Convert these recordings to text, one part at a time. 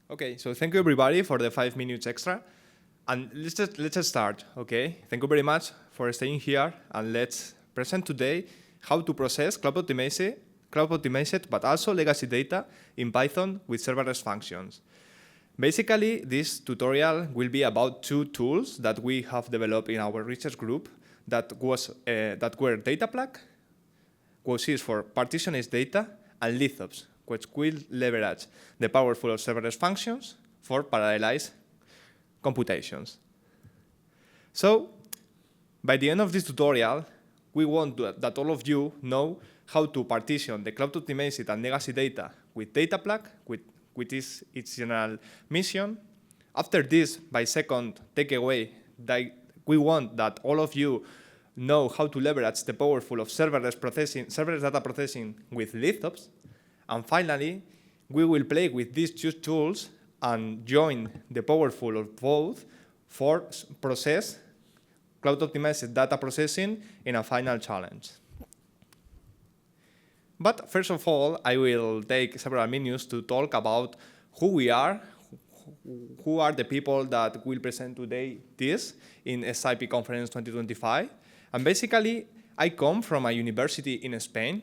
Okay, so thank you everybody for the 5 minutes extra. And let's just start, okay? Thank you very much for staying here, and let's present today how to process cloud optimized, but also legacy data in Python with serverless functions. Basically, this tutorial will be about two tools that we have developed in our research group that were DataPlug, which is for partitioned data, and Lithops, which will leverage the powerful of serverless functions for parallelized computations. So, by the end of this tutorial, we want that all of you know how to partition the cloud optimized and legacy data with DataPlug, which is its general mission. After this, by second takeaway, we want that all of you know how to leverage the powerful of serverless data processing with Lithops. And finally, we will play with these two tools and join the powerful of both for process cloud optimized data processing in a final challenge. But first of all, I will take several minutes to talk about who we are, who are the people that will present today this in SciPy Conference 2025. And basically, I come from a university in Spain.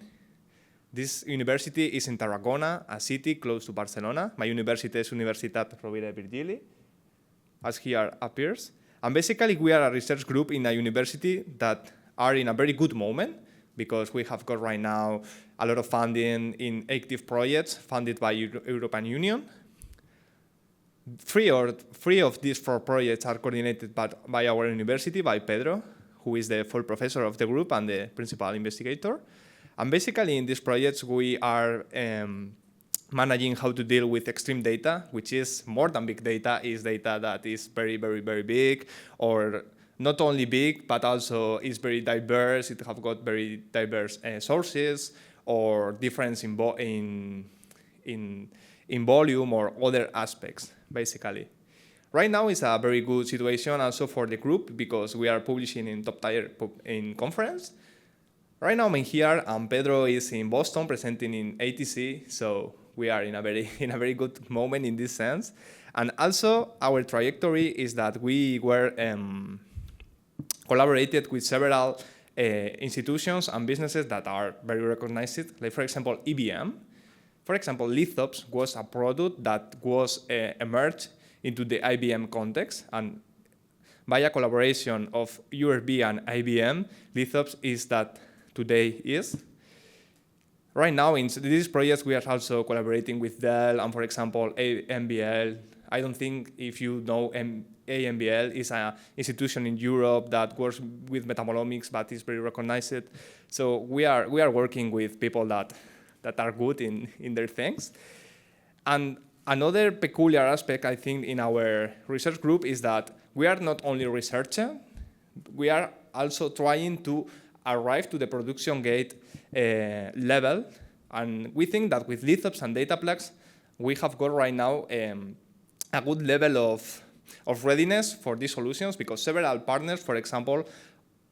This university is in Tarragona, a city close to Barcelona. My university is Universitat Rovira i Virgili, as here appears. And basically, we are a research group in a university that are in a very good moment because we have got right now a lot of funding in active projects funded by European Union. Three of these 4 projects are coordinated by our university, by Pedro, who is the full professor of the group and the principal investigator. And basically, in these projects, we are managing how to deal with extreme data, which is more than big data, is data that is very, very, very big, or not only big, but also is very diverse. It have got very diverse sources, or difference in volume, or other aspects, basically. Right now is a very good situation also for the group because we are publishing in top tier in conference. Right now I'm here and Pedro is in Boston presenting in ATC, so we are in a very good moment in this sense. And also our trajectory is that we were collaborated with several institutions and businesses that are very recognized, like for example IBM. For example, Lithops was a product that was emerged into the IBM context, and by a collaboration of URB and IBM, Lithops is that today is. Right now, in these projects, we are also collaborating with Dell and, for example, AMBL. I don't think if you know AMBL is an institution in Europe that works with metabolomics, but is very recognized. So we are working with people that are good in their things. And another peculiar aspect, I think, in our research group is that we are not only researching, we are also trying to arrive to the production gate level. And we think that with Lithops and DataPlugs, we have got right now a good level of readiness for these solutions because several partners, for example,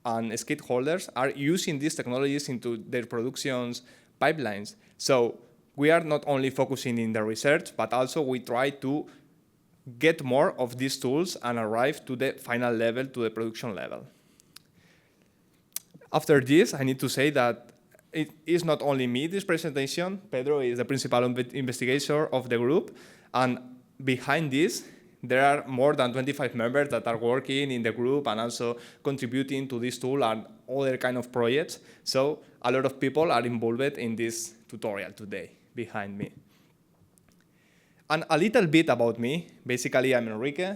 and stakeholders are using these technologies into their productions pipelines. So we are not only focusing in the research, but also we try to get more of these tools and arrive to the final level, to the production level. After this, I need to say that it is not only me, this presentation. Pedro is the principal investigator of the group. And behind this, there are more than 25 members that are working in the group and also contributing to this tool and other kind of projects. So a lot of people are involved in this tutorial today behind me. And a little bit about me. Basically, I'm Enrique.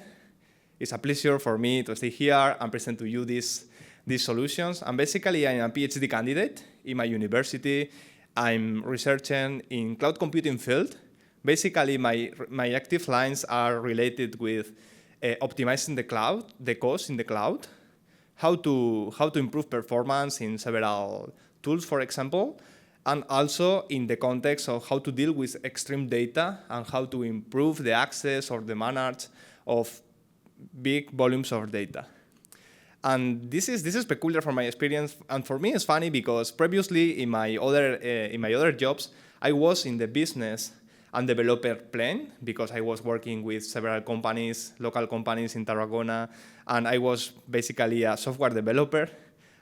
It's a pleasure for me to stay here and present to you these solutions. And basically, I'm a PhD candidate in my university. I'm researching in cloud computing field. Basically, my active lines are related with optimizing the cloud, the cost in the cloud, how to improve performance in several tools, for example, and also in the context of how to deal with extreme data and how to improve the access or the manage of big volumes of data. And this is peculiar from my experience, and for me it's funny because previously in my other jobs I was in the business and developer plane, because I was working with several companies, local companies in Tarragona, and I was basically a software developer.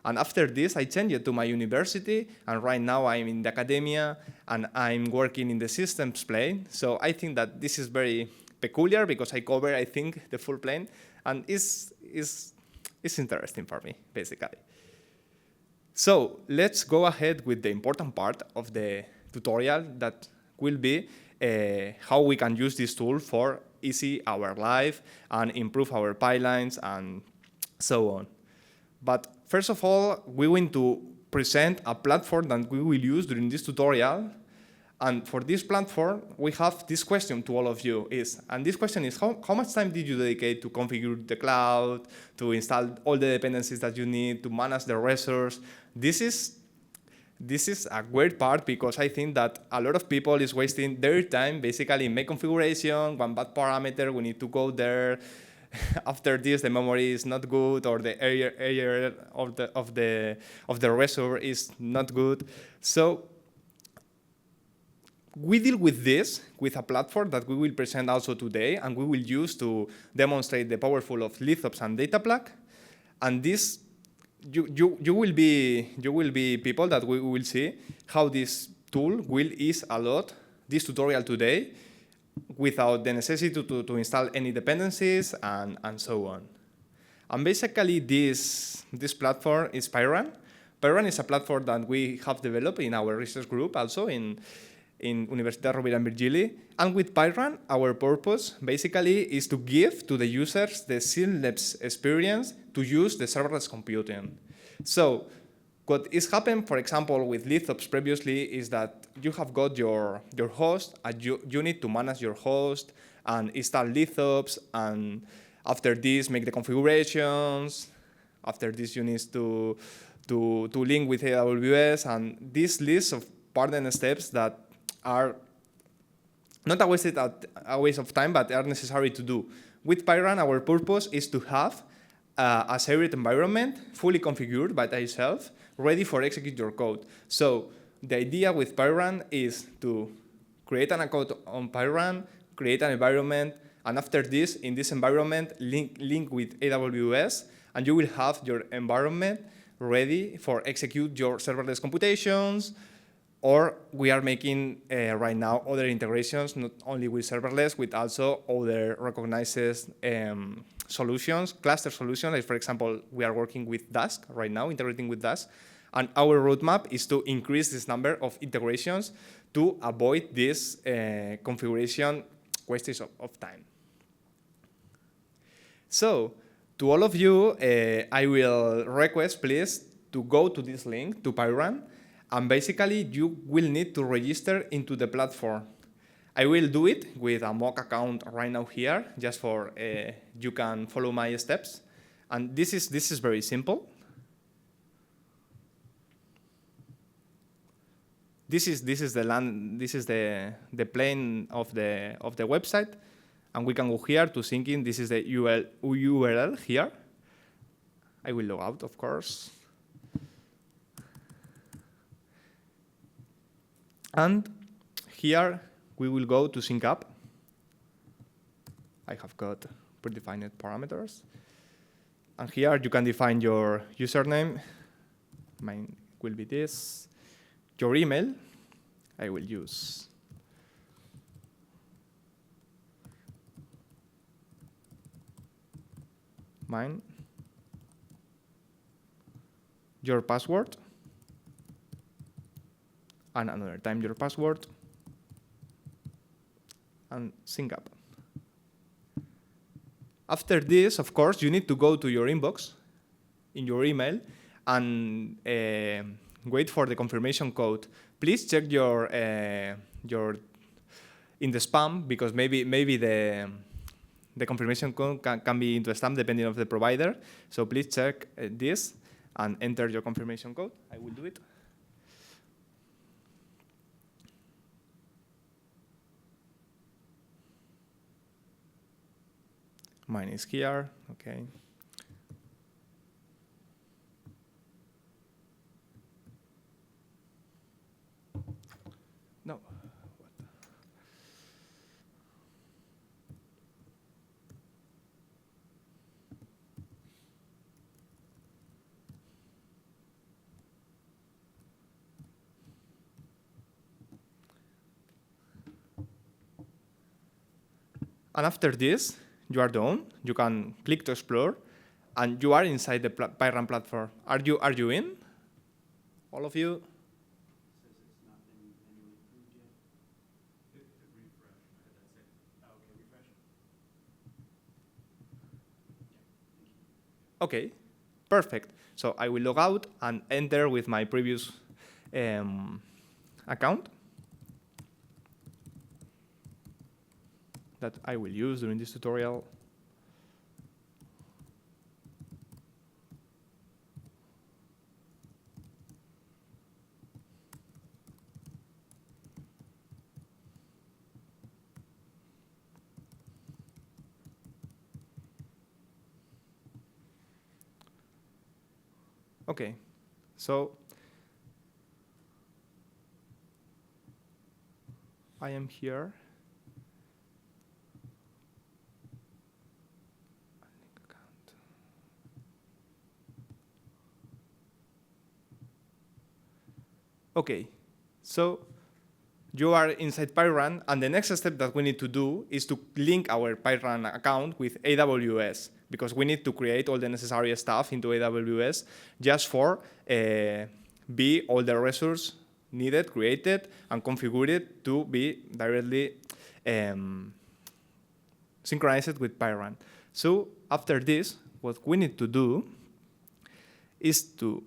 And after this, I changed to my university, and right now I'm in the academia, and I'm working in the systems plane. So I think that this is very peculiar, because I cover, I think, the full plane, and it's interesting for me, basically. So let's go ahead with the important part of the tutorial, that will be how we can use this tool for easy our life and improve our pipelines and so on. But first of all, we want to present a platform that we will use during this tutorial. And for this platform, we have this question to all of you and this question is, how much time did you dedicate to configure the cloud, to install all the dependencies that you need, to manage the resource? This is a great part, because I think that a lot of people is wasting their time basically in make configuration, one bad parameter, we need to go there. After this, the memory is not good, or the area of the resource is not good. So we deal with this with a platform that we will present also today, and we will use to demonstrate the powerful of Lithops and Dataplug. And this, you will be people that we will see how this tool will ease a lot this tutorial today, without the necessity to install any dependencies and so on. And basically, this platform is Pyrun. Pyrun is a platform that we have developed in our research group, also in Universitat Rovira and Virgili. And with Pyrun, our purpose basically is to give to the users the seamless experience to use the serverless computing. So what is happened, for example, with Lithops previously, is that you have got your host, and you need to manage your host and install Lithops, and after this, make the configurations. After this, you need to link with AWS, and this list of partner steps that are not a waste of time, but are necessary to do. With Pyrun, our purpose is to have a shared environment, fully configured by itself, ready for execute your code. So the idea with Pyrun is to create an account on Pyrun, create an environment, and after this, in this environment, link with AWS, and you will have your environment ready for execute your serverless computations. Or we are making right now other integrations, not only with serverless, with also other recognized solutions, cluster solutions. Like, for example, we are working with Dask right now, integrating with Dask. And our roadmap is to increase this number of integrations to avoid this configuration wastage of time. So to all of you, I will request, please, to go to this link, to Pyrun. And basically, you will need to register into the platform. I will do it with a mock account right now here, just for you can follow my steps. And this is very simple. This is the plane of the website, and we can go here to sync in. This is the URL here. I will log out, of course. And here we will go to sync up. I have got predefined parameters. And here you can define your username. Mine will be this. Your email, I will use mine. Your password. And another time your password, and sync up. After this, of course, you need to go to your inbox in your email and wait for the confirmation code. Please check your in the spam, because maybe the confirmation code can be into spam depending on the provider. So please check this and enter your confirmation code. I will do it. Mine is here, okay. No. And after this, you are done. You can click to explore, and you are inside the PyRun platform. Are you in? All of you? Okay, perfect. So I will log out and enter with my previous account that I will use during this tutorial. Okay, so I am here. Okay, so you are inside PyRun, and the next step that we need to do is to link our PyRun account with AWS, because we need to create all the necessary stuff into AWS just for be all the resources needed, created, and configured to be directly synchronized with PyRun. So after this, what we need to do is to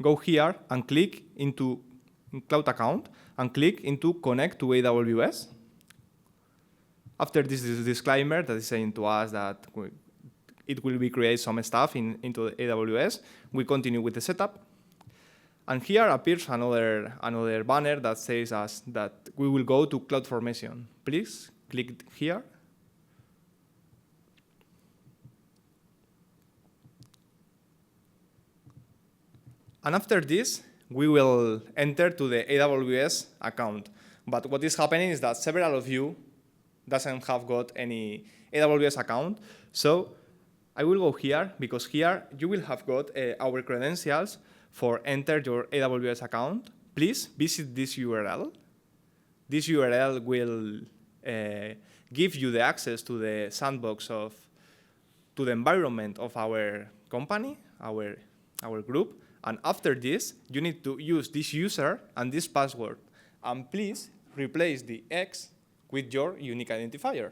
go here and click into Cloud Account and click into Connect to AWS. After this disclaimer that is saying to us that it will be create some stuff into AWS, we continue with the setup. And here appears another banner that says us that we will go to CloudFormation. Please click here. And after this, we will enter to the AWS account. But what is happening is that several of you doesn't have got any AWS account. So I will go here, because here you will have got our credentials for enter your AWS account. Please visit this URL. This URL will give you the access to the sandbox to the environment of our company, our group. And after this, you need to use this user and this password. And please replace the X with your unique identifier.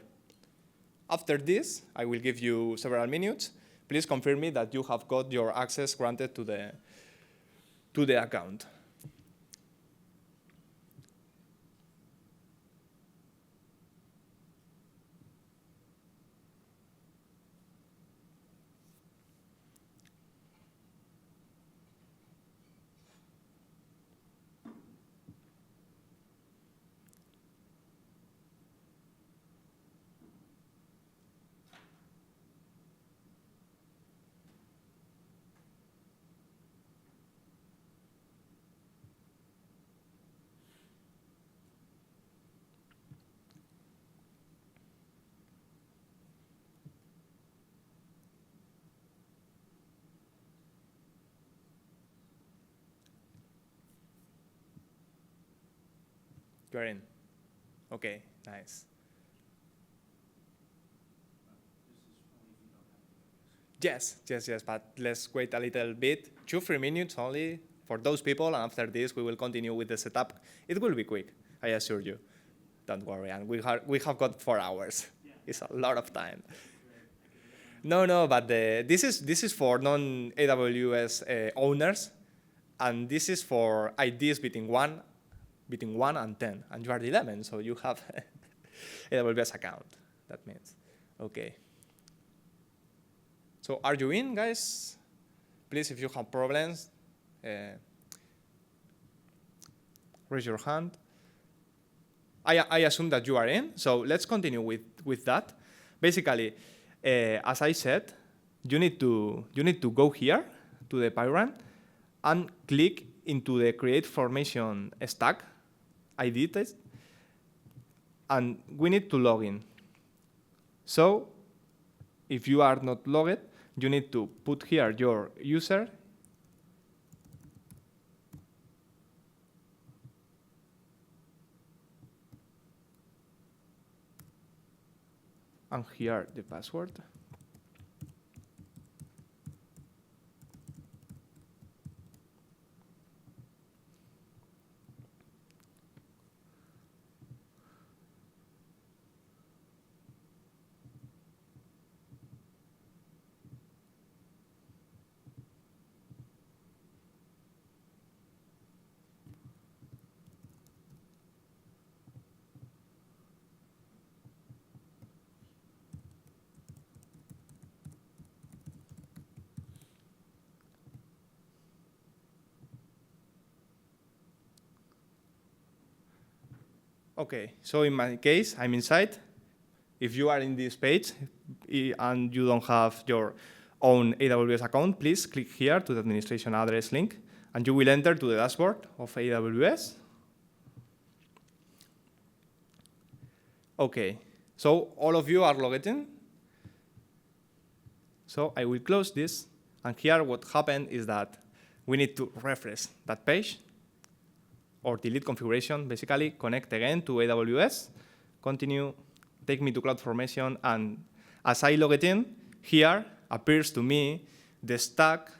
After this, I will give you several minutes. Please confirm me that you have got your access granted to the account. You're in. Okay, nice. Yes, but let's wait a little bit. 2-3 minutes only for those people, and after this we will continue with the setup. It will be quick, I assure you. Don't worry, and we have got 4 hours. Yeah. It's a lot of time. No, but this is for non-AWS owners, and this is for IDs between 1 and 10, and you are 11, so you have AWS account. That means, okay. So are you in, guys? Please, if you have problems, raise your hand. I assume that you are in, so let's continue with that. Basically, as I said, you need to go here to the PyRun and click into the create formation stack ID test, and we need to log in. So if you are not logged, you need to put here your user, and here the password. Okay, so in my case, I'm inside. If you are in this page and you don't have your own AWS account, please click here to the administration address link, and you will enter to the dashboard of AWS. Okay, so all of you are logged in. So I will close this, and here what happened is that we need to refresh that page, or delete configuration, basically connect again to AWS, continue, take me to CloudFormation, and as I log it in, here appears to me the stack,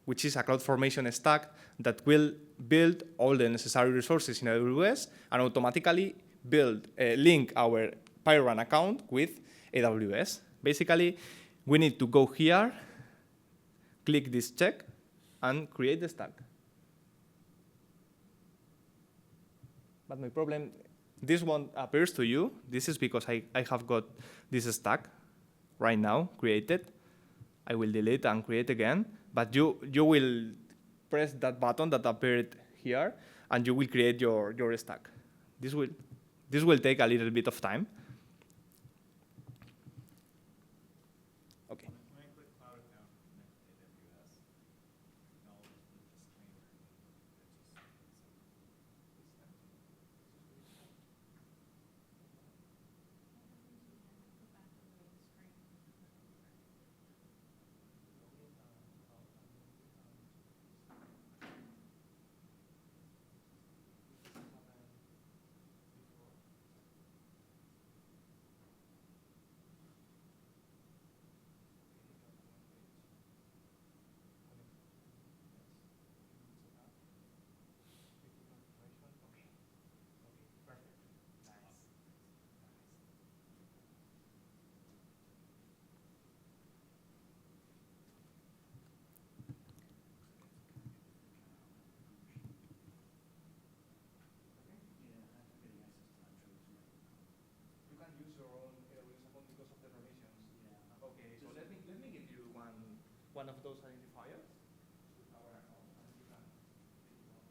which is a CloudFormation stack that will build all the necessary resources in AWS and automatically link our PyRun account with AWS. Basically, we need to go here, click this check, and create the stack. But my problem, this one appears to you. This is because I have got this stack right now created. I will delete and create again. But you will press that button that appeared here, and you will create your stack. This will take a little bit of time. Okay. When I click cloud account connect to AWS, acknowledge the disclaimer. One of those identifiers with our account, and you can take it on.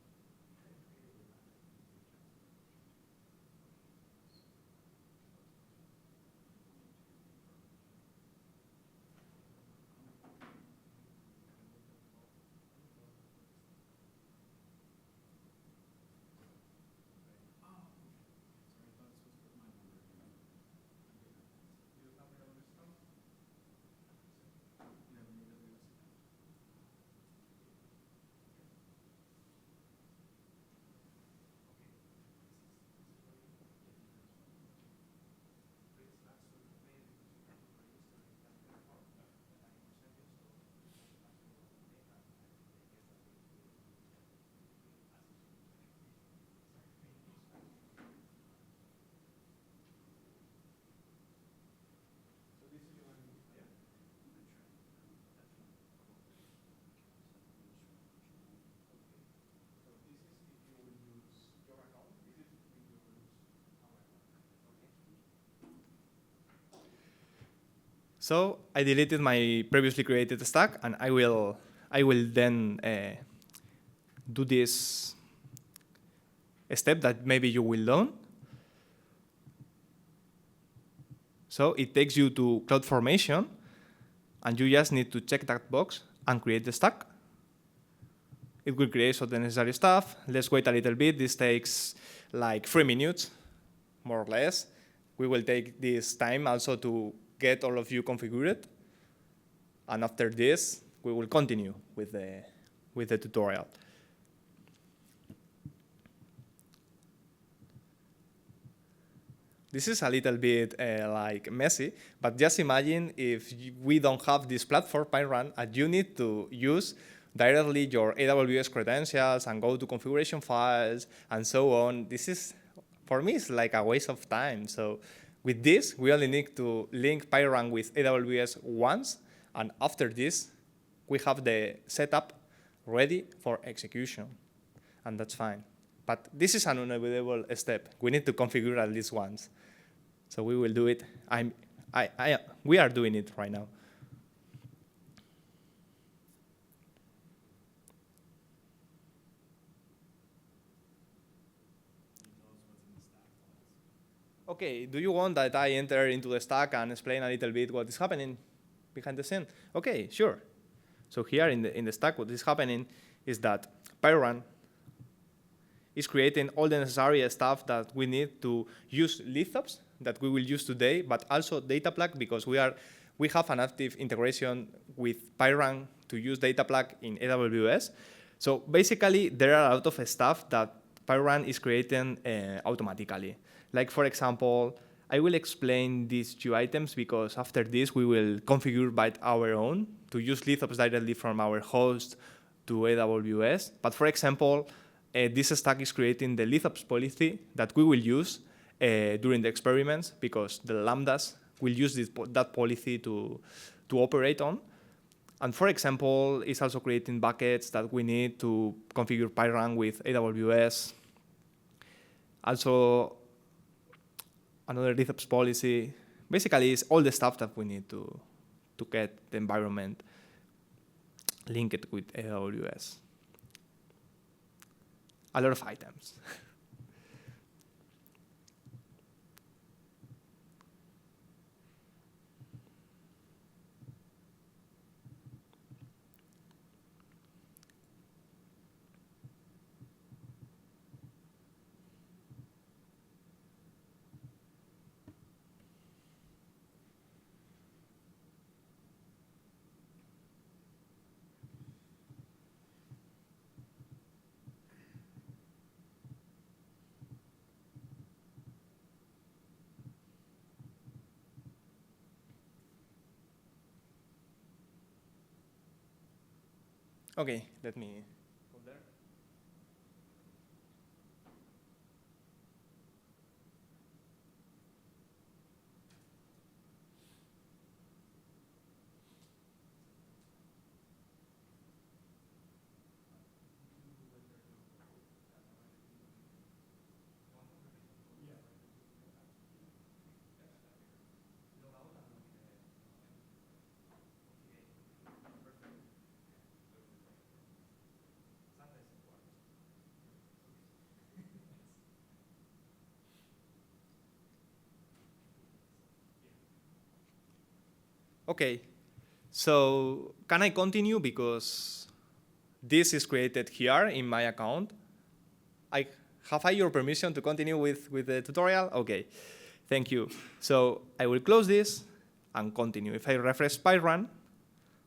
So I deleted my previously created stack, and I will then do this step that maybe you will learn. So it takes you to CloudFormation, and you just need to check that box and create the stack. It will create all the necessary stuff. Let's wait a little bit. This takes like 3 minutes, more or less. We will take this time also to get all of you configured. And after this, we will continue with the tutorial. this is a little bit like messy, but just imagine if we don't have this platform, PyRun, and you need to use directly your AWS credentials and go to configuration files and so on. This is, for me, it's like a waste of time. So with this, we only need to link PyRun with AWS once, and after this, we have the setup ready for execution, and that's fine. But this is an unavoidable step. We need to configure at least once. So we will do it. We are doing it right now. Okay, do you want that I enter into the stack and explain a little bit what is happening behind the scene? Okay, sure. So here in the stack, what is happening is that PyRun is creating all the necessary stuff that we need to use Lithops that we will use today, but also Dataplug, because we have an active integration with PyRun to use Dataplug in AWS. So basically, there are a lot of stuff that PyRun is creating automatically. Like, for example, I will explain these two items because after this, we will configure by our own to use Lithops directly from our host to AWS. But for example, this stack is creating the Lithops policy that we will use during the experiments because the lambdas will use that policy to operate on. And for example, it's also creating buckets that we need to configure PyRun with AWS. Also, another Lithops policy. Basically, it's all the stuff that we need to get the environment linked with AWS. A lot of items. Okay, let me go there. Okay, so can I continue because this is created here in my account? Have I your permission to continue with the tutorial? Okay, thank you. So I will close this and continue. If I refresh PyRun,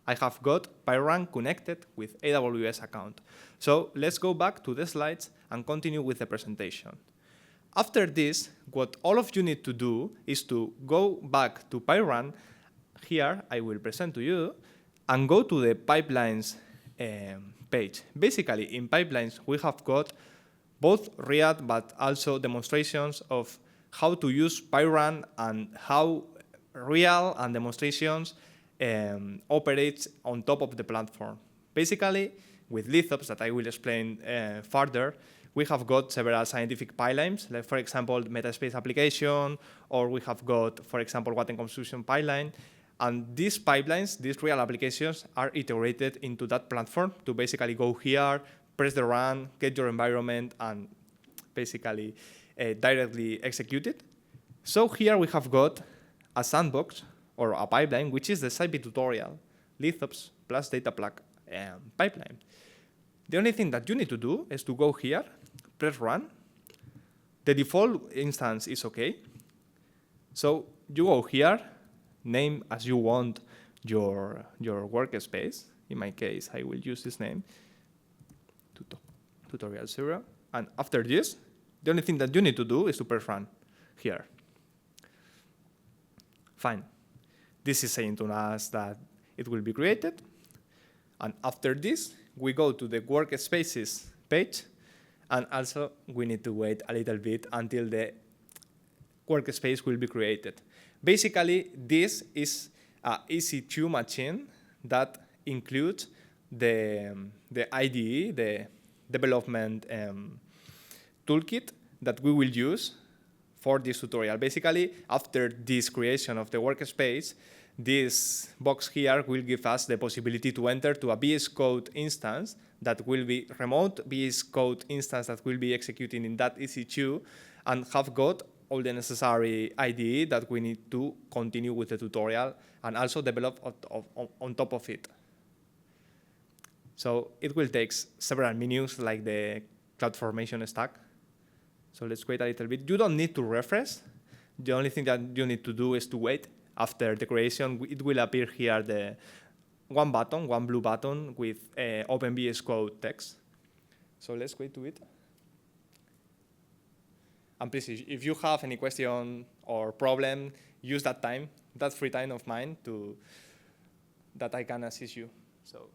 I have got PyRun connected with AWS account. So let's go back to the slides and continue with the presentation. After this, what all of you need to do is to go back to PyRun. Here, I will present to you, and go to the pipelines page. Basically, in pipelines, we have got both React, but also demonstrations of how to use PyRun and how real and demonstrations operates on top of the platform. Basically, with Lithops, that I will explain further, we have got several scientific pipelines, like, for example, Metaspace application, or we have got, for example, Water consumption pipeline. And these pipelines, these real applications, are iterated into that platform to basically go here, press the run, get your environment, and basically directly execute it. So here we have got a sandbox, or a pipeline, which is the SciPy tutorial, Lithops plus Dataplug pipeline. The only thing that you need to do is to go here, press run. The default instance is OK. So you go here, name as you want your workspace. In my case, I will use this name, tutorial 0. And after this, the only thing that you need to do is to press run here. Fine. This is saying to us that it will be created. And after this, we go to the workspaces page. And also, we need to wait a little bit until the workspace will be created. Basically, this is an EC2 machine that includes the IDE, the development toolkit that we will use for this tutorial. Basically, after this creation of the workspace, this box here will give us the possibility to enter to a VS Code instance that will be remote VS Code instance that will be executing in that EC2 and have got all the necessary IDE that we need to continue with the tutorial and also develop on top of it. So it will take several minutes like the CloudFormation stack. So let's wait a little bit. You don't need to refresh. The only thing that you need to do is to wait. After the creation, it will appear here the one blue button with Open VS Code text. So let's wait to it. And please, if you have any question or problem, use that time, that free time of mine that I can assist you. So.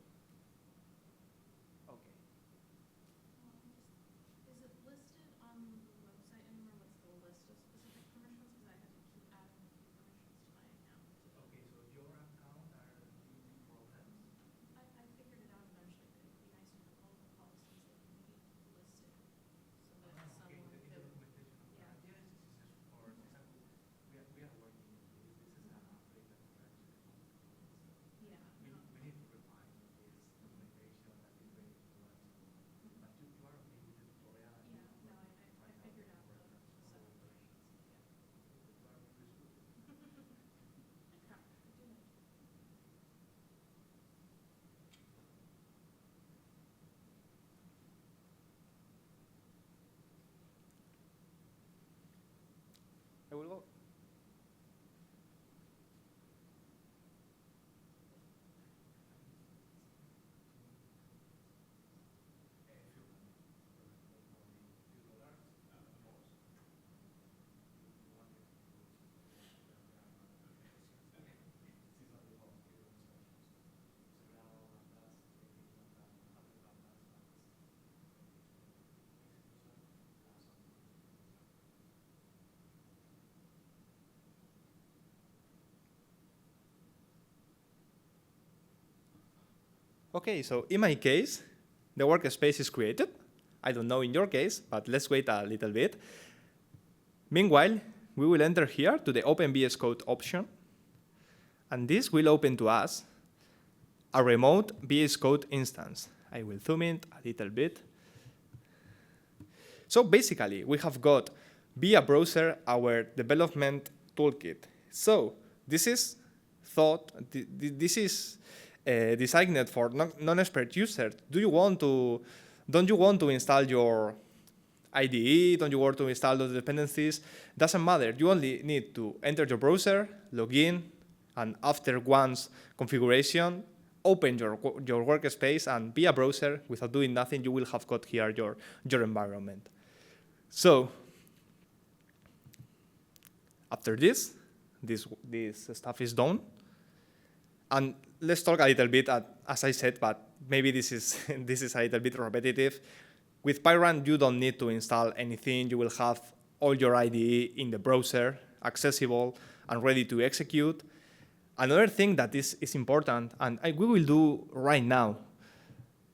I will go. Okay, so in my case, the workspace is created. I don't know in your case, but let's wait a little bit. Meanwhile, we will enter here to the Open VS Code option. And this will open to us a remote VS Code instance. I will zoom in a little bit. So basically, we have got via browser our development toolkit. So this is designed for non-expert users. Don't you want to install your IDE? Don't you want to install those dependencies? Doesn't matter. You only need to enter your browser, log in, and after once configuration, open your workspace, and via browser, without doing nothing, you will have got here your environment. So after this stuff is done. And let's talk a little bit, as I said, but maybe this is a little bit repetitive. With PyRun, you don't need to install anything. You will have all your IDE in the browser, accessible and ready to execute. Another thing that is important, and we will do right now,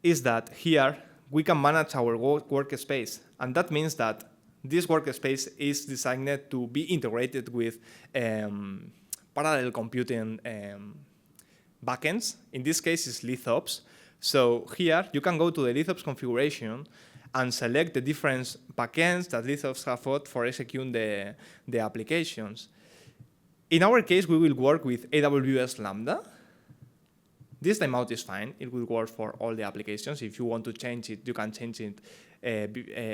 is that here we can manage our workspace. And that means that this workspace is designed to be integrated with parallel computing backends. In this case, it's Lithops. So here, you can go to the Lithops configuration and select the different backends that Lithops have got for executing the applications. In our case, we will work with AWS Lambda. This timeout is fine. It will work for all the applications. If you want to change it, you can change it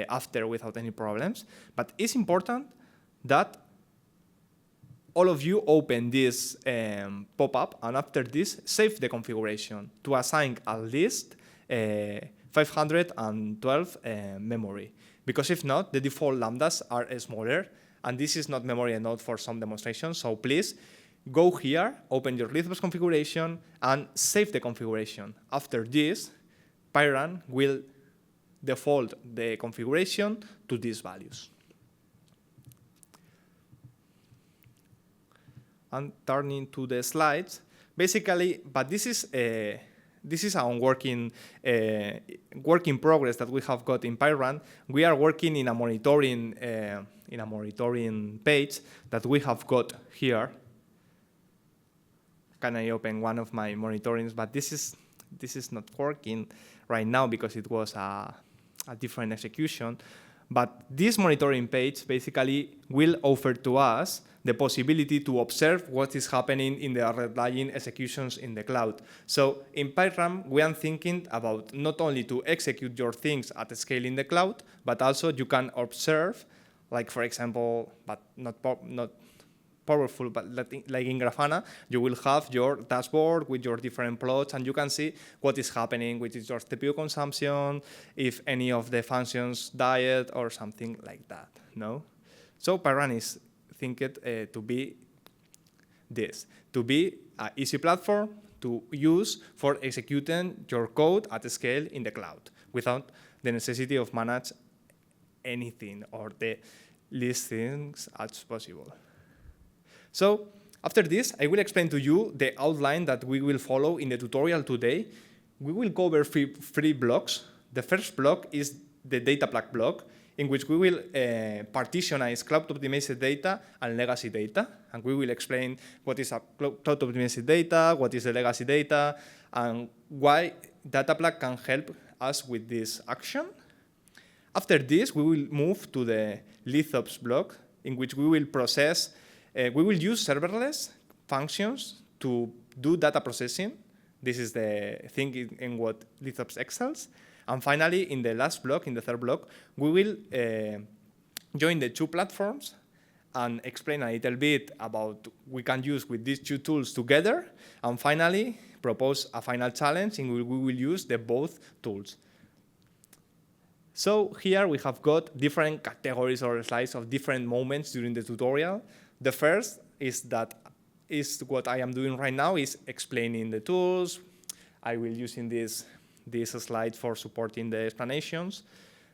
after without any problems. But it's important that all of you open this pop-up, and after this, save the configuration to assign at least 512 memory. Because if not, the default lambdas are smaller, and this is not memory enough for some demonstrations. So please go here, open your Lithops configuration, and save the configuration. After this, Pyrun will default the configuration to these values. And turning to the slides, basically, but this is a work in progress that we have got in Pyrun. We are working in a monitoring page that we have got here. Can I open one of my monitorings? But this is not working right now because it was a different execution. But this monitoring page basically will offer to us the possibility to observe what is happening in the underlying executions in the cloud. So in Pyrun, we are thinking about not only to execute your things at a scale in the cloud, but also you can observe, like for example, but not powerful, but like in Grafana, you will have your dashboard with your different plots, and you can see what is happening, which is your CPU consumption, if any of the functions died, or something like that. No, so Pyrun is think to be an easy platform to use for executing your code at scale in the cloud without the necessity of manage anything or the least things as possible. So after this, I will explain to you the outline that we will follow in the tutorial today. We will cover three blocks. The first block is the data plug block, in which we will partitionize cloud-optimized data and legacy data. And we will explain what is a cloud-optimized data, what is the legacy data, and why data plug can help us with this action. After this, we will move to the Lithops block, in which we will process, we will use serverless functions to do data processing. This is the thing in what Lithops excels. And finally, in the last block, in the third block, we will join the two platforms and explain a little bit about we can use with these two tools together. And finally, propose a final challenge in which we will use the both tools. So here we have got different categories or slides of different moments during the tutorial. The first is what I am doing right now is explaining the tools. I will using this slide for supporting the explanations.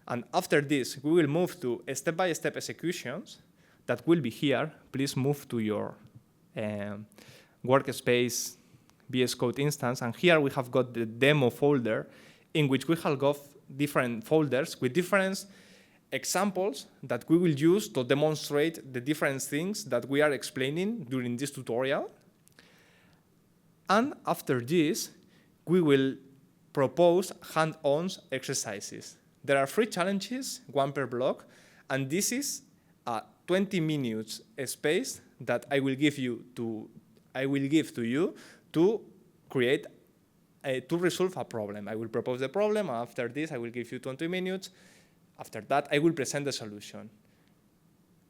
And after this, we will move to step-by-step executions that will be here. Please move to your workspace VS Code instance. And here we have got the demo folder in which we have got different folders with different examples that we will use to demonstrate the different things that we are explaining during this tutorial. And after this, we will propose hand-on exercises. There are 3 challenges, 1 per block, and this is a 20 minutes space that I will give to you to create to resolve a problem. I will propose the problem. After this, I will give you 20 minutes. After that, I will present the solution.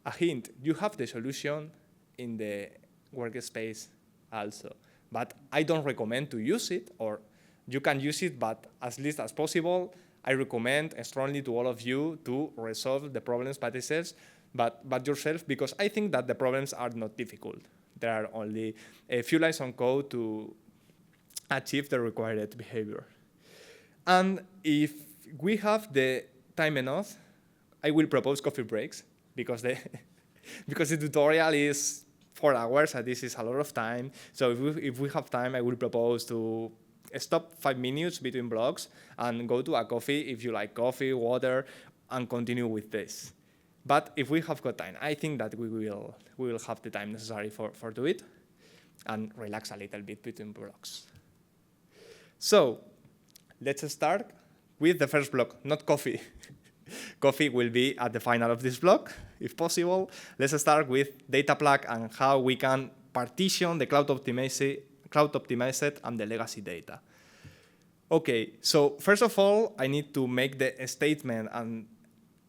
A hint: you have the solution in the workspace also, but I don't recommend to use it, or you can use it, but as least as possible. I recommend strongly to all of you to resolve the problems by yourselves, but yourself, because I think that the problems are not difficult. There are only a few lines on code to achieve the required behavior. And if we have the time enough, I will propose coffee breaks, because the tutorial is 4 hours, and this is a lot of time. So if we have time, I will propose to stop 5 minutes between blocks and go to a coffee if you like coffee, water, and continue with this. But if we have got time, I think that we will have the time necessary for do it and relax a little bit between blocks. So let's start with the first block, not coffee. Coffee will be at the final of this block, if possible. Let's start with data plug and how we can partition the cloud optimized and the legacy data. Okay, so first of all, I need to make the statement and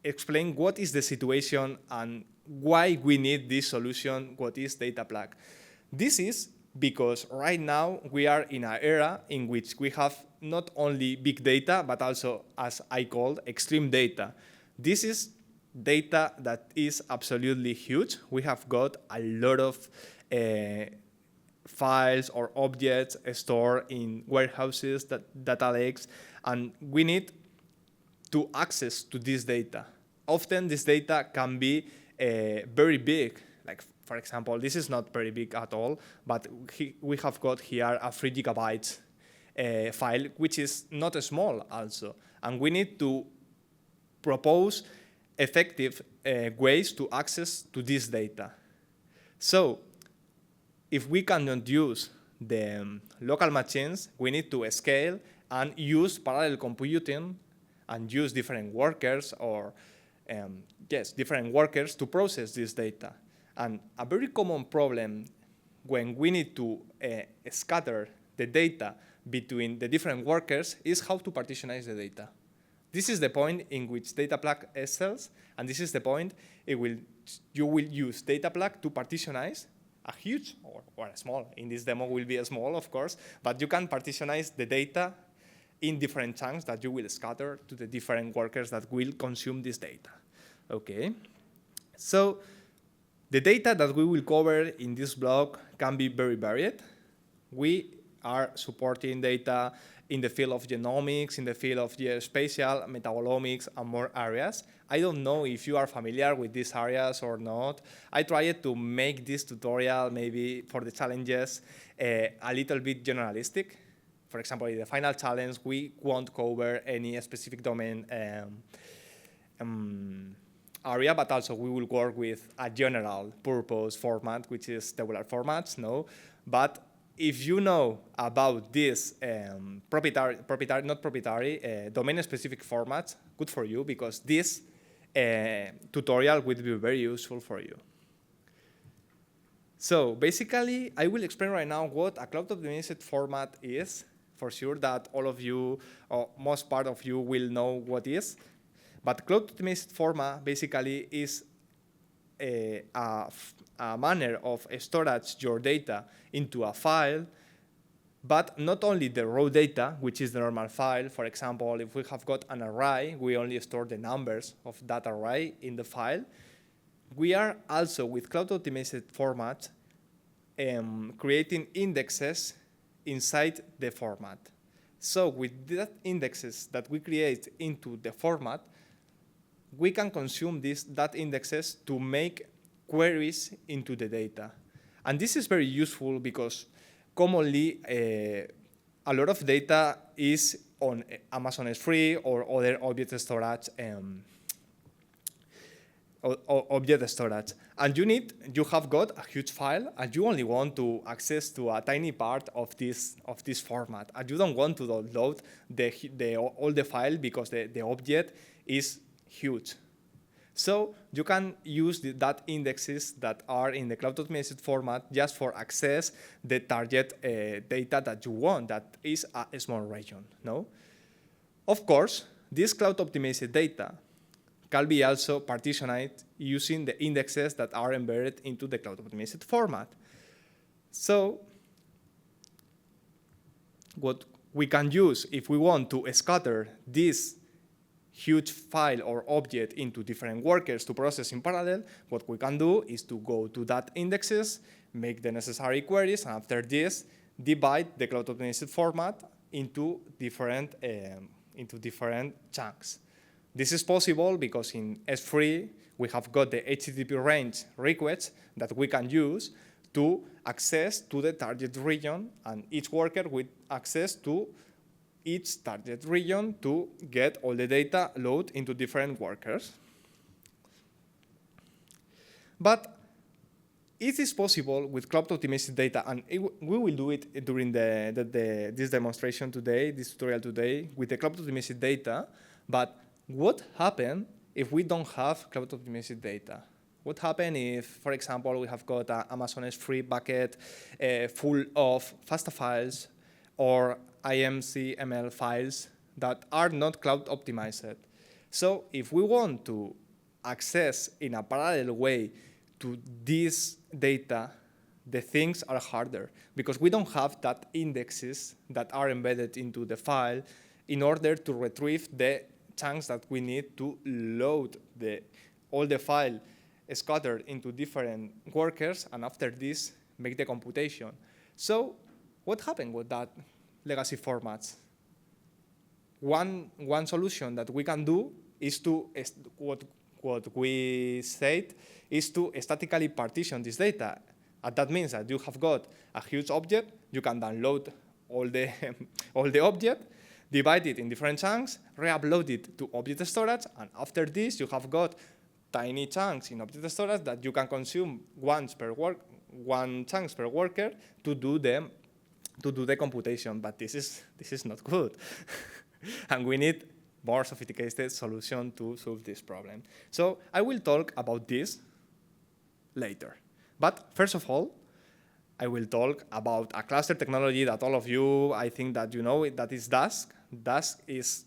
explain what is the situation and why we need this solution, what is data plug. This is because right now we are in an era in which we have not only big data, but also, as I called, extreme data. This is data that is absolutely huge. We have got a lot of files or objects stored in warehouses, data lakes, and we need to access to this data. Often this data can be very big. Like, for example, this is not very big at all, but we have got here a 3 gigabytes file, which is not small also. And we need to propose effective ways to access to this data. So if we cannot use the local machines, we need to scale and use parallel computing and use different workers or, different workers to process this data. And a very common problem when we need to scatter the data between the different workers is how to partitionize the data. This is the point in which data plug excels, and this is the point you will use data plug to partitionize a huge or a small. In this demo will be a small, of course, but you can partitionize the data in different chunks that you will scatter to the different workers that will consume this data. Okay, so the data that we will cover in this blog can be very varied. We are supporting data in the field of genomics, in the field of geospatial, metabolomics, and more areas. I don't know if you are familiar with these areas or not. I tried to make this tutorial maybe for the challenges a little bit generalistic. For example, in the final challenge, we won't cover any specific domain area, but also we will work with a general purpose format, which is tabular formats, no? But if you know about this domain-specific formats, good for you, because this tutorial will be very useful for you. So basically, I will explain right now what a cloud-optimized format is. For sure that all of you, or most part of you, will know what is. But cloud-optimized format basically is a manner of storage your data into a file, but not only the raw data, which is the normal file. For example, if we have got an array, we only store the numbers of that array in the file. We are also, with cloud-optimized format, creating indexes inside the format. So with that indexes that we create into the format, we can consume that indexes to make queries into the data. And this is very useful because commonly a lot of data is on Amazon S3 or other object storage and you have got a huge file, and you only want to access to a tiny part of this format, and you don't want to download all the file because the object is huge. So you can use that indexes that are in the cloud-optimized format just for access the target data that you want, that is a small region. No? Of course, this cloud-optimized data can be also partitioned using the indexes that are embedded into the cloud-optimized format. So what we can use if we want to scatter this huge file or object into different workers to process in parallel, what we can do is to go to that indexes, make the necessary queries, and after this, divide the cloud-optimized format into different chunks. This is possible because in S3, we have got the HTTP range requests that we can use to access to the target region, and each worker with access to each target region to get all the data load into different workers. But it is possible with cloud-optimized data, and we will do it during this demonstration today, this tutorial today, with the cloud-optimized data. But what happens if we don't have cloud-optimized data? What happens if, for example, we have got an Amazon S3 bucket full of FASTA files or IMCML files that are not cloud-optimized? So if we want to access in a parallel way to this data, the things are harder because we don't have that indexes that are embedded into the file in order to retrieve the chunks that we need to load all the file scattered into different workers, and after this, make the computation. So what happened with that legacy formats? One solution that we can do is to, what we said, is to statically partition this data. And that means that you have got a huge object, you can download all the, all the object, divide it in different chunks, re-upload it to object storage, and after this you have got tiny chunks in object storage that you can consume one chunks per worker to do the computation. But this is not good. And we need more sophisticated solution to solve this problem. So I will talk about this later. But first of all, I will talk about a cluster technology that all of you, I think that you know it, that is Dask. Dask is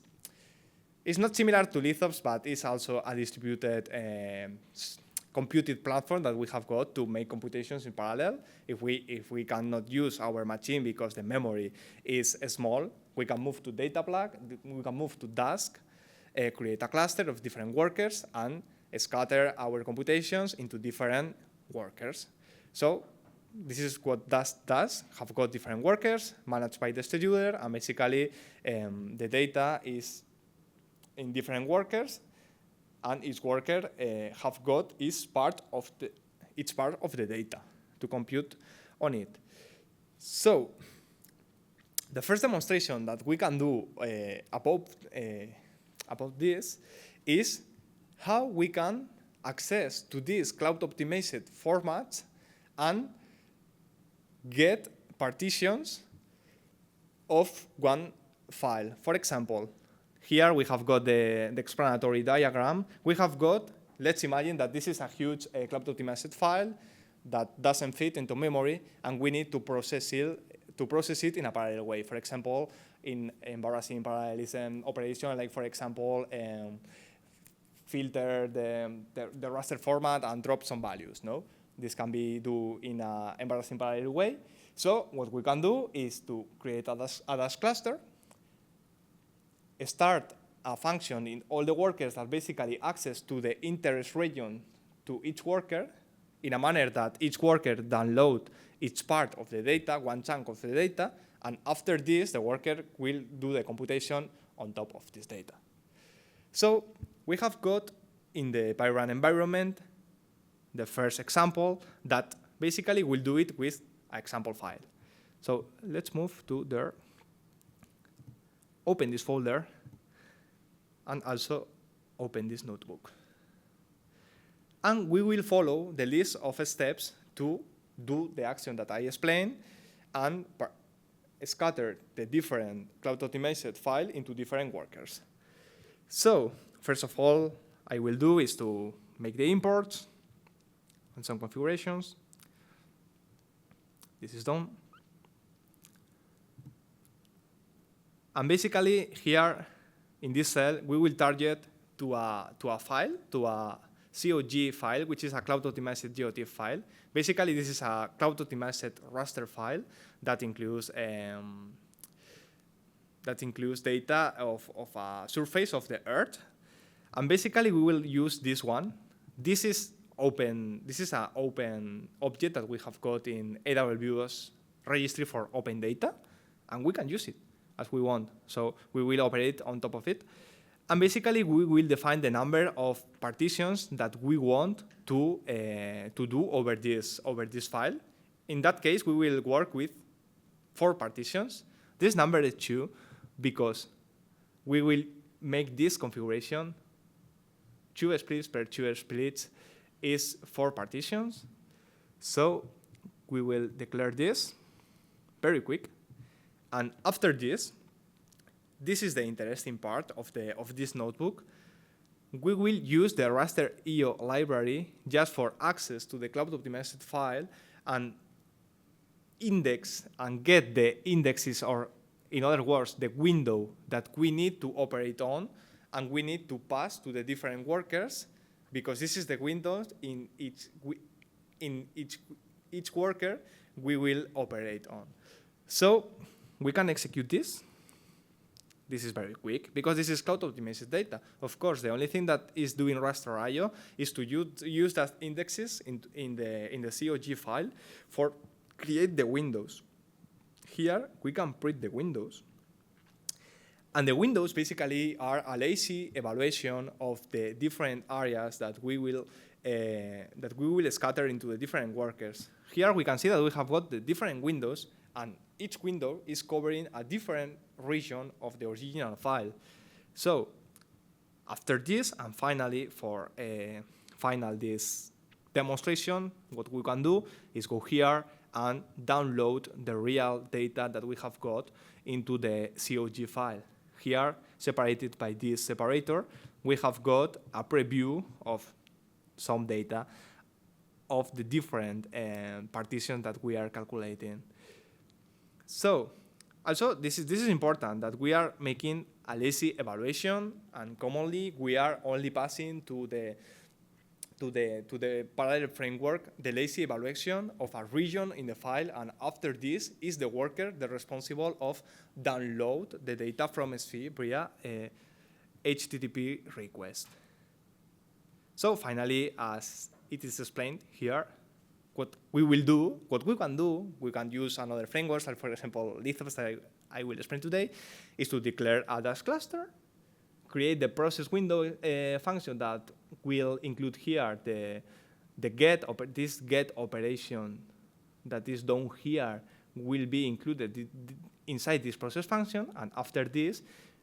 not similar to Lithops, but it's also a distributed computed platform that we have got to make computations in parallel. If we cannot use our machine because the memory is small, we can move to data plug, we can move to Dask, create a cluster of different workers, and scatter our computations into different workers. So this is what Dask does, have got different workers managed by the scheduler, and basically the data is in different workers, and each worker have got each part of the data to compute on it. So the first demonstration that we can do about this is how we can access to these cloud optimized formats and get partitions of one file. For example, here we have got the explanatory diagram. We have got, let's imagine that this is a huge cloud optimized file that doesn't fit into memory, and we need to process it in a parallel way. For example, in embarrassing parallelism operation, like for example, filter the raster format and drop some values. No, this can be done in an embarrassing parallel way. So what we can do is to create a Dask cluster, start a function in all the workers that basically access to the interest region to each worker in a manner that each worker download each part of the data, one chunk of the data, and after this, the worker will do the computation on top of this data. So we have got in the PyRun environment the first example that basically will do it with an example file. So let's move to there. Open this folder, and also open this notebook. And we will follow the list of steps to do the action that I explained and scatter the different cloud optimized file into different workers. So first of all, I will do is to make the imports and some configurations. This is done. And basically here in this cell, we will target to a file, to a COG file, which is a cloud optimized GOT file. Basically, this is a cloud optimized raster file that includes data of a surface of the Earth. And basically, we will use this one. This is open. This is an open object that we have got in AWS registry for open data, and we can use it as we want. So we will operate on top of it. And basically, we will define the number of partitions that we want to do over this file. In that case, we will work with 4 partitions. This number is 2 because we will make this configuration 2 splits per 2 splits is 4 partitions. So we will declare this very quick. And after this is the interesting part of this notebook. We will use the raster EO library just for access to the cloud optimized file and index and get the indexes, or in other words, the window that we need to operate on, and we need to pass to the different workers because this is the window in each worker we will operate on. So we can execute this. This is very quick because this is cloud optimized data. Of course, the only thing that is doing raster IO is to use that indexes in the COG file for create the windows here we can print the windows. And the windows basically are a lazy evaluation of the different areas that we will scatter into the different workers. Here we can see that we have got the different windows, and each window is covering a different region of the original file. So after this, and finally for this demonstration, what we can do is go here and download the real data that we have got into the COG file. Here, separated by this separator, we have got a preview of some data of the different partitions that we are calculating. So, also, this is important that we are making a lazy evaluation, and commonly we are only passing to the parallel framework the lazy evaluation of a region in the file, and after this is the worker the responsible of download the data from SciPy via a HTTP request. So finally, as it is explained here, what we can do, we can use another framework, like for example, Lithops that I will explain today, is to declare a Dash cluster, create the process window function that will include here this get operation that is done here will be included inside this process function, and after this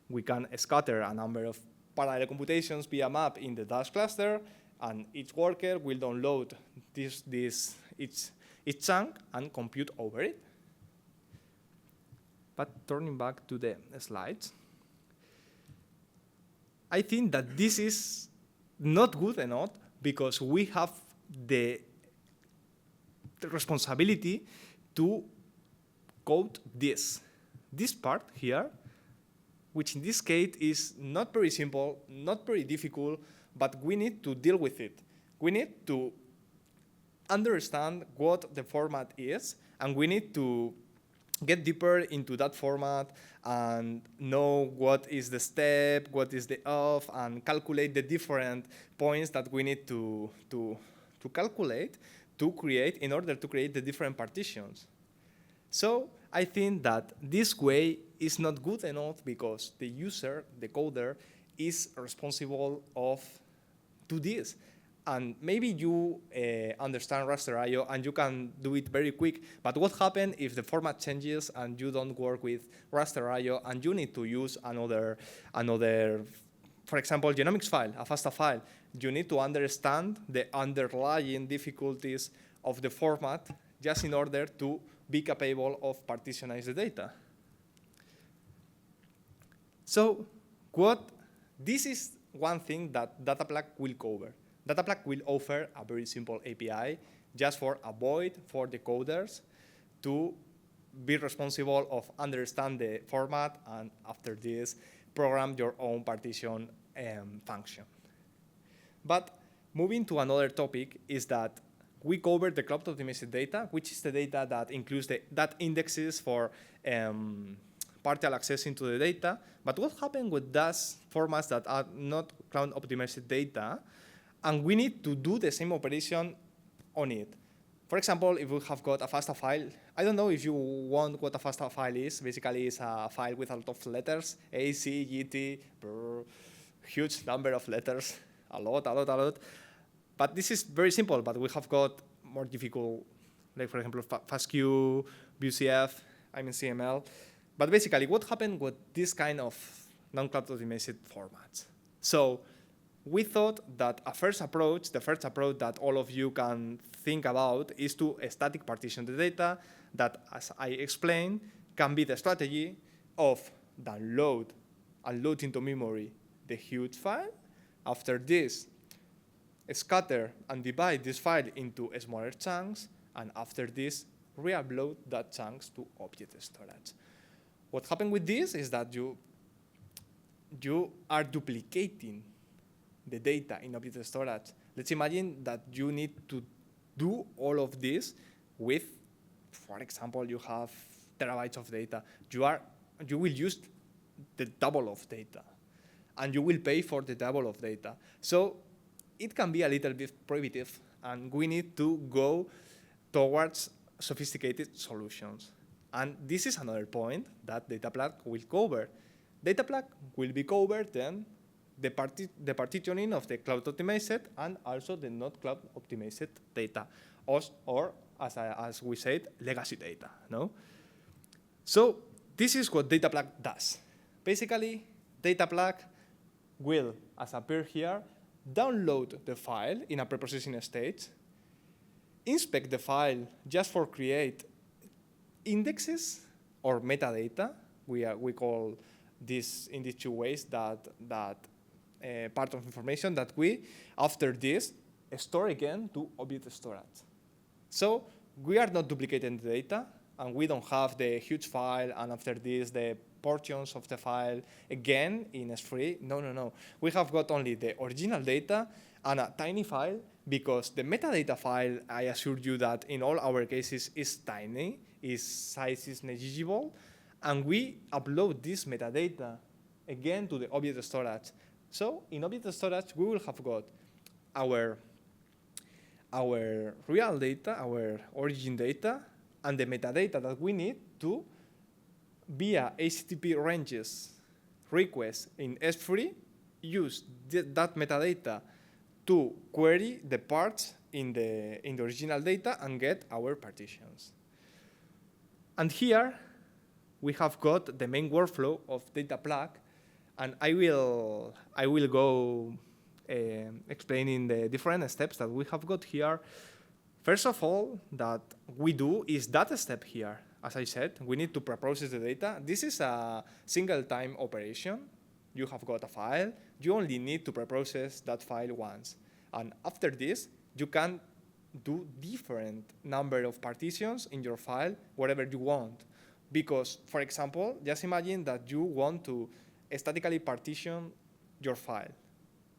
we can scatter a number of parallel computations via map in the Dash cluster, and each worker will download each chunk and compute over it. But turning back to the slides, I think that this is not good enough because we have the responsibility to code this part here, which in this case is not very simple, not very difficult, but we need to deal with it. We need to understand what the format is, and we need to get deeper into that format and know what is the step, what is the of, and calculate the different points that we need to calculate in order to create the different partitions. So I think that this way is not good enough because the user, the coder, is responsible to this. And maybe you understand raster.io and you can do it very quick, but what happens if the format changes and you don't work with raster.io and you need to use another, for example, genomics file, a FASTA file? You need to understand the underlying difficulties of the format just in order to be capable of partitionize the data. So this is one thing that DataPlug will cover. DataPlug will offer a very simple API just for for the coders to be responsible of understand the format, and after this, program your own partition function. But moving to another topic is that we cover the cloud optimized data, which is the data that includes that indexes for partial access into the data. But what happens with those formats that are not cloud optimized data, and we need to do the same operation on it? For example, if we have got a FASTA file, I don't know if you want what a FASTA file is. Basically, it's a file with a lot of letters, A, C, G, T, huge number of letters, a lot. But this is very simple, but we have got more difficult, like for example, FASTQ, BUCF, CML. But basically, what happened with this kind of non-cloud optimized formats? So we thought that the first approach that all of you can think about is to static partition the data that, as I explained, can be the strategy of download and load into memory the huge file. After this, scatter and divide this file into smaller chunks, and after this, re-upload that chunks to object storage. What happened with this is that you are duplicating the data in object storage. Let's imagine that you need to do all of this with, for example, you have terabytes of data. You will use the double of data, and you will pay for the double of data. So it can be a little bit prohibitive, and we need to go towards sophisticated solutions. And this is another point that data plug will cover. Data plug will be covered then the partitioning of the cloud optimized and also the not cloud optimized data, or as we said, legacy data. No? So this is what data plug does. Basically, data plug will, as appear here, download the file in a preprocessing stage, inspect the file just for create indexes or metadata. We call this in these two ways that part of information that we, after this, store again to object storage. So we are not duplicating the data, and we don't have the huge file, and after this, the portions of the file again in S3. No. We have got only the original data and a tiny file, because the metadata file, I assure you that in all our cases, is tiny, its size is negligible, and we upload this metadata again to the object storage. So in object storage, we will have got our real data, our origin data, and the metadata that we need to, via HTTP ranges request in S3, use that metadata to query the parts in the original data and get our partitions. And here, we have got the main workflow of data plug, and I will go explaining the different steps that we have got here. First of all, that we do is that step here. As I said, we need to preprocess the data. This is a single-time operation. You have got a file. You only need to preprocess that file once. And after this, you can do different number of partitions in your file, whatever you want. Because, for example, just imagine that you want to statically partition your file.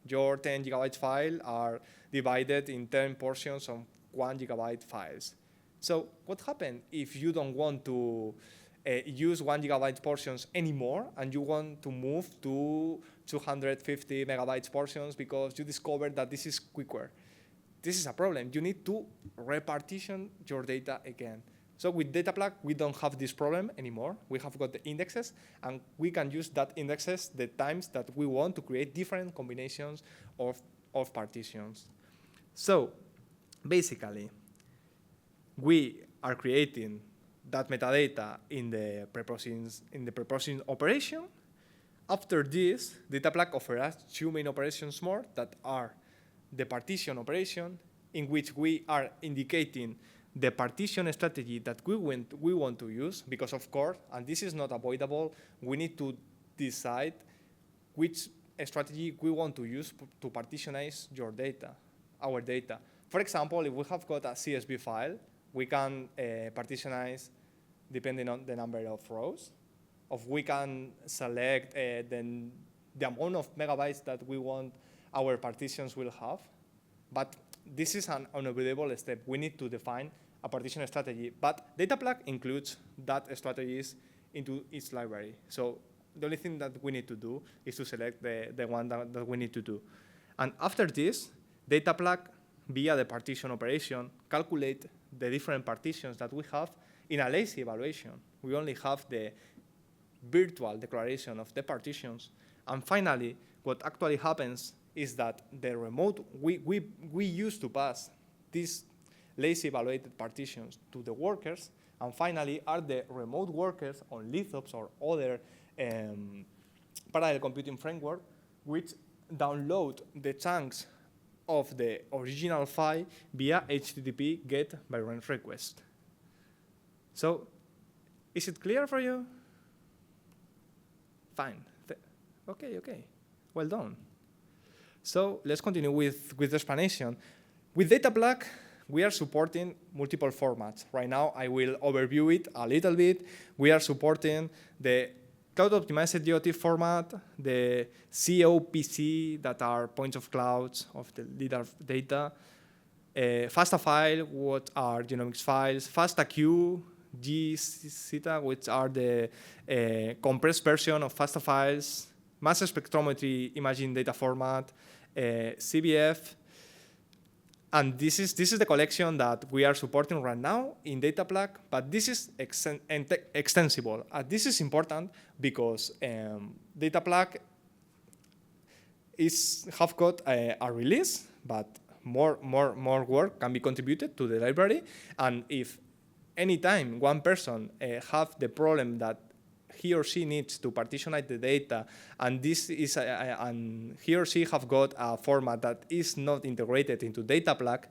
Your 10 gigabyte file are divided in 10 portions of 1 gigabyte files. So what happens if you don't want to use 1 gigabyte portions anymore, and you want to move to 250 megabytes portions because you discovered that this is quicker? This is a problem. You need to repartition your data again. So with data plug, we don't have this problem anymore. We have got the indexes, and we can use that indexes the times that we want to create different combinations of partitions. So basically, we are creating that metadata in the preprocessing operation. After this, data plug offers us two main operations more that are the partition operation, in which we are indicating the partition strategy that we want to use, because of course, and this is not avoidable, we need to decide which strategy we want to use to partitionize our data. For example, if we have got a CSV file, we can partitionize depending on the number of rows. We can select the amount of megabytes that we want our partitions will have. But this is an unavoidable step. We need to define a partition strategy. But data plug includes that strategies into its library. So the only thing that we need to do is to select the one that we need to do. And after this, data plug, via the partition operation, calculate the different partitions that we have in a lazy evaluation. We only have the virtual declaration of the partitions. And finally, what actually happens is that the remote, we used to pass these lazy evaluated partitions to the workers, and finally are the remote workers on Lithops or other parallel computing framework, which download the chunks of the original file via HTTP GET by rent request. So, is it clear for you? Fine. Okay. Well done. So let's continue with the explanation. With data plug, we are supporting multiple formats. Right now, I will overview it a little bit. We are supporting the cloud-optimized GOT format, the COPC, that are points of clouds of the leader data, FASTA file, what are genomics files, FASTA-Q, GZeta, which are the compressed version of FASTA files, mass spectrometry imaging data format, CBF, And this is the collection that we are supporting right now in DataPlug, but this is extensible. This is important because DataPlug have got a release, but more work can be contributed to the library. And if anytime one person have the problem that he or she needs to partitionate the data, and this is and he or she have got a format that is not integrated into DataPlug,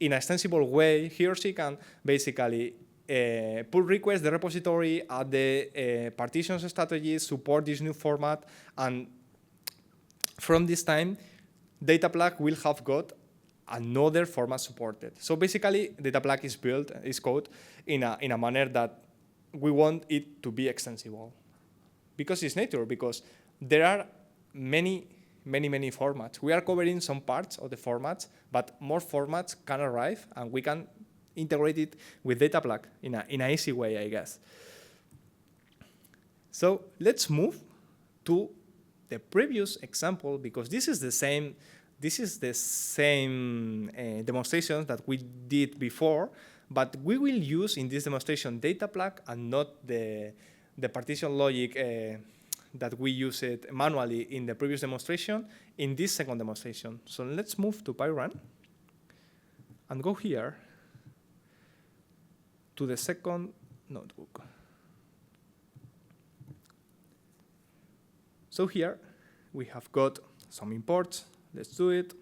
in a extensible way, he or she can basically pull request the repository, add the partitions strategies, support this new format, and from this time, DataPlug will have got another format supported. So basically, DataPlug is code in a manner that we want it to be extensible. Because it's nature, because there are many formats. We are covering some parts of the formats, but more formats can arrive, and we can integrate it with DataPlug in an easy way, I guess. So let's move to the previous example, because this is the same demonstration that we did before, but we will use in this demonstration DataPlug and not the partition logic that we used it manually in the previous demonstration in this second demonstration. So let's move to PyRun and go here to the second notebook. So here we have got some imports. Let's do it.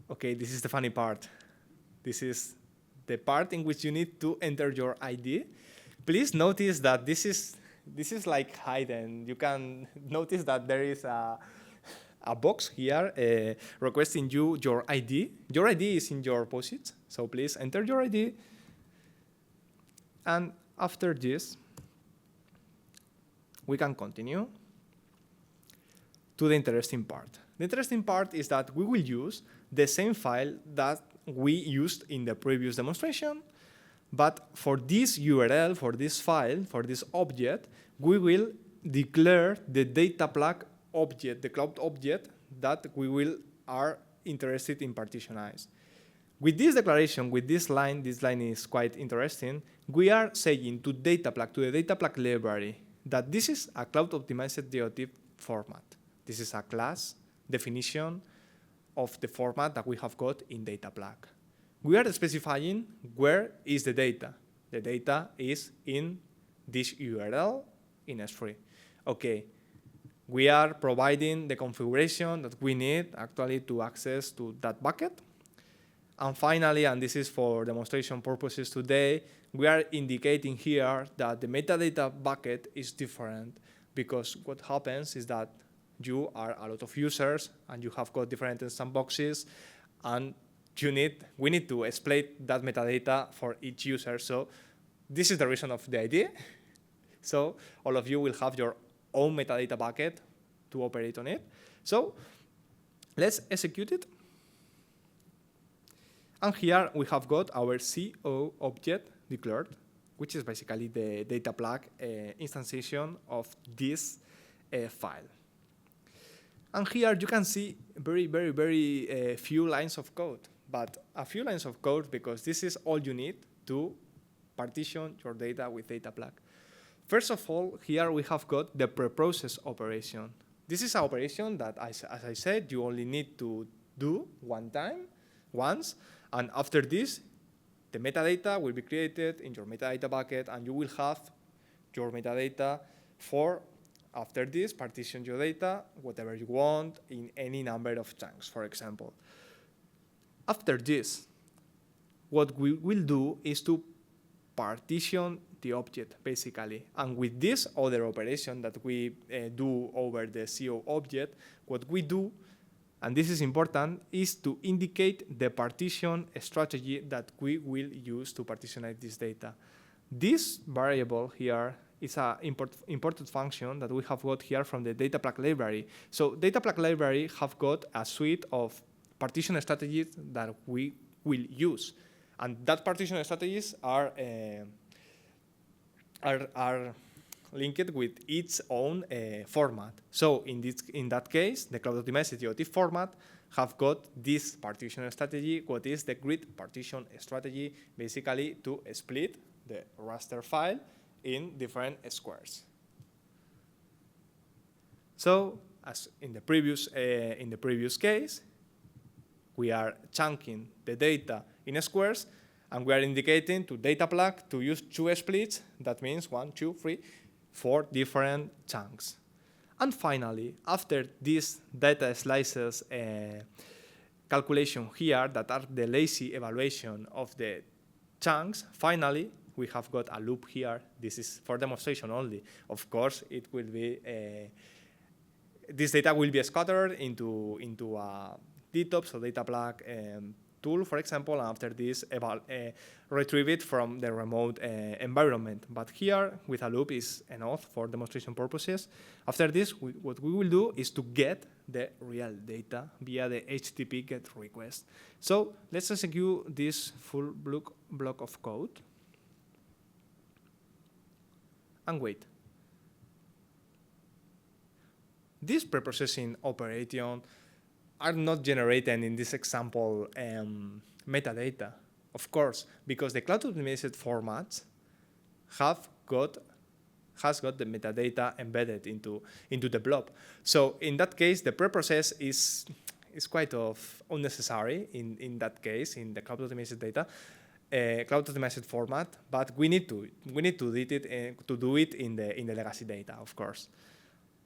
Okay, this is the funny part. This is the part in which you need to enter your ID. Please notice that this is like hidden. You can notice that there is a box here requesting you your ID. Your ID is in your POSIT, so please enter your ID. And after this, we can continue to the interesting part. The interesting part is that we will use the same file that we used in the previous demonstration, but for this URL, for this file, for this object, we will declare the DataPlug object, the cloud object that we are interested in partitionize. With this declaration, with this line is quite interesting, we are saying to DataPlug, to the DataPlug library, that this is a cloud-optimized DOT format. This is a class definition of the format that we have got in DataPlug. We are specifying where is the data. The data is in this URL in S3. Okay, we are providing the configuration that we need actually to access to that bucket. And finally, and this is for demonstration purposes today, we are indicating here that the metadata bucket is different, because what happens is that you are a lot of users and you have got different sandboxes, and we need to split that metadata for each user. So this is the reason of the idea. So all of you will have your own metadata bucket to operate on it. So let's execute it. And here we have got our CO object declared, which is basically the DataPlug instantiation of this file. And here you can see very few lines of code, but a few lines of code because this is all you need to partition your data with DataPlug. First of all, here we have got the preprocess operation. This is an operation that, as I said, you only need to do once, and after this, the metadata will be created in your metadata bucket, and you will have your metadata for, after this, partition your data, whatever you want, in any number of chunks, for example. After this, what we will do is to partition the object, basically. And with this other operation that we do over the CO object, what we do, and this is important, is to indicate the partition strategy that we will use to partitionate this data. This variable here is an imported function that we have got here from the DataPlug library. So DataPlug library have got a suite of partition strategies that we will use. And that partition strategies are linked with its own format. So in that case, the cloud-optimized GOT format have got this partition strategy, what is the grid partition strategy, basically to split the raster file in different squares. So as in the previous case, we are chunking the data in squares, and we are indicating to data plug to use 2 splits. That means 1, 2, 3, 4 different chunks. And finally, after these data slices calculation here, that are the lazy evaluation of the chunks, finally, we have got a loop here. This is for demonstration only. Of course, it will be this data will be scattered into a Lithops or data plug tool, for example, and after this retrieve it from the remote environment. But here, with a loop is enough for demonstration purposes. After this, what we will do is to get the real data via the HTTP GET request. So let's execute this full block of code and wait. This preprocessing operation are not generated in this example metadata, of course, because the cloud-optimized formats has got the metadata embedded into the blob. So in that case, the preprocess is quite of unnecessary in that case, in the cloud-optimized data, cloud-optimized format, but we need to do it in the legacy data, of course.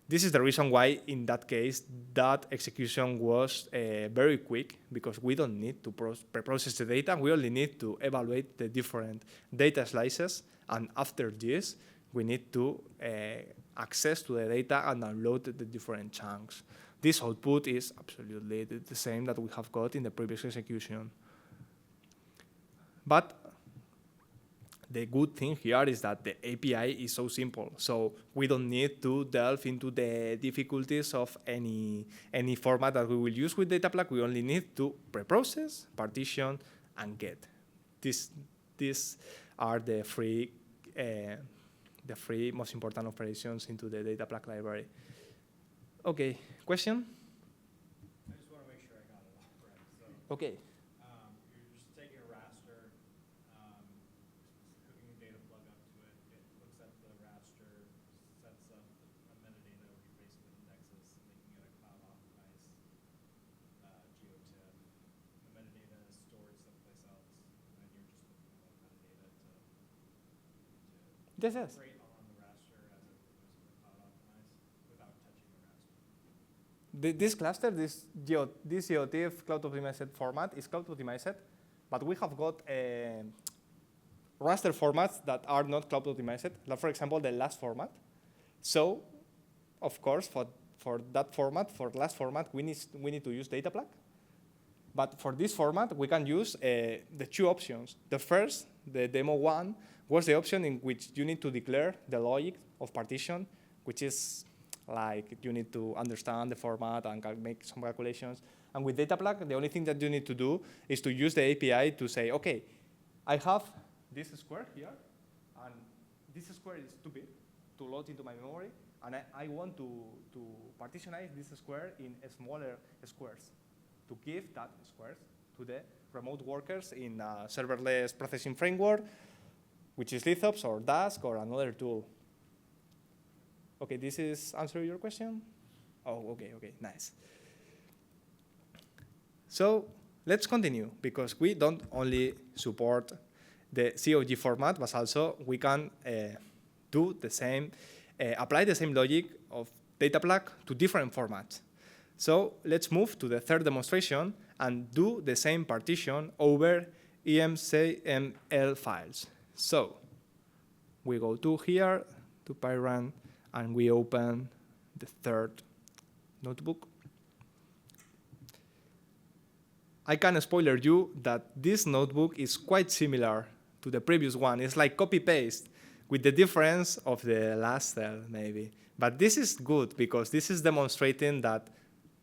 This is the reason why, in that case, that execution was very quick, because we don't need to preprocess the data. We only need to evaluate the different data slices, and after this, we need to access to the data and download the different chunks. This output is absolutely the same that we have got in the previous execution. But the good thing here is that the API is so simple, so we don't need to delve into the difficulties of any format that we will use with data plug. We only need to preprocess, partition, and get. These are the three most important operations into the data plug library. Okay, question? I just want to make sure I got it all correct. So, okay. You're just taking a raster, hooking a data plug up to it. It looks at the raster, sets up a metadata, which basically indexes, making it a cloud-optimized geotip. The metadata is stored someplace else, and then you're just looking at that metadata to Yes. operate on the raster as if it was cloud-optimized without touching the raster. This cluster, this GeoTIFF cloud-optimized format is cloud-optimized, but we have got raster formats that are not cloud-optimized, like for example, the last format. So, of course, for that format, for last format, we need to use data plug. But for this format, we can use the 2 options. The first, the demo 1, was the option in which you need to declare the logic of partition, which is like you need to understand the format and make some calculations. And with data plug, the only thing that you need to do is to use the API to say, okay, I have this square here, and this square is too big to load into my memory, and I want to partitionize this square in smaller squares to give that squares to the remote workers in a serverless processing framework, which is Lithops or Dask or another tool. Okay, this is answering your question? Oh, okay, nice. So let's continue, because we don't only support the COG format, but also we can do the same, apply the same logic of data plug to different formats. So let's move to the third demonstration and do the same partition over emcml files. So we go to here, to Pyrun, and we open the third notebook. I can spoiler you that this notebook is quite similar to the previous one. It's like copy-paste with the difference of the last cell, maybe. But this is good because this is demonstrating that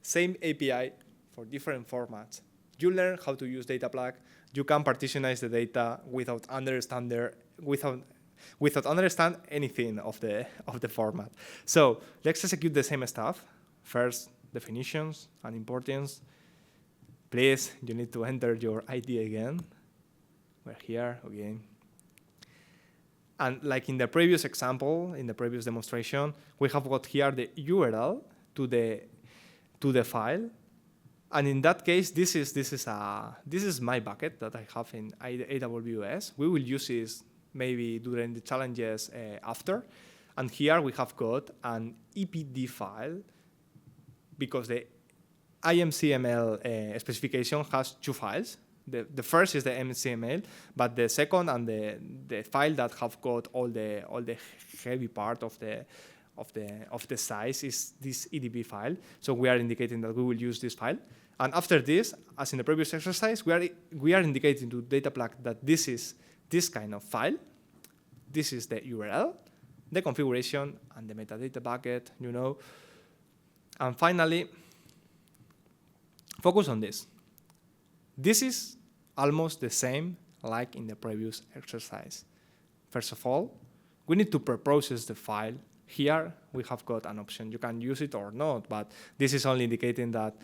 same API for different formats. You learn how to use data plug. You can partitionize the data without without understand anything of the format. So let's execute the same stuff. First, definitions and importance. Please, you need to enter your ID again. We're here again. And like in the previous example, in the previous demonstration, we have got here the URL to the file. And in that case, this is my bucket that I have in AWS. We will use this maybe during the challenges after. And here we have got an EPD file because the IMCML specification has two files. The first is the MCML, but the second and the file that have got all the heavy part of the size is this EDB file. So we are indicating that we will use this file. And after this, as in the previous exercise, we are indicating to Dataplug that this is this kind of file. This is the URL, the configuration, and the metadata bucket, you know. And finally, focus on this. This is almost the same like in the previous exercise. First of all, we need to preprocess the file. Here, we have got an option. You can use it or not, but this is only indicating that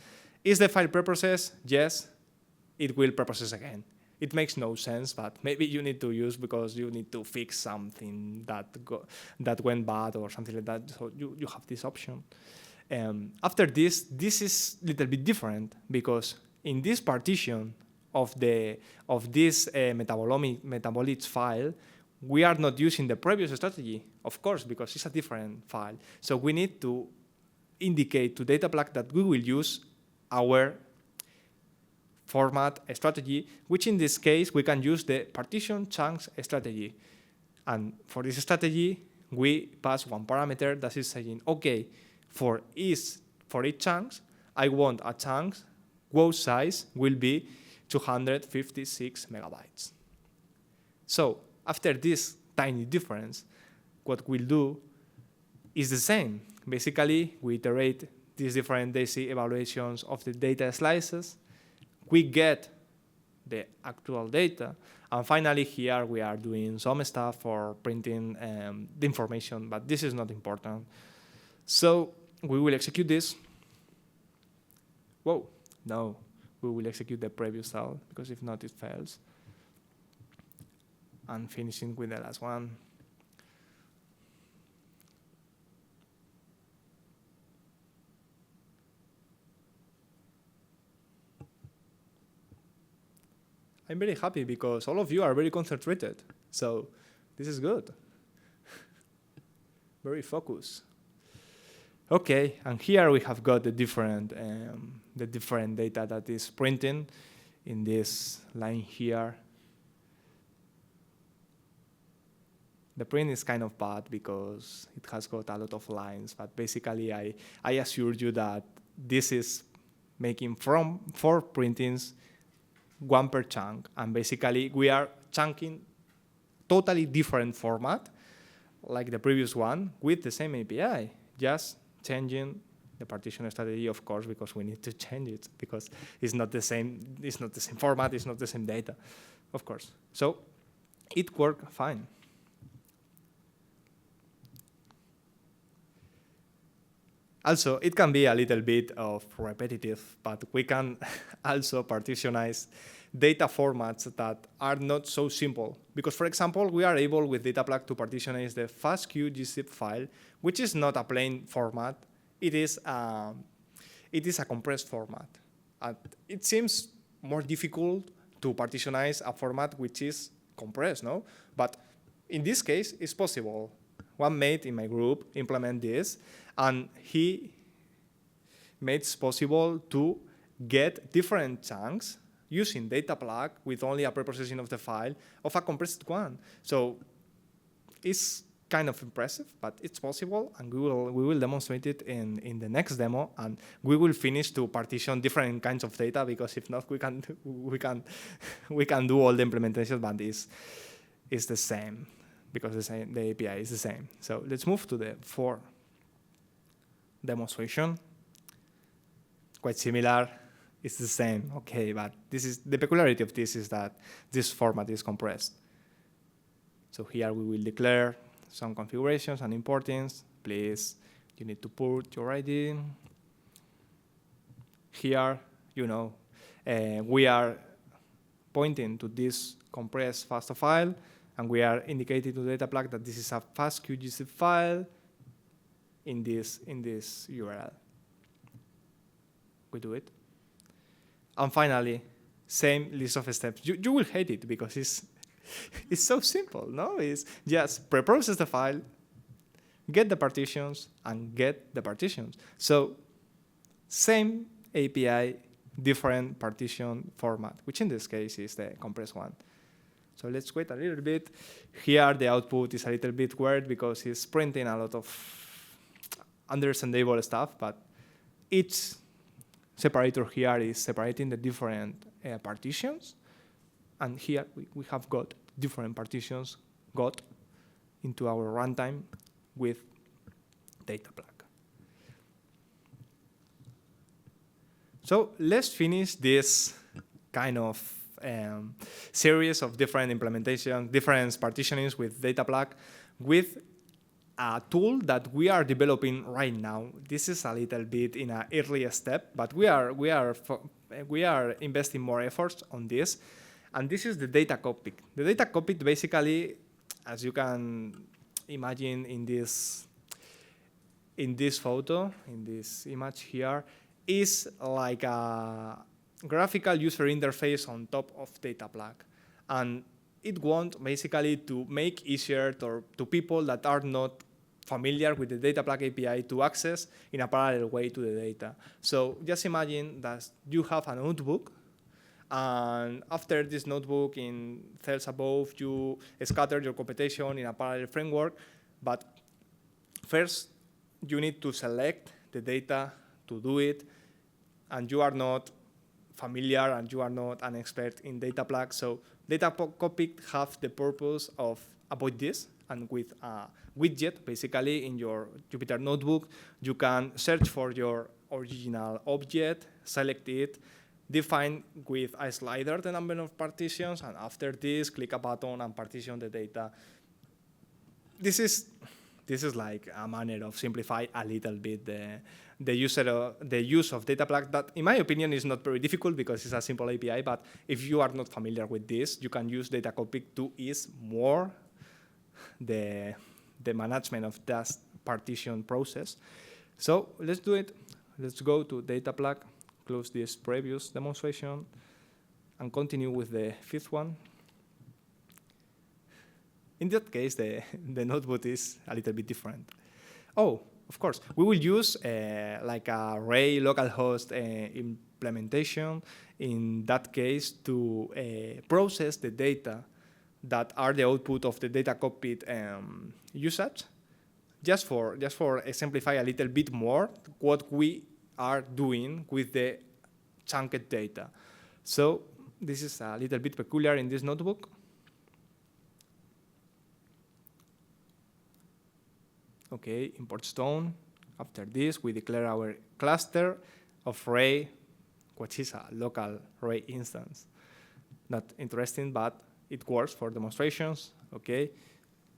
is the file preprocessed? Yes, it will preprocess again. It makes no sense, but maybe you need to use because you need to fix something that went bad or something like that, so you have this option. After this is a little bit different because in this partition of this metabolites file, we are not using the previous strategy, of course, because it's a different file. So we need to indicate to Dataplug that we will use our format strategy, which in this case, we can use the partition chunks strategy. And for this strategy, we pass one parameter that is saying, okay, for each chunks, I want a chunk whose size will be 256 megabytes. So after this tiny difference, what we'll do is the same. Basically, we iterate these different DAISY evaluations of the data slices. We get the actual data. And finally, here we are doing some stuff for printing the information, but this is not important. So we will execute this. Whoa, no, we will execute the previous cell because if not, it fails. And finishing with the last one. I'm very happy because all of you are very concentrated. So this is good. Very focused. Okay, and here we have got the different data that is printing in this line here. The print is kind of bad because it has got a lot of lines, but basically I assure you that this is making from 4 printings, 1 per chunk, and basically we are chunking totally different format like the previous one with the same API, just changing the partition strategy, of course, because we need to change it because it's not the same format, it's not the same data, of course. So it worked fine. Also, it can be a little bit of repetitive, but we can also partitionize data formats that are not so simple. Because, for example, we are able with Dataplug to partitionize the FastQ gzip file, which is not a plain format. It is a compressed format. And it seems more difficult to partitionize a format which is compressed, no? But in this case, it's possible. One mate in my group implement this, and he made it possible to get different chunks using Dataplug with only a preprocessing of the file of a compressed one. So it's kind of impressive, but it's possible, and we will demonstrate it in the next demo, and we will finish to partition different kinds of data because if not, we can do all the implementation, but it's the same. Because the API is the same. So let's move to the 4 demonstration. Quite similar, it's the same, okay, but this is the peculiarity of this is that this format is compressed. So here we will declare some configurations and importance. Please, you need to put your ID. Here, we are pointing to this compressed FASTA file, and we are indicating to the data plug that this is a fast QGZip file in this URL. We do it. And finally, same list of steps. You will hate it because it's so simple, no? It's just pre-process the file, get the partitions, and get the partitions. So same API, different partition format, which in this case is the compressed one. So let's wait a little bit. Here the output is a little bit weird because it's printing a lot of understandable stuff, but each separator here is separating the different partitions. And here we have got different partitions got into our runtime with data plug. So let's finish this kind of series of different implementations, different partitionings with data plug with a tool that we are developing right now. This is a little bit in an early step, but we are investing more efforts on this. And this is the data cockpit. The data cockpit basically, as you can imagine in this photo, in this image here, is like a graphical user interface on top of data plug. And it wants basically to make easier to people that are not familiar with the data plug API to access in a parallel way to the data. So just imagine that you have a notebook, and after this notebook in cells above, you scatter your computation in a parallel framework. But first, you need to select the data to do it, and you are not familiar and you are not an expert in data plug. So data cockpit have the purpose of avoid this, and with a widget, basically in your Jupyter notebook, you can search for your original object, select it, define with a slider the number of partitions, and after this, click a button and partition the data. This is like a manner of simplify a little bit the use of data plug. That, in my opinion, is not very difficult because it's a simple API. But if you are not familiar with this, you can use data cockpit to ease more the management of that partition process. So let's do it. Let's go to data plug, close this previous demonstration, and continue with the fifth one. In that case, the notebook is a little bit different. Oh, of course, we will use like a array localhost implementation in that case to process the data that are the output of the data cockpit usage. Just for exemplify a little bit more what we are doing with the chunked data. So this is a little bit peculiar in this notebook. Okay, import stone. After this, we declare our cluster of array, which is a local array instance. Not interesting, but it works for demonstrations. Okay,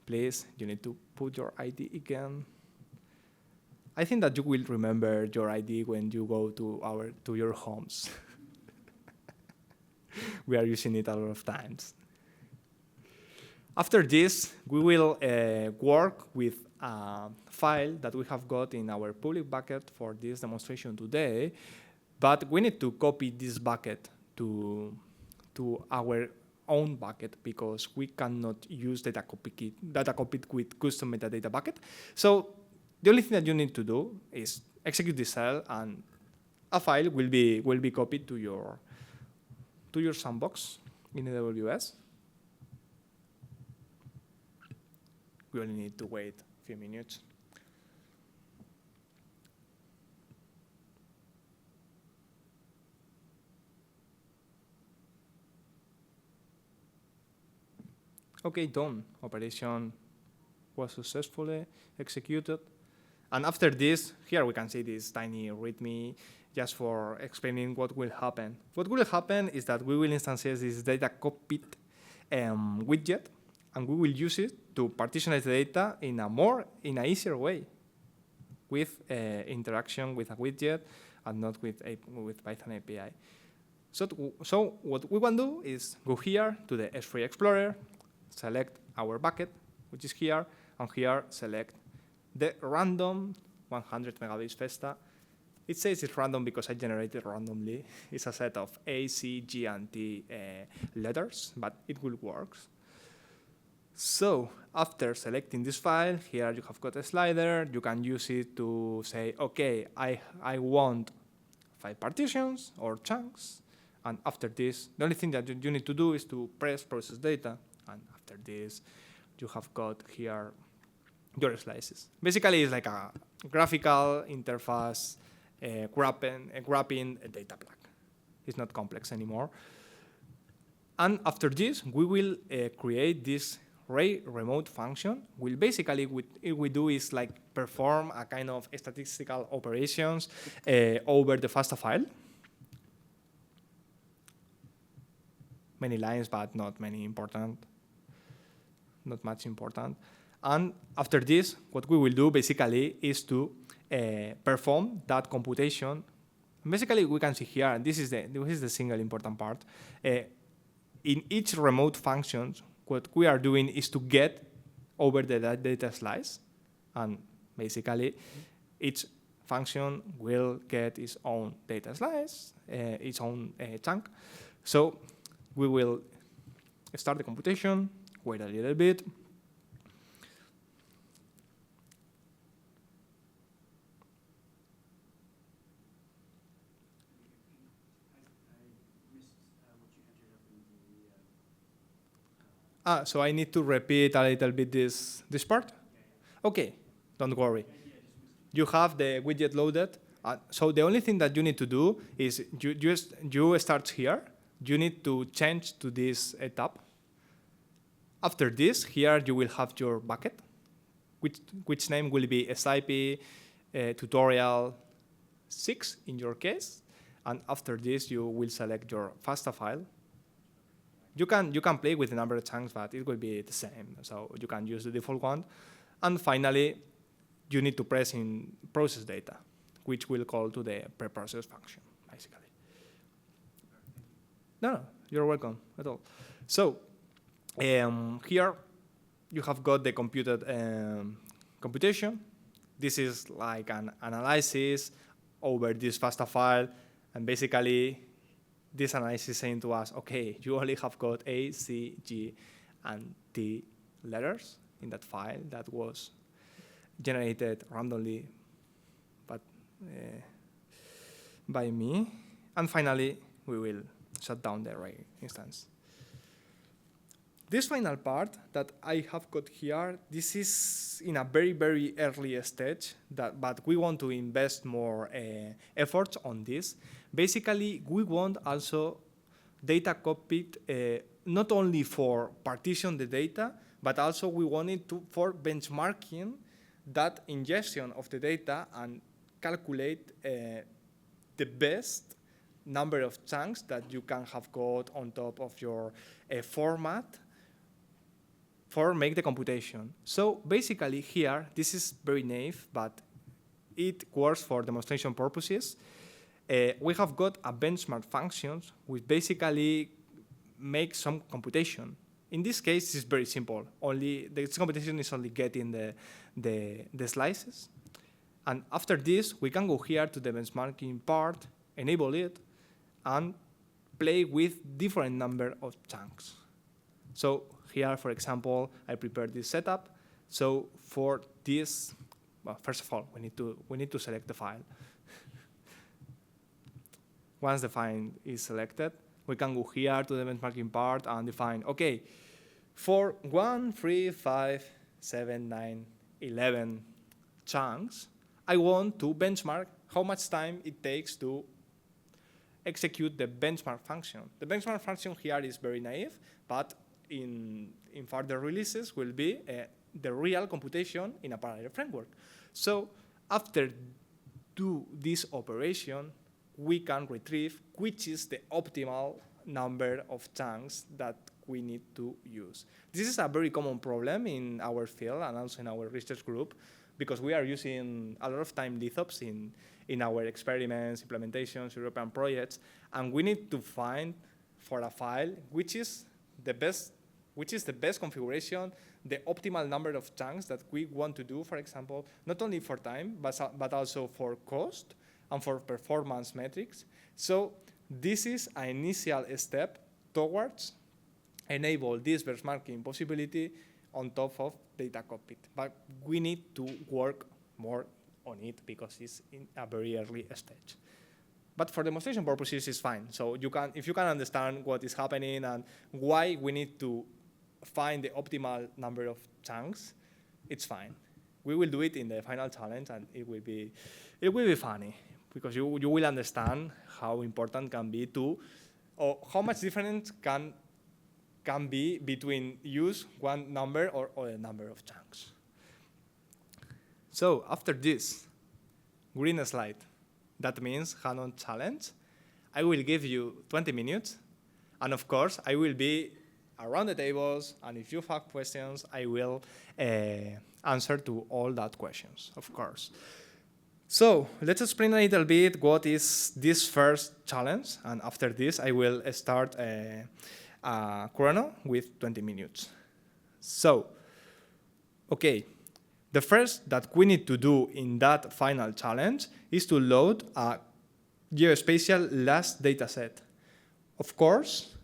please, you need to put your ID again. I think that you will remember your ID when you go to your homes. We are using it a lot of times. After this, we will work with a file that we have got in our public bucket for this demonstration today, but we need to copy this bucket to our own bucket because we cannot use data cockpit with custom metadata bucket. So the only thing that you need to do is execute this cell, and a file will be copied to your sandbox in AWS. We only need to wait a few minutes. Okay, done. Operation was successfully executed. And after this, here we can see this tiny README just for explaining what will happen. What will happen is that we will instantiate this data cockpit widget, and we will use it to partitionize the data in a easier way, with interaction with a widget and not with Python API. So what we want to do is go here to the S3 Explorer, select our bucket, which is here, and here select the random 100 megabits Festa. It says it's random because I generated randomly. It's a set of A, C, G, and T letters, but it will work. So after selecting this file, here you have got a slider. You can use it to say, okay, I want 5 partitions or chunks. And after this, the only thing that you need to do is to press process data. And after this, you have got here your slices. Basically, it's like a graphical interface grabbing a data block. It's not complex anymore. And after this, we will create this remote function. Basically, what we do is like perform a kind of statistical operations over the FASTA file. Many lines, but not much important. And after this, what we will do basically is to perform that computation. Basically, we can see here, and this is the single important part. In each remote function, what we are doing is to get over the data slice, and basically, each function will get its own data slice, its own chunk. So we will start the computation, wait a little bit. So I need to repeat a little bit this part? Okay, don't worry. You have the widget loaded. So the only thing that you need to do is you start here. You need to change to this tab. After this, here you will have your bucket, which name will be SciPy tutorial 6 in your case. And after this, you will select your FASTA file. You can play with the number of chunks, but it will be the same. So you can use the default one. And finally, you need to press in process data, which will call to the preprocess function, basically. No, you're welcome at all. So here you have got the computed computation. This is like an analysis over this FASTA file, and basically this analysis is saying to us, okay, you only have got A, C, G, and T letters in that file that was generated randomly by me. And finally, we will shut down the array instance. This final part that I have got here, this is in a very, very early stage, but we want to invest more efforts on this. Basically, we want also data cockpit not only for partition the data, but also we want it for benchmarking that ingestion of the data and calculate the best number of chunks that you can have got on top of your format for make the computation. So basically here, this is very naive, but it works for demonstration purposes. We have got a benchmark functions which basically make some computation. In this case, it's very simple. Only this computation is only getting the slices. And after this, we can go here to the benchmarking part, enable it, and play with different number of chunks. So here, for example, I prepared this setup. So for this, well, first of all, we need to select the file. Once the file is selected, we can go here to the benchmarking part and define, okay, for 1, 3, 5, 7, 9, 11 chunks, I want to benchmark how much time it takes to execute the benchmark function. The benchmark function here is very naive, but in further releases will be the real computation in a parallel framework. So after do this operation, we can retrieve which is the optimal number of chunks that we need to use. This is a very common problem in our field and also in our research group, because we are using a lot of time Lithops in our experiments, implementations, European projects, and we need to find for a file which is the best configuration, the optimal number of chunks that we want to do, for example, not only for time, but also for cost and for performance metrics. So this is an initial step towards enable this benchmarking possibility on top of data cockpit. But we need to work more on it because it's in a very early stage. But for demonstration purposes, it's fine. So if you can understand what is happening and why we need to find the optimal number of chunks, it's fine. We will do it in the final challenge, and it will be funny because you will understand how important can be to, or how much difference can be between use one number or a number of chunks. So after this green slide, that means hand-on challenge, I will give you 20 minutes, and of course I will be around the tables, and if you have questions, I will answer to all that questions, of course. So let's explain a little bit what is this first challenge, and after this I will start a chrono with 20 minutes. So, okay, the first that we need to do in that final challenge is to load a geospatial last dataset. Of course,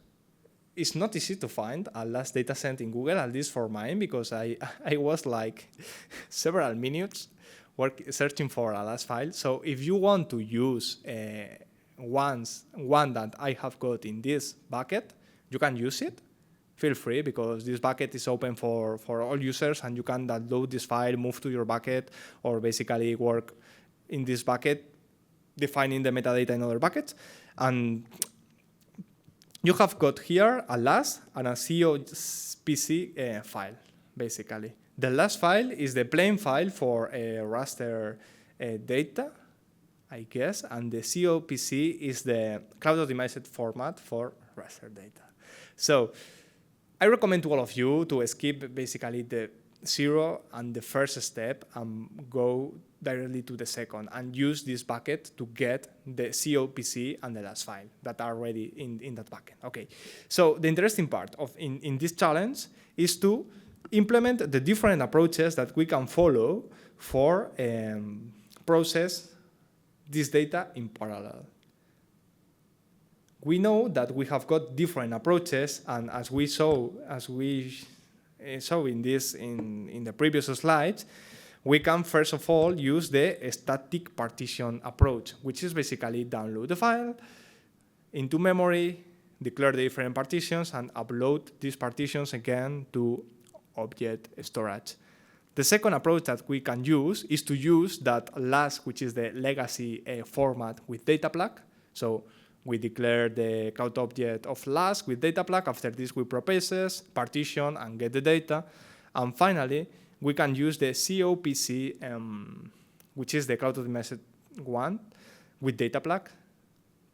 it's not easy to find a last dataset in Google, at least for mine, because I was like several minutes searching for a last file. So if you want to use one that I have got in this bucket, you can use it. Feel free, because this bucket is open for all users, and you can download this file, move to your bucket, or basically work in this bucket, defining the metadata in other buckets. And you have got here a last and a COPC file, basically. The last file is the plain file for raster data, I guess, and the COPC is the cloud-optimized format for raster data. So I recommend to all of you to skip basically the 0 and the first step and go directly to the second and use this bucket to get the COPC and the last file that are already in that bucket. Okay, so the interesting part of in this challenge is to implement the different approaches that we can follow for process this data in parallel. We know that we have got different approaches, and as we saw in the previous slides, we can first of all use the static partition approach, which is basically download the file into memory, declare the different partitions, and upload these partitions again to object storage. The second approach that we can use is to use that last, which is the legacy format with data plug. So we declare the cloud object of last with data plug. After this, we process, partition, and get the data. And finally, we can use the COPC, which is the cloud-optimized one, with data plug,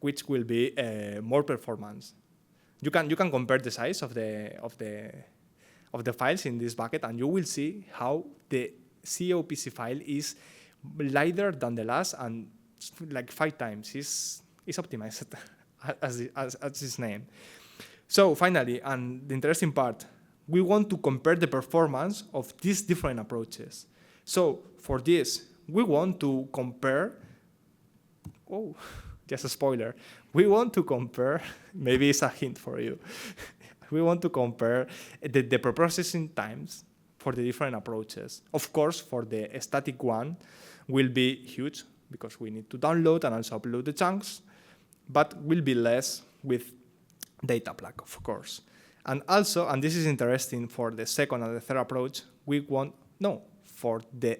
which will be more performance. You can compare the size of the files in this bucket, and you will see how the COPC file is lighter than the last, and like 5 times. It's optimized as its name. So finally, and the interesting part, we want to compare the performance of these different approaches. So for this, we want to compare, oh, just a spoiler. We want to compare, maybe it's a hint for you. We want to compare the preprocessing times for the different approaches. Of course, for the static one will be huge because we need to download and also upload the chunks, but will be less with data plug, of course. And also, and this is interesting for the second and the third approach, for the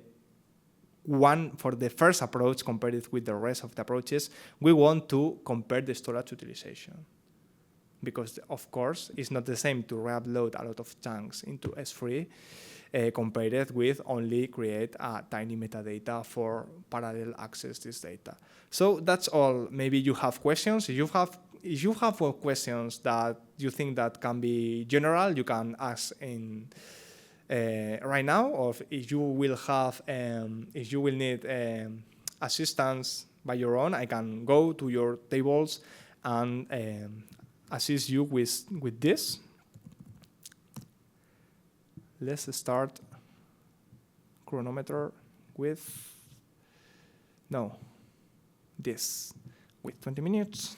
first approach compared with the rest of the approaches, we want to compare the storage utilization. Because, of course, it's not the same to re-upload a lot of chunks into S3 compared with only create a tiny metadata for parallel access this data. So that's all. Maybe you have questions. If you have if you have questions that you think that can be general, you can ask in right now, or if you will have, if you will need assistance by your own, I can go to your tables and assist you with this. Let's start chronometer with, no, this, with 20 minutes.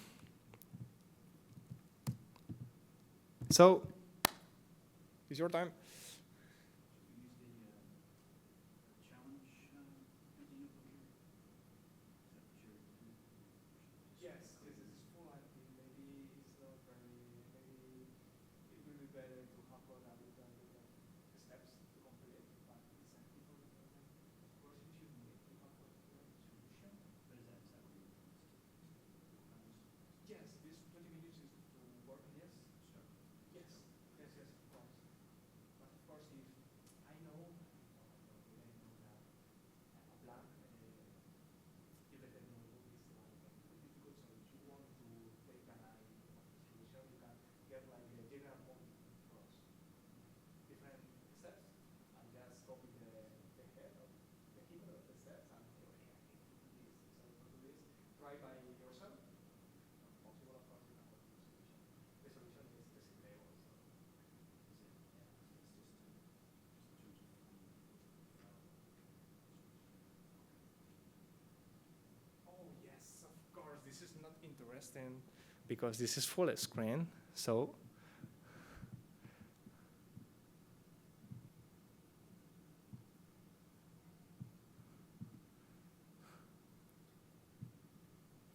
So, it's your time. This is not interesting because this is full screen, so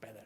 better.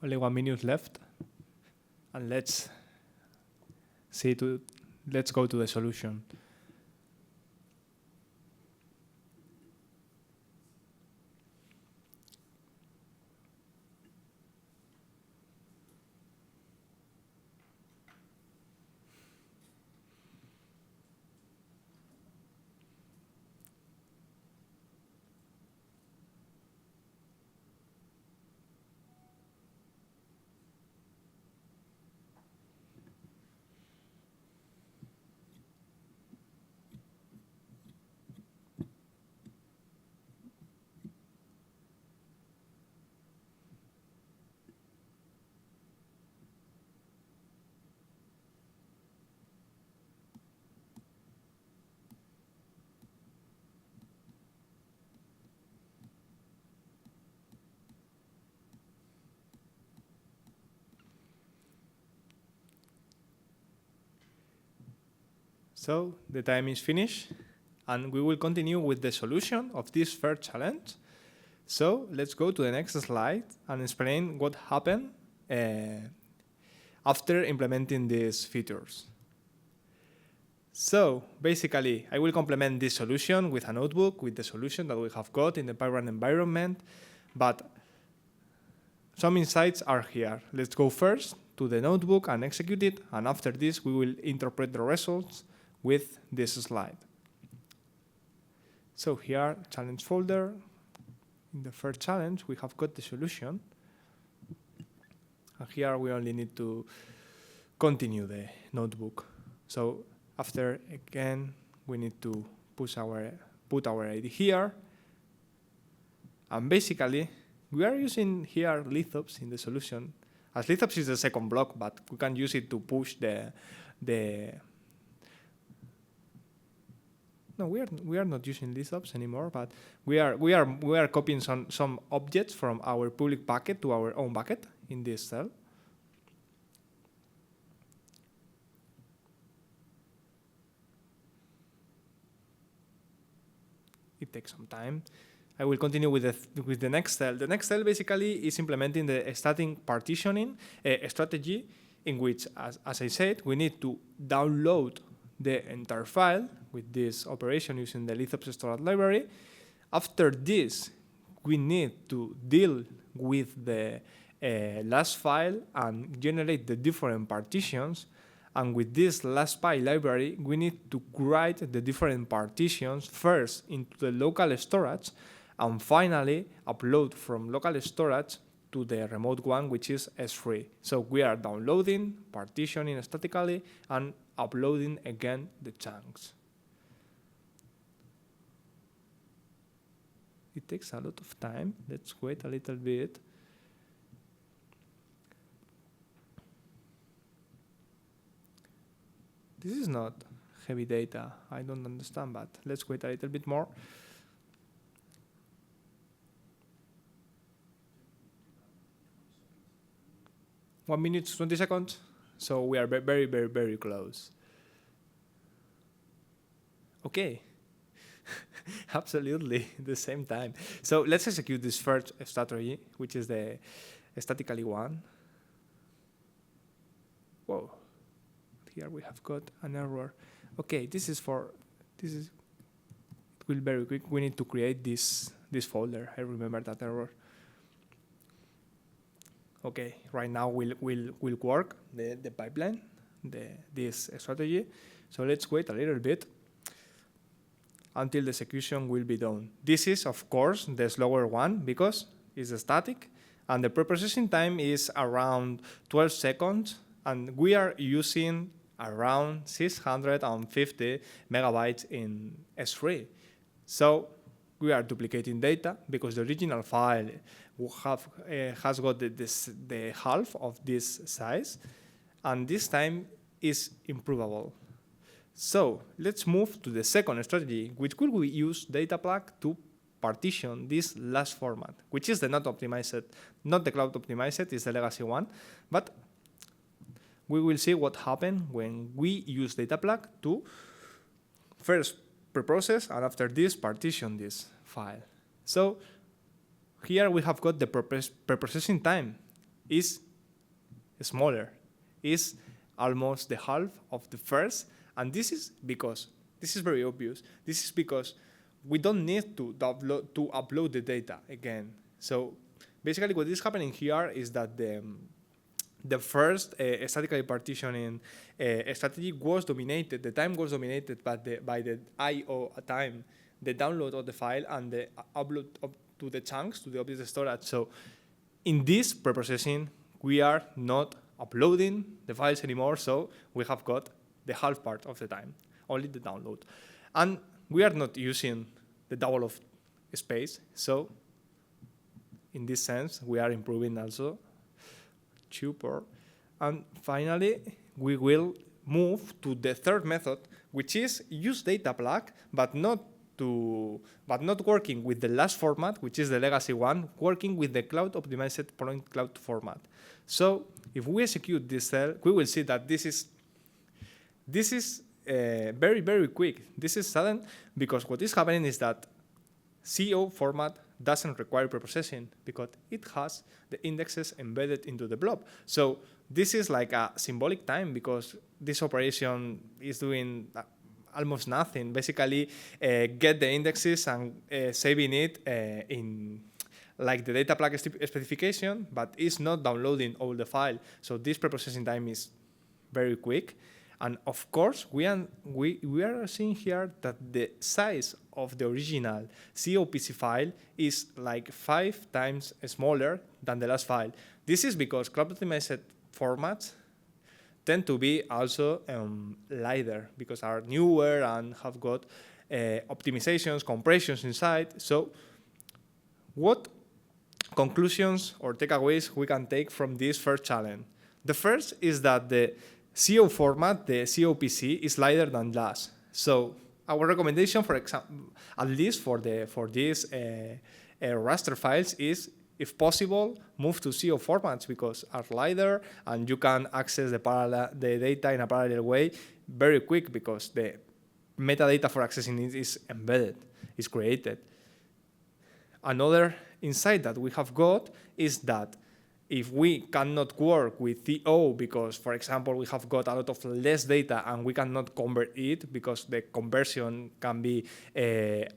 Only 1 minute left. And let's go to the solution. So the time is finished, and we will continue with the solution of this first challenge. So let's go to the next slide and explain what happened after implementing these features. So basically, I will complement this solution with a notebook with the solution that we have got in the Python environment, but some insights are here. Let's go first to the notebook and execute it, and after this, we will interpret the results with this slide. So here, challenge folder. In the first challenge, we have got the solution. And here, we only need to continue the notebook. So after, again, we need to put our ID here. And basically, we are using here Lithops in the solution. As Lithops is the second block, but we can use it to push No, we are not using Lithops anymore, but we are copying some objects from our public bucket to our own bucket in this cell. It takes some time. I will continue with the next cell. The next cell basically is implementing the static partitioning strategy, in which, as I said, we need to download the entire file with this operation using the Lithops storage library. After this, we need to deal with the last file and generate the different partitions. And with this SciPy library, we need to write the different partitions first into the local storage, and finally upload from local storage to the remote one, which is S3. So we are downloading, partitioning statically, and uploading again the chunks. It takes a lot of time. Let's wait a little bit. This is not heavy data. I don't understand, but let's wait a little bit more. One minute, 20 seconds. So we are very, very, very close. Okay. Absolutely, the same time. So let's execute this first strategy, which is the statically one. Whoa. Here we have got an error. Okay, it will be very quick. We need to create this folder. I remember that error. Okay, right now will work the pipeline, this strategy. So let's wait a little bit until the execution will be done. This is, of course, the slower one because it's static, and the preprocessing time is around 12 seconds, and we are using around 650 megabytes in S3. So we are duplicating data because the original file has got the half of this size, and this time is improvable. So let's move to the second strategy, which could we use data plug to partition this last format, which is the not optimized, not the cloud optimized, is the legacy one. But we will see what happens when we use data plug to first preprocess and after this partition this file. So here we have got the preprocessing time. is smaller, is almost the half of the first, and this is very obvious. This is because we don't need to upload the data again. So basically what is happening here is that the first statically partitioning strategy was dominated, the time was dominated by the I/O time, the download of the file and the upload to the chunks, to the object storage. So in this preprocessing, we are not uploading the files anymore, so we have got the half part of the time, only the download. And we are not using the double of space, so in this sense, we are improving also cheaper. And finally, we will move to the third method, which is use data plug, but not working with the last format, which is the legacy one, working with the cloud optimized point cloud format. So if we execute this cell, we will see that this is very, very quick. This is sudden because what is happening is that CO format doesn't require preprocessing because it has the indexes embedded into the blob. So this is like a symbolic time because this operation is doing almost nothing. Basically, get the indexes and saving it in like the data plug specification, but it's not downloading all the file. So this preprocessing time is very quick. And of course, we are seeing here that the size of the original COPC file is like 5 times smaller than the last file. This is because cloud optimized formats tend to be also lighter because are newer and have got optimizations, compressions inside. So what conclusions or takeaways we can take from this first challenge? The first is that the CO format, the COPC, is lighter than last. So our recommendation, for example, at least for these raster files, is if possible, move to CO formats because are lighter and you can access the data in a parallel way very quick because the metadata for accessing it is embedded, is created. Another insight that we have got is that if we cannot work with TO because, for example, we have got a lot of less data and we cannot convert it because the conversion can be a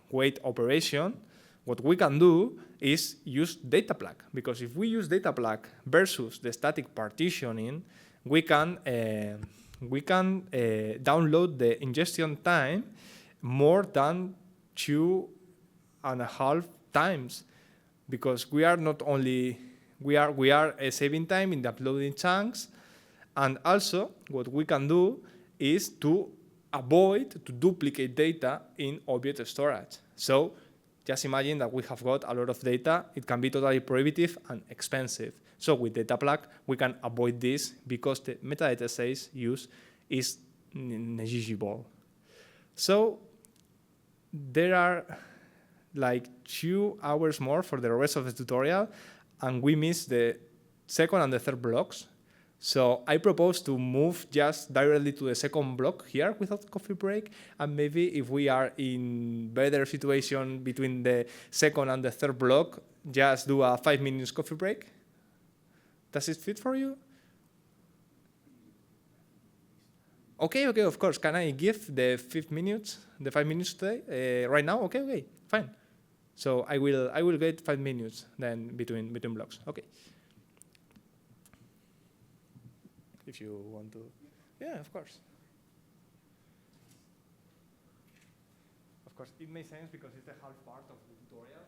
wait operation, what we can do is use data plug. Because if we use data plug versus the static partitioning, we can download the ingestion time more than 2.5 times because we are not only we are saving time in the uploading chunks, and also what we can do is to avoid to duplicate data in object storage. So just imagine that we have got a lot of data. It can be totally prohibitive and expensive. So with data plug, we can avoid this because the metadata size used is negligible. So there are like 2 hours more for the rest of the tutorial, and we missed the second and the third blocks. So I propose to move just directly to the second block here without coffee break, and maybe if we are in better situation between the second and the third block, just do a 5 minutes coffee break. Does it fit for you? Okay, of course. Can I give the 5 minutes today, right now? Okay, fine. So I will get 5 minutes then between blocks. Okay. If you want to, yeah, of course. Of course, it makes sense because it's the half part of the tutorial.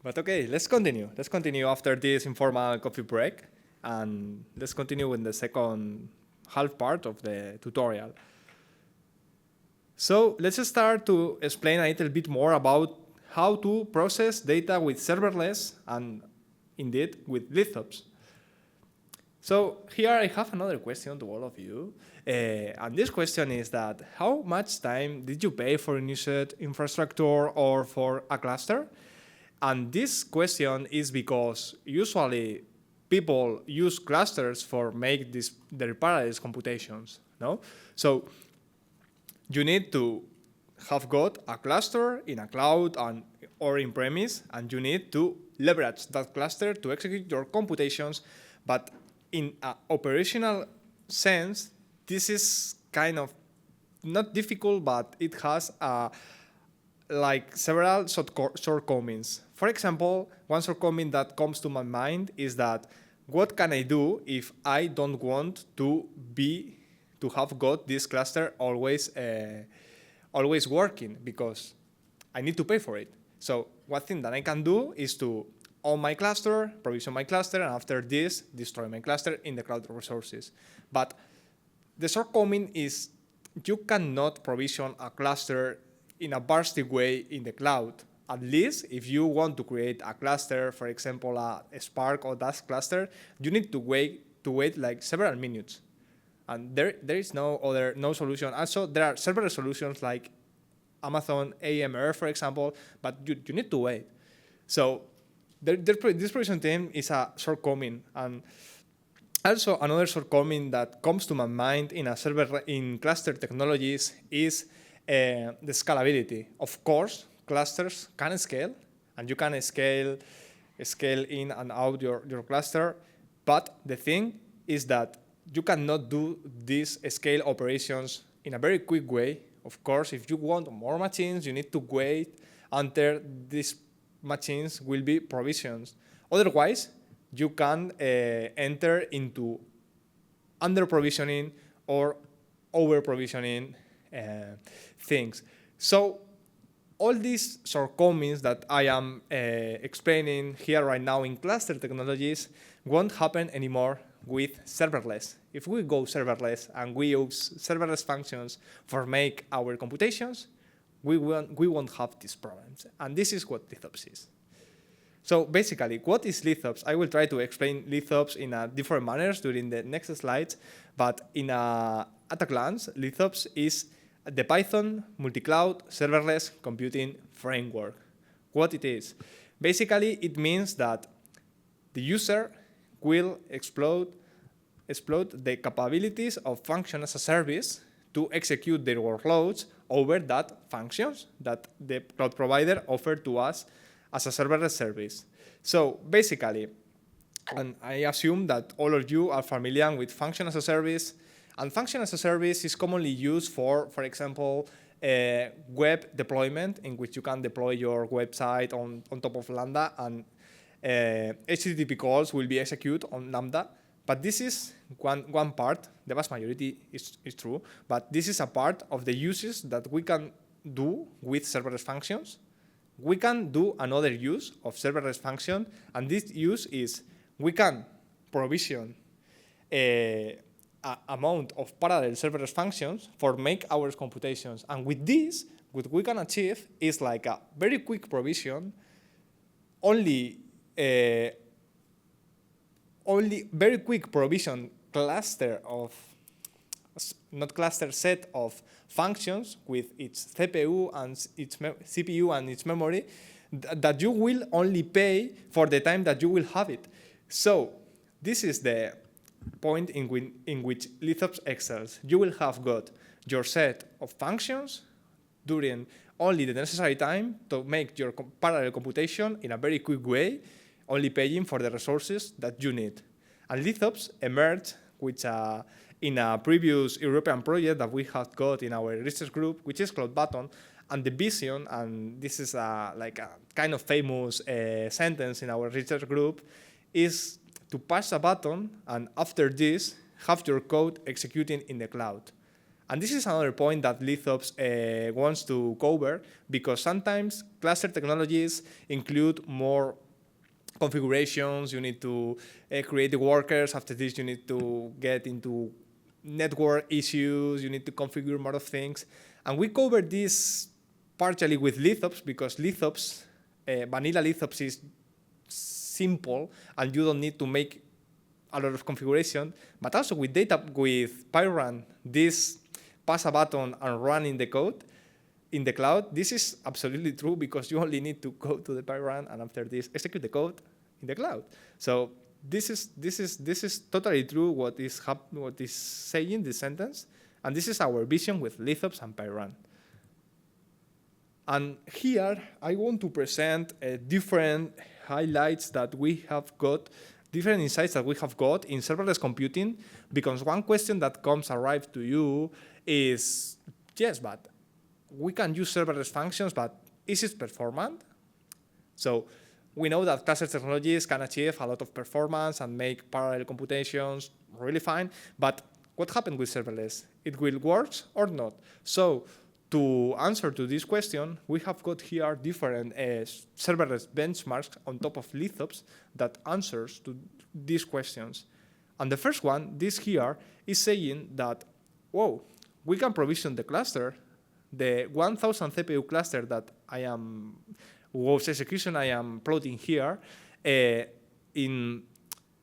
But okay, let's continue. Let's continue after this informal coffee break, and let's continue with the second half part of the tutorial. So let's start to explain a little bit more about how to process data with serverless and indeed with Lithops. So here I have another question to all of you. And this question is that how much time did you pay for a unit infrastructure or for a cluster? And this question is because usually people use clusters for make their parallel computations. No? So you need to have got a cluster in a cloud or in premise, and you need to leverage that cluster to execute your computations. But in an operational sense, this is kind of not difficult, but it has like several shortcomings. For example, one shortcoming that comes to my mind is that what can I do if I don't want to have got this cluster always working, because I need to pay for it. So one thing that I can do is to own my cluster, provision my cluster, and after this, destroy my cluster in the cloud resources. But the shortcoming is you cannot provision a cluster in a bursty way in the cloud. At least if you want to create a cluster, for example, a Spark or Dask cluster, you need to wait like several minutes. And there is no solution. Also, there are several solutions like Amazon AMR, for example, but you need to wait. So this provision time is a shortcoming. And also another shortcoming that comes to my mind in cluster technologies is the scalability. Of course, clusters can scale, and you can scale in and out your cluster. But the thing is that you cannot do these scale operations in a very quick way. Of course, if you want more machines, you need to wait until these machines will be provisioned. Otherwise, you can enter into under-provisioning or over-provisioning things. So all these shortcomings that I am explaining here right now in cluster technologies won't happen anymore with serverless. If we go serverless and we use serverless functions for make our computations, we won't have these problems. And this is what Lithops is. So basically, what is Lithops? I will try to explain Lithops in different manners during the next slides, but at a glance, Lithops is the Python multi-cloud serverless computing framework. What it is? Basically, it means that the user will exploit the capabilities of function as a service to execute their workloads over that functions that the cloud provider offered to us as a serverless service. So basically, and I assume that all of you are familiar with function as a service, and function as a service is commonly used for example, web deployment, in which you can deploy your website on top of Lambda, and HTTP calls will be executed on Lambda. But this is one part. The vast majority is true, but this is a part of the uses that we can do with serverless functions. We can do another use of serverless function, and this use is we can provision a amount of parallel serverless functions for make our computations. And with this, what we can achieve is like a very quick provision, only very quick provision cluster of, not cluster, set of functions with its CPU and its CPU and its memory that you will only pay for the time that you will have it. So this is the point in which Lithops excels. You will have got your set of functions during only the necessary time to make your parallel computation in a very quick way, only paying for the resources that you need. And Lithops emerged in a previous European project that we had got in our research group, which is Cloud Button. And the vision, and this is like a kind of famous sentence in our research group, is to push a button and after this have your code executing in the cloud. And this is another point that Lithops wants to cover, because sometimes cluster technologies include more configurations. You need to create the workers. After this, you need to get into network issues. You need to configure more of things. And we covered this partially with Lithops, because Lithops, vanilla Lithops is simple, and you don't need to make a lot of configuration. But also with PyRun, this pass a button and run in the code in the cloud. This is absolutely true, because you only need to go to the PyRun and after this execute the code in the cloud. So this is totally true what is saying this sentence, and this is our vision with Lithops and PyRun. And here I want to present different highlights that we have got, different insights that we have got in serverless computing, because one question that arrive to you is, yes, but we can use serverless functions, but is it performant? So we know that cluster technologies can achieve a lot of performance and make parallel computations really fine, but what happened with serverless? It will work or not? So to answer to this question, we have got here different serverless benchmarks on top of Lithops that answers to these questions. And the first one, this here, is saying that, whoa, we can provision the cluster, the 1000 CPU cluster that whose execution I am plotting here, in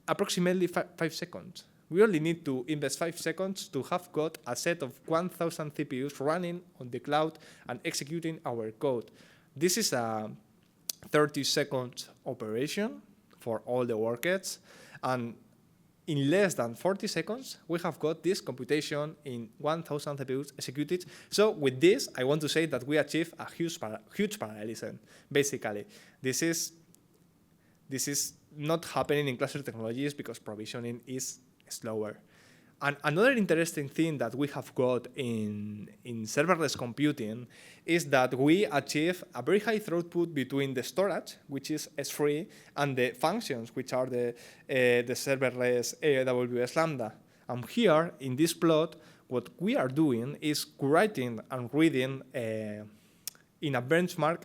approximately 5 seconds. We only need to invest 5 seconds to have got a set of 1000 CPUs running on the cloud and executing our code. This is a 30-second operation for all the workers, and in less than 40 seconds, we have got this computation in 1000 CPUs executed. So with this, I want to say that we achieve a huge parallelism. Basically, this is not happening in cluster technologies because provisioning is slower. And another interesting thing that we have got in serverless computing is that we achieve a very high throughput between the storage, which is S3, and the functions, which are the serverless AWS Lambda. And here, in this plot, what we are doing is writing and reading in a benchmark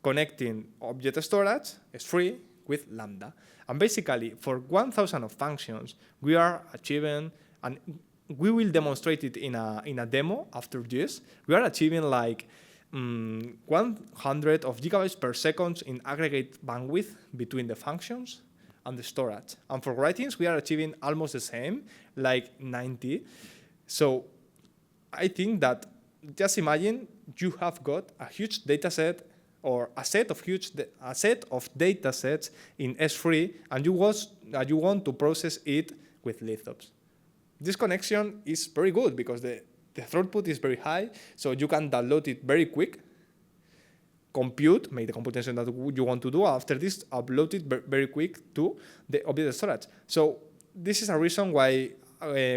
connecting object storage, S3, with Lambda. And basically, for 1000 of functions, we are achieving, and we will demonstrate it in a demo after this, we are achieving like 100 of gigabytes per second in aggregate bandwidth between the functions and the storage. And for writings, we are achieving almost the same, like 90. So I think that, just imagine you have got a huge data set or a set of data sets in S3, and you want to process it with Lithops. This connection is very good because the throughput is very high, so you can download it very quick, make the computation that you want to do. After this, upload it very quick to the object storage. So this is a reason why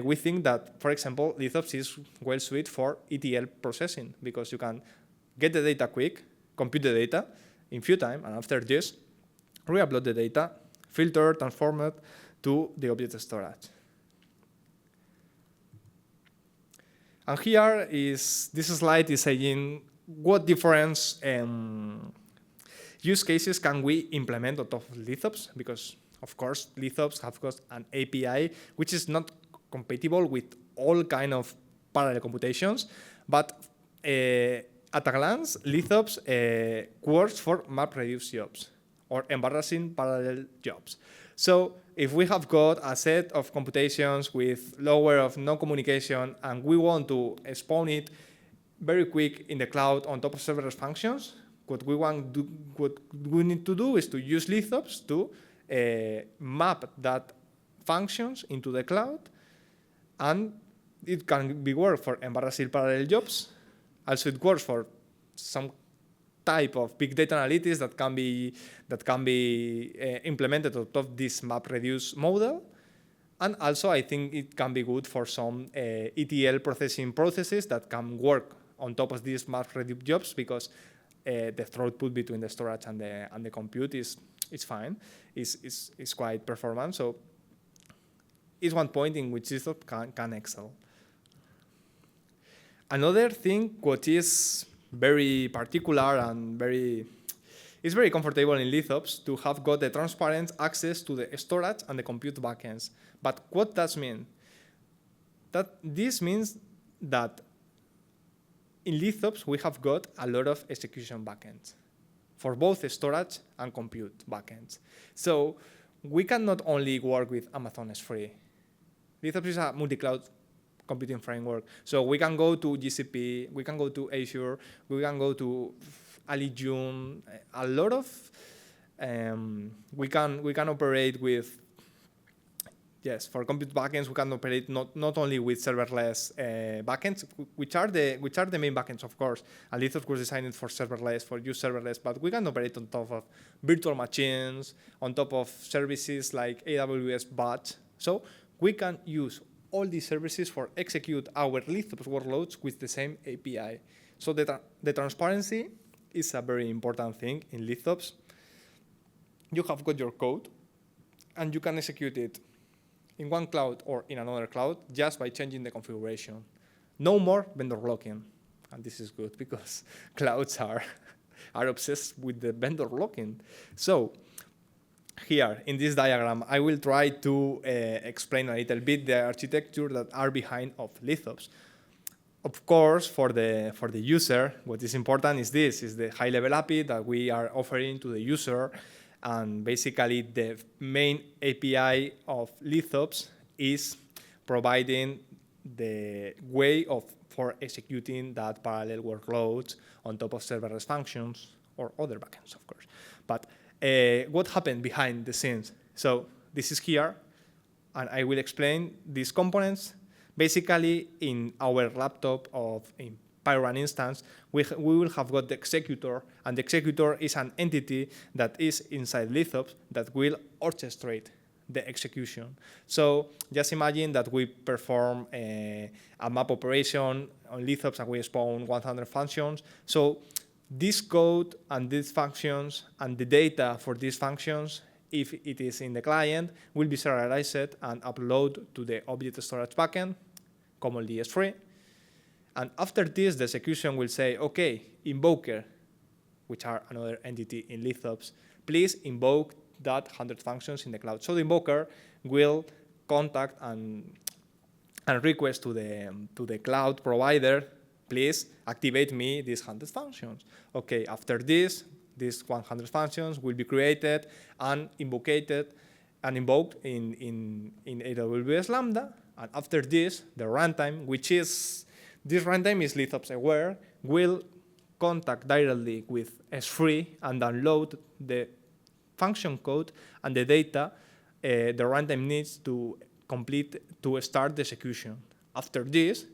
we think that, for example, Lithops is well suited for ETL processing, because you can get the data quick, compute the data in few time, and after this, re-upload the data, filter, transform it to the object storage. And here is, this slide is saying what different use cases can we implement on top of Lithops, because of course Lithops have got an API which is not compatible with all kind of parallel computations, but at a glance, Lithops works for map-reduced jobs or embarrassing parallel jobs. So if we have got a set of computations with lower of no communication and we want to spawn it very quick in the cloud on top of serverless functions, what we need to do is to use Lithops to map that functions into the cloud, and it can be work for embarrassing parallel jobs. Also, it works for some type of big data analytics that can be implemented on top of this map-reduce model. And also, I think it can be good for some ETL processes that can work on top of these map-reduce jobs, because the throughput between the storage and the compute is fine, is quite performant. So it's one point in which Lithops can excel. Another thing what is very particular and it's very comfortable in Lithops to have got the transparent access to the storage and the compute backends. But what does mean? This means that in Lithops we have got a lot of execution backends for both storage and compute backends. So we can not only work with Amazon S3. Lithops is a multi-cloud computing framework. So we can go to GCP, we can go to Azure, we can go to Allijun, a lot of, we can operate with, yes, for compute backends, we can operate not only with serverless backends, which are the main backends, of course. And Lithops was designed for serverless, for use serverless, but we can operate on top of virtual machines, on top of services like AWS Batch. So we can use all these services for execute our Lithops workloads with the same API. So the transparency is a very important thing in Lithops. You have got your code, and you can execute it in one cloud or in another cloud just by changing the configuration. No more vendor locking. And this is good because clouds are obsessed with the vendor locking. So here in this diagram, I will try to explain a little bit the architecture that are behind of Lithops. Of course, for the user, what is important is this, is the high-level API that we are offering to the user. And basically, the main API of Lithops is providing the way for executing that parallel workloads on top of serverless functions or other backends, of course. But what happened behind the scenes? So this is here, and I will explain these components. Basically, in our laptop in Pyrun instance, we will have got the executor, and the executor is an entity that is inside Lithops that will orchestrate the execution. So just imagine that we perform a map operation on Lithops and we spawn 100 functions. So this code and these functions and the data for these functions, if it is in the client, will be serialized and uploaded to the object storage backend, commonly S3. And after this, the execution will say, okay, invoker, which are another entity in Lithops, please invoke that 100 functions in the cloud. So the invoker will contact and request to the cloud provider, please activate me these 100 functions. Okay, after this, these 100 functions will be created and invoked in AWS Lambda. And after this, the runtime, this runtime is Lithops aware, will contact directly with S3 and download the function code and the data the runtime needs to start the execution. After this,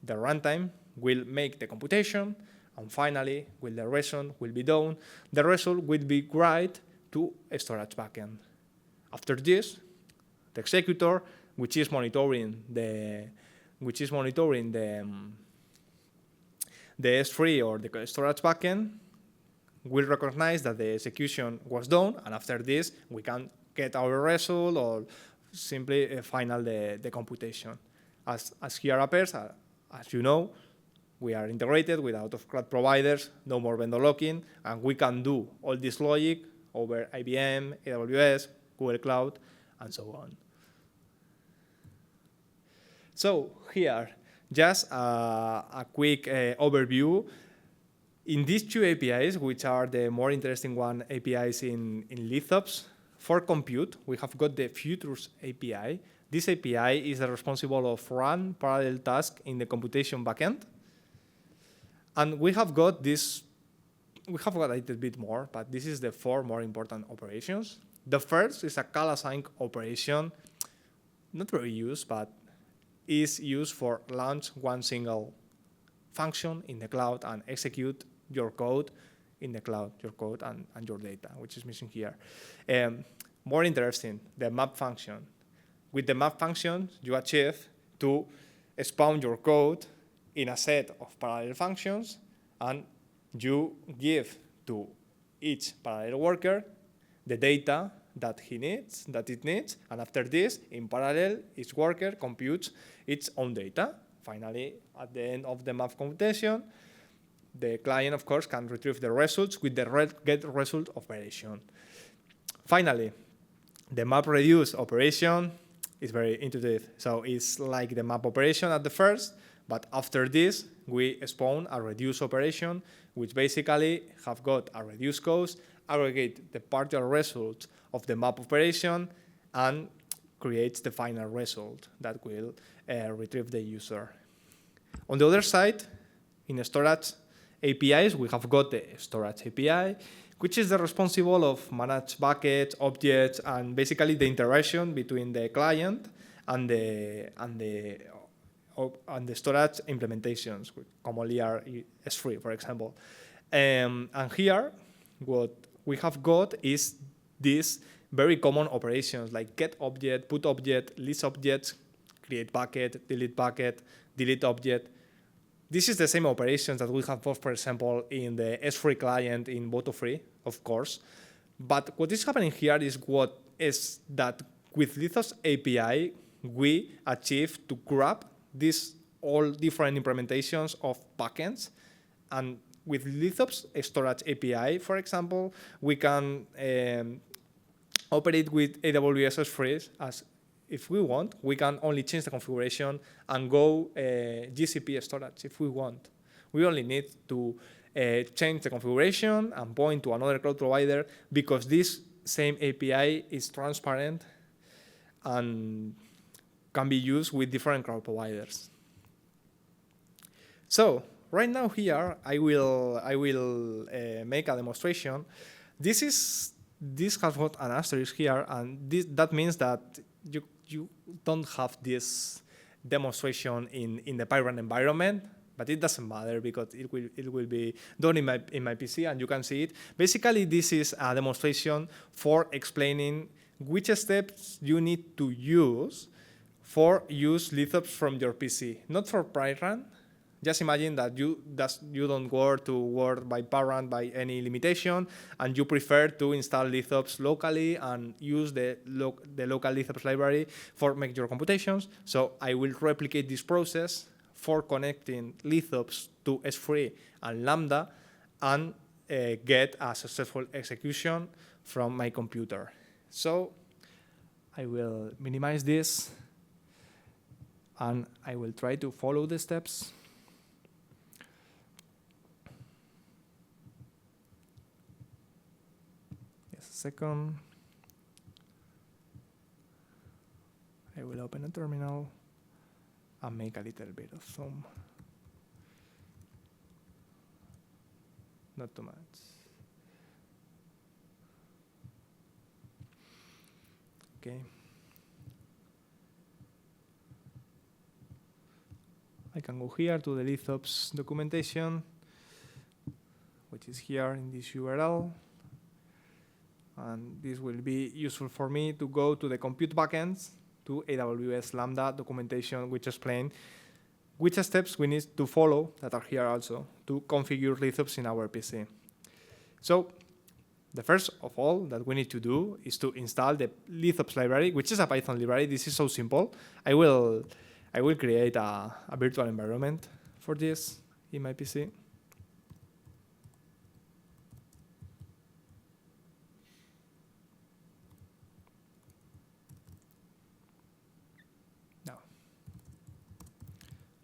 the runtime will make the computation, and finally, when the result will be done, the result will be write to a storage backend. After this, the executor, which is monitoring the S3 or the storage backend, will recognize that the execution was done, and after this, we can get our result or simply final the computation. As here appears, as you know, we are integrated with out-of-cloud providers, no more vendor locking, and we can do all this logic over IBM, AWS, Google Cloud, and so on. So here, just a quick overview. In these two APIs, which are the more interesting APIs in Lithops, for compute, we have got the Futures API. This API is responsible of run parallel tasks in the computation backend. And we have got a little bit more, but this is the 4 more important operations. The first is a call assign operation, not very used, but is used for launch one single function in the cloud and execute your code in the cloud, your code and your data, which is missing here. More interesting, the map function. With the map function, you achieve to spawn your code in a set of parallel functions, and you give to each parallel worker the data that it needs, and after this, in parallel, each worker computes its own data, finally, at the end of the map computation, the client, of course, can retrieve the results with the get result operation. Finally, the map reduce operation is very intuitive. So it's like the map operation at the first, but after this, we spawn a reduce operation, which basically have got a reduce cost, aggregate the partial result of the map operation, and creates the final result that will retrieve the user. On the other side, in storage APIs, we have got the storage API, which is the responsible of manage buckets, objects, and basically the interaction between the client and the storage implementations, which commonly are S3, for example. And here, what we have got is these very common operations like get object, put object, list objects, create bucket, delete object. This is the same operations that we have, for example, in the S3 client in Boto3, of course. But what is happening here is that with Lithops API, we achieve to grab these all different implementations of backends. And with Lithops storage API, for example, we can operate with AWS S3 as if we want. We can only change the configuration and go GCP storage if we want. We only need to change the configuration and point to another cloud provider because this same API is transparent and can be used with different cloud providers. So right now here, I will make a demonstration. This has got an asterisk here, and that means that you don't have this demonstration in the Python environment, but it doesn't matter because it will be done in my PC and you can see it. Basically, this is a demonstration for explaining which steps you need to use for use Lithops from your PC, not for Python. Just imagine that you don't want to work by parent by any limitation, and you prefer to install Lithops locally and use the local Lithops library for make your computations. So I will replicate this process for connecting Lithops to S3 and Lambda and get a successful execution from my computer. So I will minimize this and I will try to follow the steps. Second, I will open a terminal and make a little bit of zoom. Not too much. Okay. I can go here to the Lithops documentation, which is here in this URL. And this will be useful for me to go to the compute backends, to AWS Lambda documentation, which explain which steps we need to follow that are here also to configure Lithops in our PC. So the first of all that we need to do is to install the Lithops library, which is a Python library. This is so simple. I will create a virtual environment for this in my PC.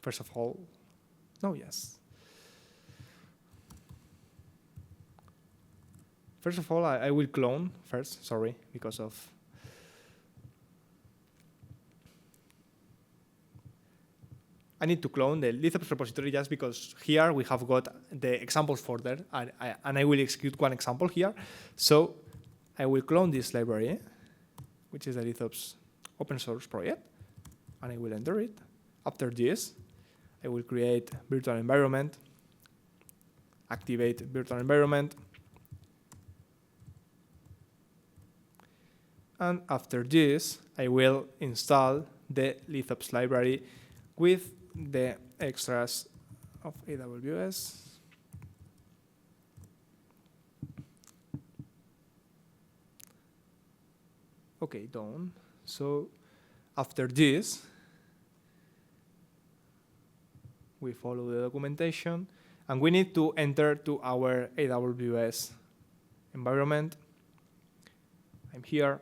First of all, First of all, I will clone first, sorry, because of I need to clone the Lithops repository just because here we have got the examples folder, and I will execute one example here. So I will clone this library, which is the Lithops open source project, and I will enter it. After this, I will create virtual environment, activate virtual environment, and after this, I will install the Lithops library with the extras of AWS. Okay, done. So after this, we follow the documentation, and we need to enter to our AWS environment. I'm here.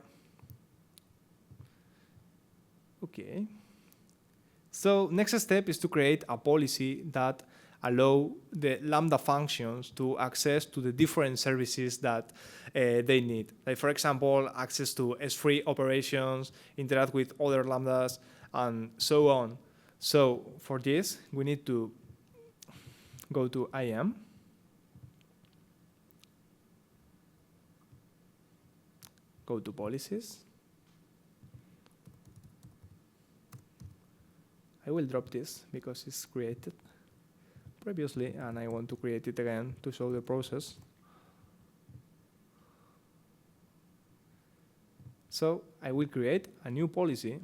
Okay. So next step is to create a policy that allow the Lambda functions to access to the different services that they need. Like, for example, access to S3 operations, interact with other Lambdas, and so on. So for this, we need to go to IAM. Go to policies. I will drop this because it's created previously, and I want to create it again to show the process. So I will create a new policy.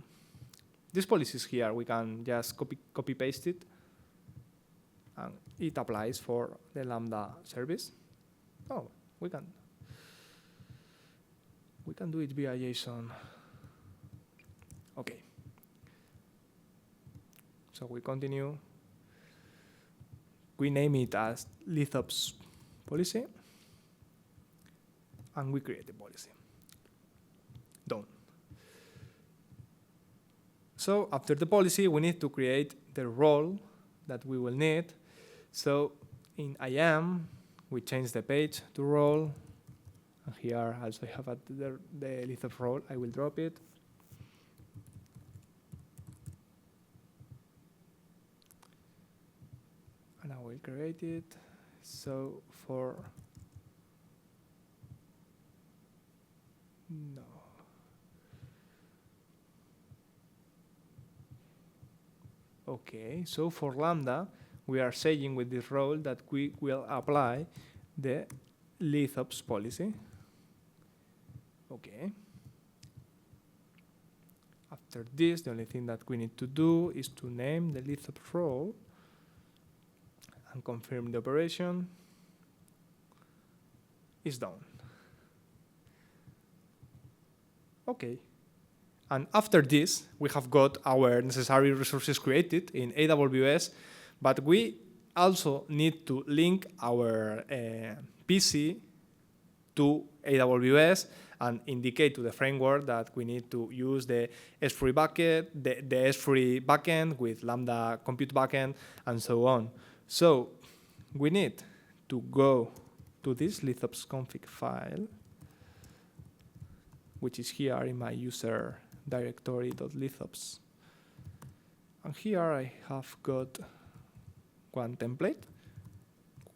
This policy is here. We can just copy paste it, and it applies for the Lambda service. Oh, we can do it via JSON. Okay. So we continue. We name it as Lithops policy, and we create the policy. Done. So after the policy, we need to create the role that we will need. So in IAM, we change the page to role. And here also I have the Lithops role. I will drop it. And I will create it. So for no. Okay, so for Lambda, we are saying with this role that we will apply the Lithops policy. Okay. After this, the only thing that we need to do is to name the Lithops role and confirm the operation. Is done. Okay. And after this, we have got our necessary resources created in AWS, but we also need to link our PC to AWS and indicate to the framework that we need to use the S3 bucket, the S3 backend with Lambda compute backend, and so on. So we need to go to this Lithops config file, which is here in my user directory.lithops. And here I have got one template,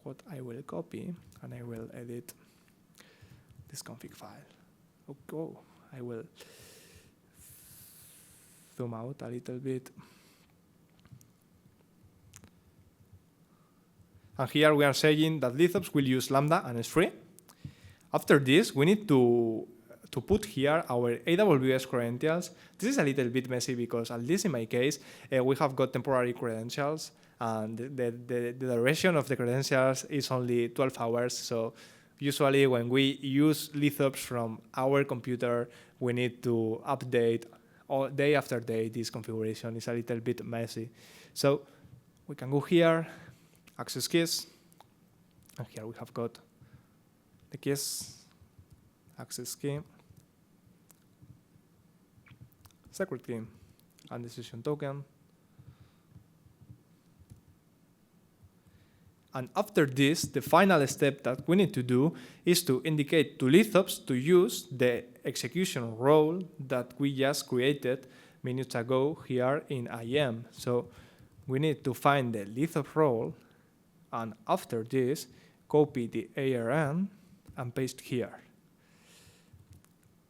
what I will copy, and I will edit this config file. Okay, I will zoom out a little bit. And here we are saying that Lithops will use Lambda and S3. After this, we need to put here our AWS credentials. This is a little bit messy because, at least in my case, we have got temporary credentials, and the duration of the credentials is only 12 hours. So usually when we use Lithops from our computer, we need to update all day after day. This configuration is a little bit messy. So we can go here, access keys, and here we have got the keys, access key, secret key, and decision token. And after this, the final step that we need to do is to indicate to Lithops to use the execution role that we just created minutes ago here in IAM. So we need to find the Lithops role, and after this, copy the ARN and paste here.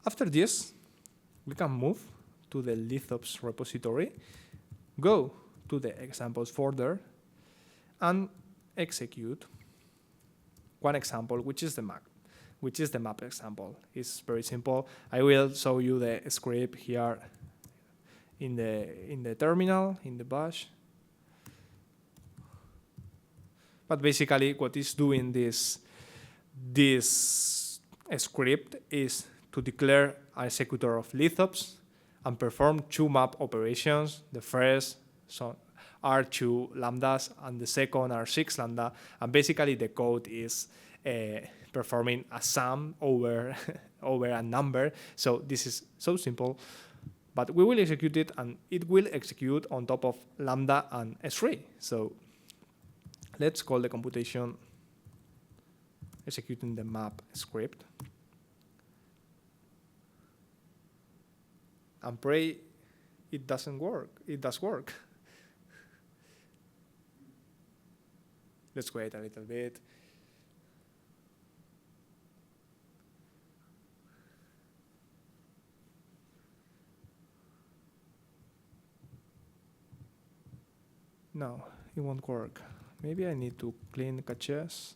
After this, we can move to the Lithops repository, go to the examples folder, and execute one example, which is the map example. It's very simple. I will show you the script here in the terminal, in the bash. But basically, what is doing this script is to declare an executor of Lithops and perform two map operations. The first are 2 lambdas, and the second are 6 lambda. And basically, the code is performing a sum over over a number. So this is so simple. But we will execute it, and it will execute on top of lambda and S3. So let's call the computation executing the map script. And pray it doesn't work. It does work. Let's wait a little bit. No, it won't work. Maybe I need to clean caches.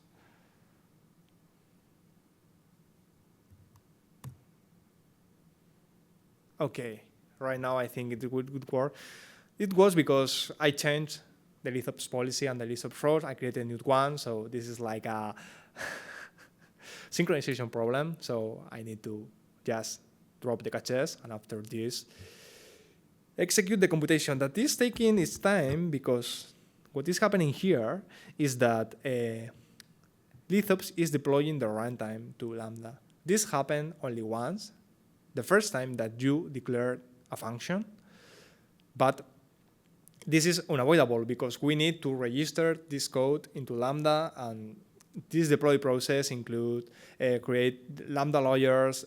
Okay, right now I think it would work. It was because I changed the Lithops policy and the Lithops rows. I created a new one, so this is like a synchronization problem. So I need to just drop the caches, and after this, execute the computation. That is taking its time because what is happening here is that Lithops is deploying the runtime to Lambda. This happened only once, the first time that you declared a function, but this is unavoidable because we need to register this code into Lambda, and this deploy process includes create Lambda layers,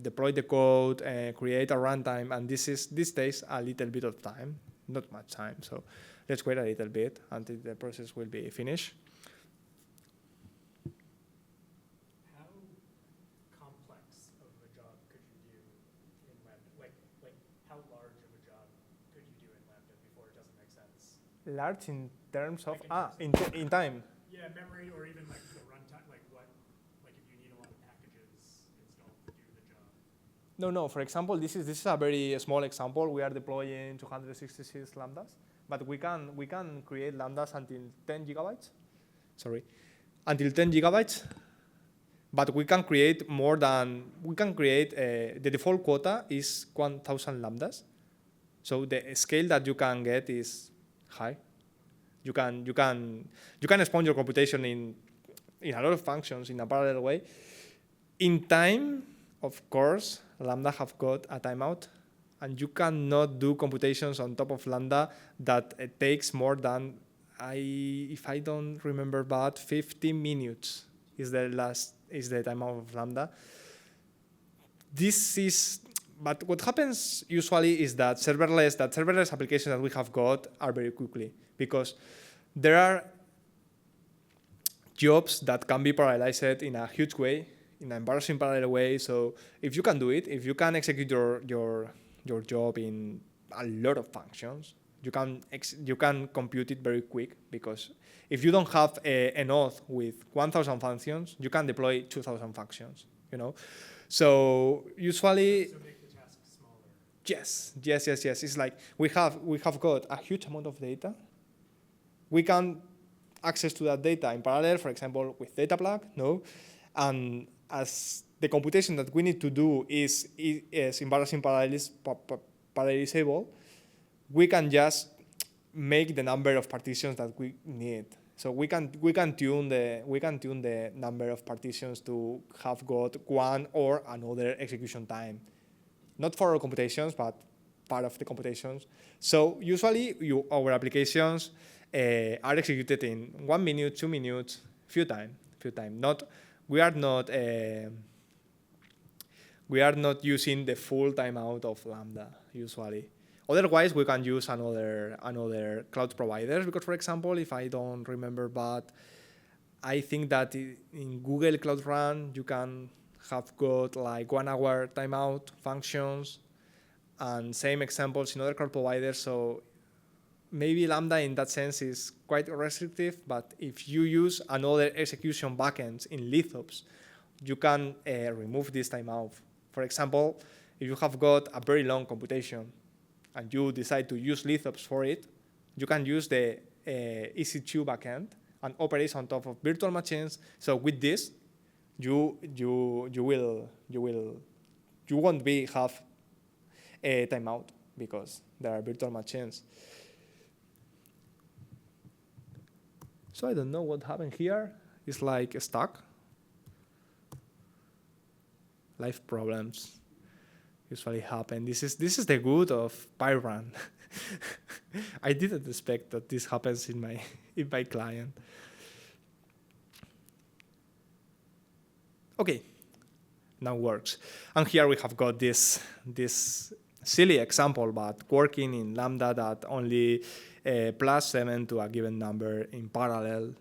deploy the code, create a runtime, and this takes a little bit of time, not much time. So let's wait a little bit until the process will be finished. How complex of a job could you do in Lambda? Like how large of a job could you do in Lambda before it doesn't make sense? Large in terms of Like in time. Yeah, memory, or even like the runtime, like if you need a lot of packages installed to do the job. No. For example, this is a very small example. We are deploying 266 lambdas, but we can create lambdas until 10 gigabytes. Sorry, until 10 gigabytes. But we can create more than the default quota is 1,000 lambdas. So the scale that you can get is high. You can expand your computation in a lot of functions in a parallel way. In time, of course, Lambda have got a timeout, and you cannot do computations on top of Lambda that takes more than, if I don't remember bad, 50 minutes is the timeout of Lambda. But what happens usually is that serverless applications that we have got are very quickly, because there are jobs that can be parallelized in a huge way, in an embarrassing parallel way. So if you can do it, if you can execute your job in a lot of functions, you can compute it very quick, because if you don't have a node with 1,000 functions, you can deploy 2,000 functions. So usually. So make the task smaller. Yes. It's like we have got a huge amount of data. We can access to that data in parallel, for example, with data plug, and as the computation that we need to do is embarrassing parallelizable, we can just make the number of partitions that we need. So we can tune the number of partitions to have got one or another execution time. Not for all computations, but part of the computations. So usually our applications are executed in 1 minute, 2 minutes, few time. We are not using the full timeout of Lambda usually. Otherwise, we can use another cloud providers, because, for example, if I don't remember bad, I think that in Google Cloud Run you can have got like 1 hour timeout functions, and same examples in other cloud providers. So maybe Lambda in that sense is quite restrictive, but if you use another execution backends in Lithops, you can remove this timeout. For example, if you have got a very long computation and you decide to use Lithops for it, you can use the EC2 backend and operate on top of virtual machines. So with this, you won't have a timeout because there are virtual machines. So I don't know what happened here. It's like stuck. Life problems usually happen. This is the good of Pyrun. I didn't expect that this happens in my client. Okay, now works. And here we have got this silly example, but working in Lambda that only +7 to a given number in parallel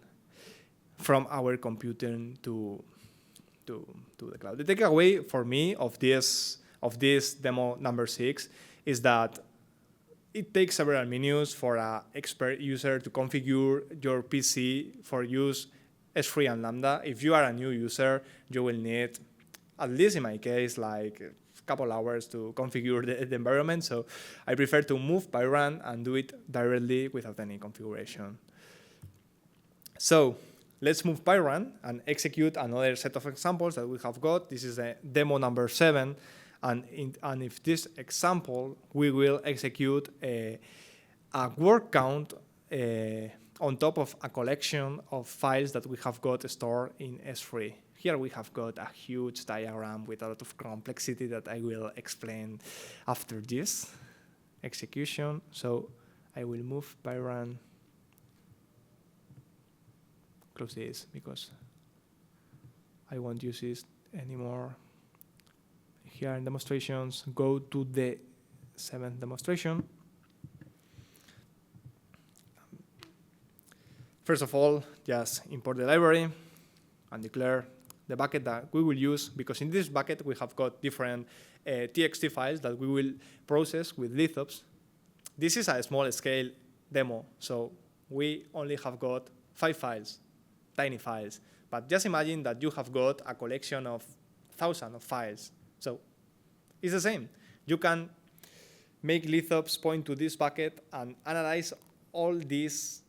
from our computing to the cloud. The takeaway for me of this demo number 6 is that it takes several minutes for an expert user to configure your PC for use S3 and Lambda. If you are a new user, you will need, at least in my case, like a couple hours to configure the environment. So I prefer to move Pyrun and do it directly without any configuration. So let's move Pyrun and execute another set of examples that we have got. This is the demo number 7. And if this example, we will execute a word count on top of a collection of files that we have got stored in S3. Here we have got a huge diagram with a lot of complexity that I will explain after this execution. So I will move Pyrun. Close this because I won't use this anymore. Here in demonstrations, go to the 7th demonstration. First of all, just import the library and declare the bucket that we will use, because in this bucket we have got different TXT files that we will process with Lithops. This is a small scale demo, so we only have got 5 files, tiny files. But just imagine that you have got a collection of thousands of files. So it's the same. You can make Lithops point to this bucket and analyze all these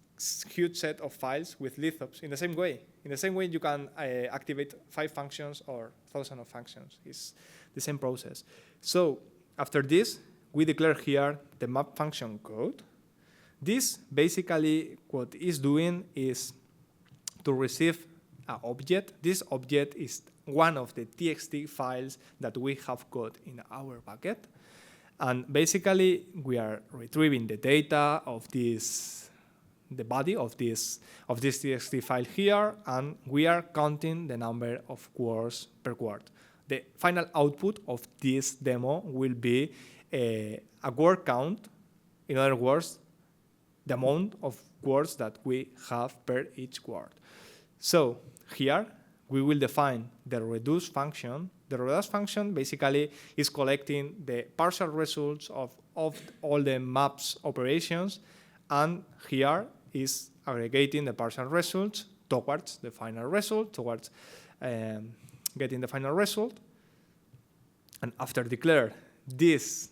huge set of files with Lithops in the same way. In the same way, you can activate 5 functions or thousands of functions. It's the same process. So after this, we declare here the map function code. This basically what it's doing is to receive an object. This object is one of the TXT files that we have got in our bucket. And basically, we are retrieving the data of this, the body of this TXT file here, and we are counting the number of words per word. The final output of this demo will be a word count. In other words, the amount of words that we have per each word. So here, we will define the reduce function. The reduce function basically is collecting the partial results of all the maps operations, and here is aggregating the partial results towards the final result, towards getting the final result. And after declare these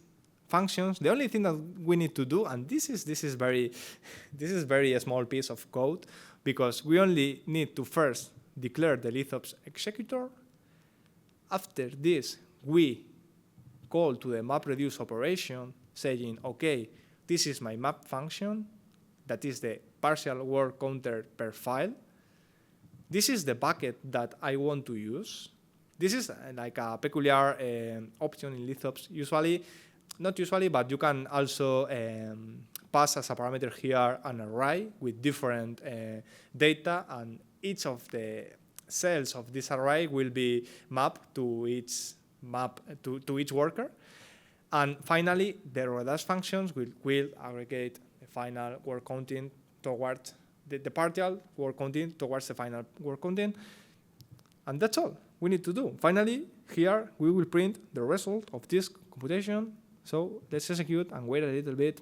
functions, the only thing that we need to do, and this is very small piece of code, because we only need to first declare the Lithops executor. After this, we call to the map reduce operation, saying, okay, this is my map function, that is the partial word counter per file. This is the bucket that I want to use. This is like a peculiar option in Lithops. Not usually, but you can also pass as a parameter here an array with different data, and each of the cells of this array will be mapped to each worker. And finally, the reduce functions will aggregate the final word counting towards the partial word counting towards the final word counting. And that's all we need to do. Finally, here we will print the result of this computation. So let's execute and wait a little bit.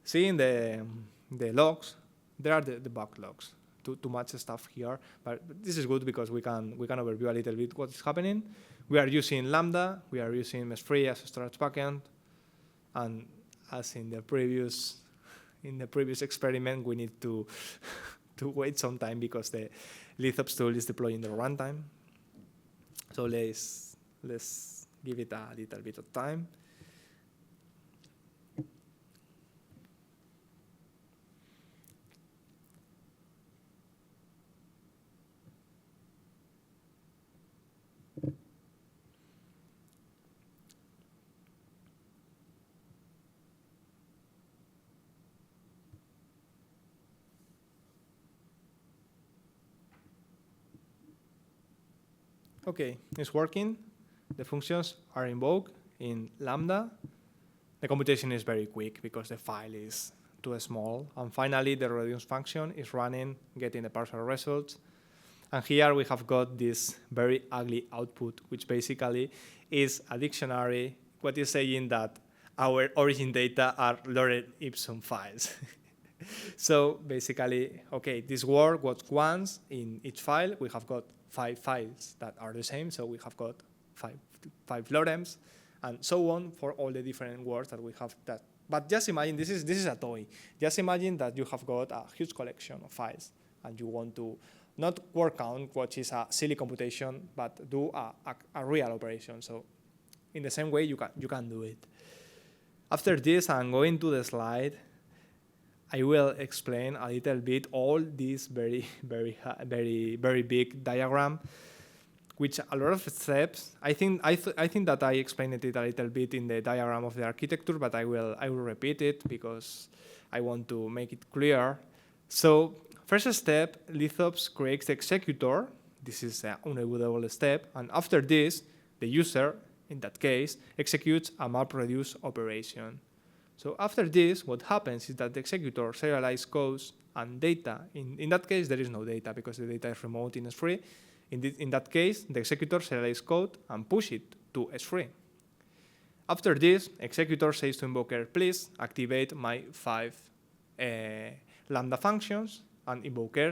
Seeing the logs, there are the bug logs. Too much stuff here, but this is good because we can overview a little bit what's happening. We are using Lambda, we are using S3 as a storage backend, and as in the previous experiment, we need to wait some time because the Lithops tool is deploying the runtime. So let's give it a little bit of time. okay, it's working. The functions are invoked in Lambda. The computation is very quick because the file is too small. And finally, the reduce function is running, getting the partial results. And here we have got this very ugly output, which basically is a dictionary, what is saying that our origin data are lorem ipsum files. So basically, okay, this word was once in each file. We have got 5 files that are the same, so we have got five lorems, and so on for all the different words that we have. That, but just imagine this is a toy. Just imagine that you have got a huge collection of files, and you want to not work on what is a silly computation, but do a real operation. So in the same way, you can do it. After this, I'm going to the slide. I will explain a little bit all this very big diagram, which a lot of steps. I think that I explained it a little bit in the diagram of the architecture, but I will repeat it because I want to make it clear. So first step, Lithops creates the executor. This is an unavoidable step, and after this, the user, in that case, executes a map reduce operation. So after this, what happens is that the executor serializes codes and data. In that case, there is no data because the data is remote in S3. In that case, the executor serializes code and push it to S3. After this, executor says to invoker, please activate my 5 Lambda functions, and invoker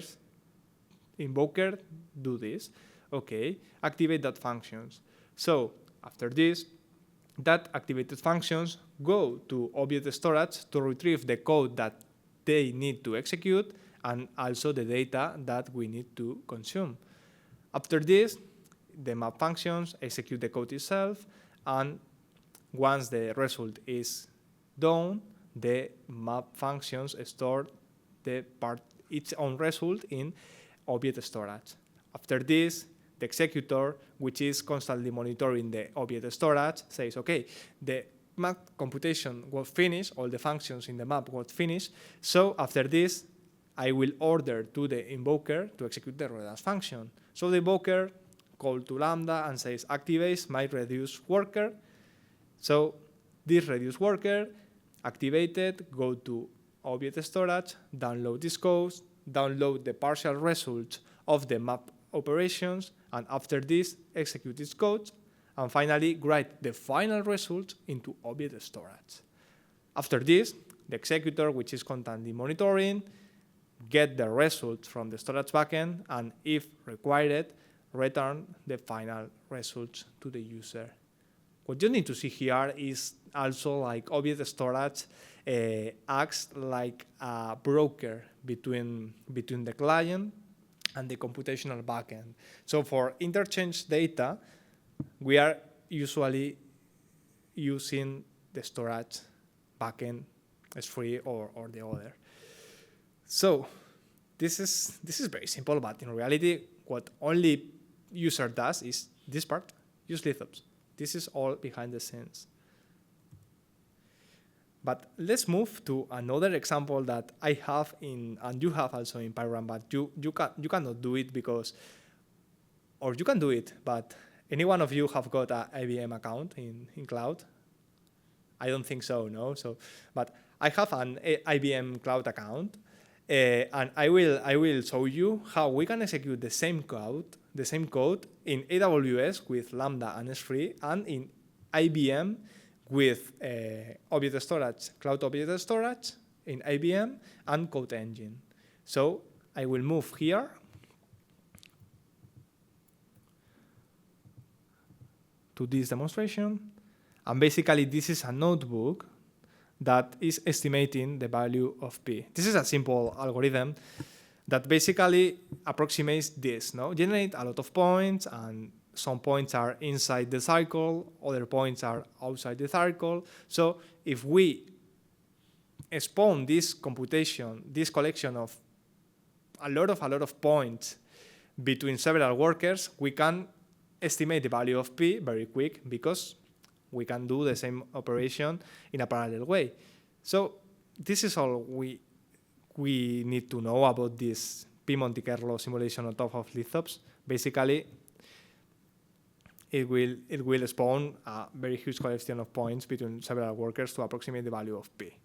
do this. Okay, activate that functions. So after this, that activated functions go to object storage to retrieve the code that they need to execute and also the data that we need to consume. After this, the map functions execute the code itself, and once the result is done, the map functions store its own result in object storage. After this, the executor, which is constantly monitoring the object storage, says, okay, the map computation was finished, all the functions in the map was finished, so after this, I will order to the invoker to execute the reduce function. So the invoker calls to Lambda and says, activate my reduce worker. So this reduce worker activated, go to object storage, download this code, download the partial results of the map operations, and after this, execute this code, and finally write the final result into object storage. After this, the executor, which is constantly monitoring, get the results from the storage backend, and if required, return the final results to the user. What you need to see here is also like object storage acts like a broker between the client and the computational backend. So for interchange data, we are usually using the storage backend S3 or the other. So this is very simple, but in reality, what only user does is this part, use Lithops. This is all behind the scenes. But let's move to another example that I have and you have also in Pyram, but you cannot do it because, or you can do it, but any one of you have got an IBM account in cloud? I don't think so, no. So, but I have an IBM cloud account, and I will show you how we can execute the same code in AWS with Lambda and S3, and in IBM with object storage, cloud object storage in IBM and Code Engine. So I will move here to this demonstration. And basically, this is a notebook that is estimating the value of P. This is a simple algorithm that basically approximates this, no? Generate a lot of points, and some points are inside the circle, other points are outside the circle. So if we spawn this computation, this collection of a lot of points between several workers, we can estimate the value of P very quick because we can do the same operation in a parallel way. So this is all we need to know about this P Monte Carlo simulation on top of Lithops. Basically, it will spawn a very huge collection of points between several workers to approximate the value of P.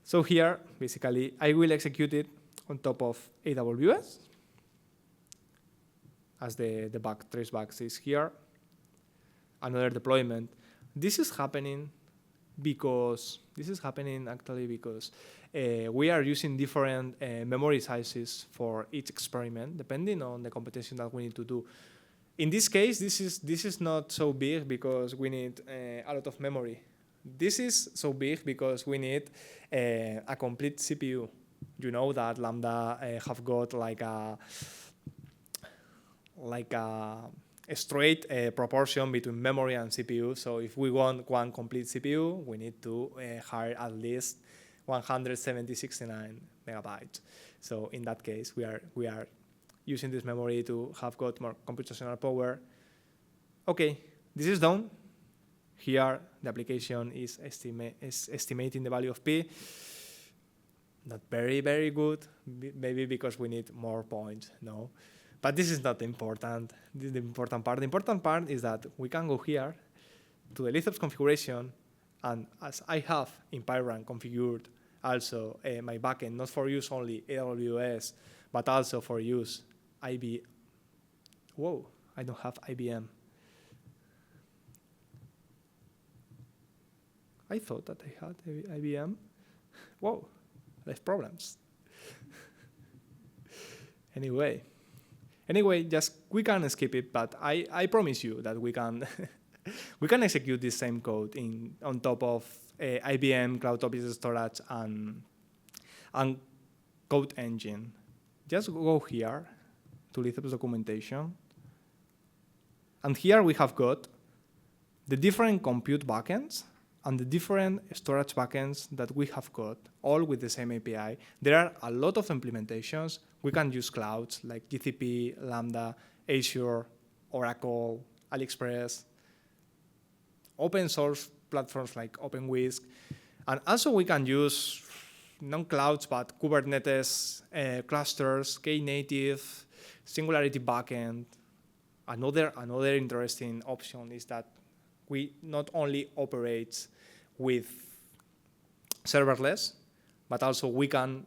So here, basically, I will execute it on top of AWS, as the traceback is here. Another deployment. This is happening actually because we are using different memory sizes for each experiment, depending on the computation that we need to do. In this case, this is not so big because we need a lot of memory. This is so big because we need a complete CPU. You know that Lambda have got like a straight proportion between memory and CPU. So if we want one complete CPU, we need to hire at least 169 megabytes. So in that case, we are using this memory to have got more computational power. Okay, this is done. Here, the application is estimating the value of P. Not very, very good, maybe because we need more points, no? But this is not important. This is the important part. The important part is that we can go here to the Lithops configuration, and as I have in Pyrun configured also my backend, not for use only AWS, but also for use IBM. Whoa, I don't have IBM. I thought that I had IBM. Whoa, I have problems. Anyway, just we can skip it, but I promise you that we can we can execute this same code on top of IBM Cloud Object Storage and Code Engine. Just go here to Lithops documentation, and here we have got the different compute backends and the different storage backends that we have got, all with the same API. There are a lot of implementations. We can use clouds like GCP, Lambda, Azure, Oracle, AliExpress, open source platforms like OpenWhisk. And also we can use non-clouds, but Kubernetes clusters, Knative, Singularity backend. Another interesting option is that we not only operate with serverless, but also we can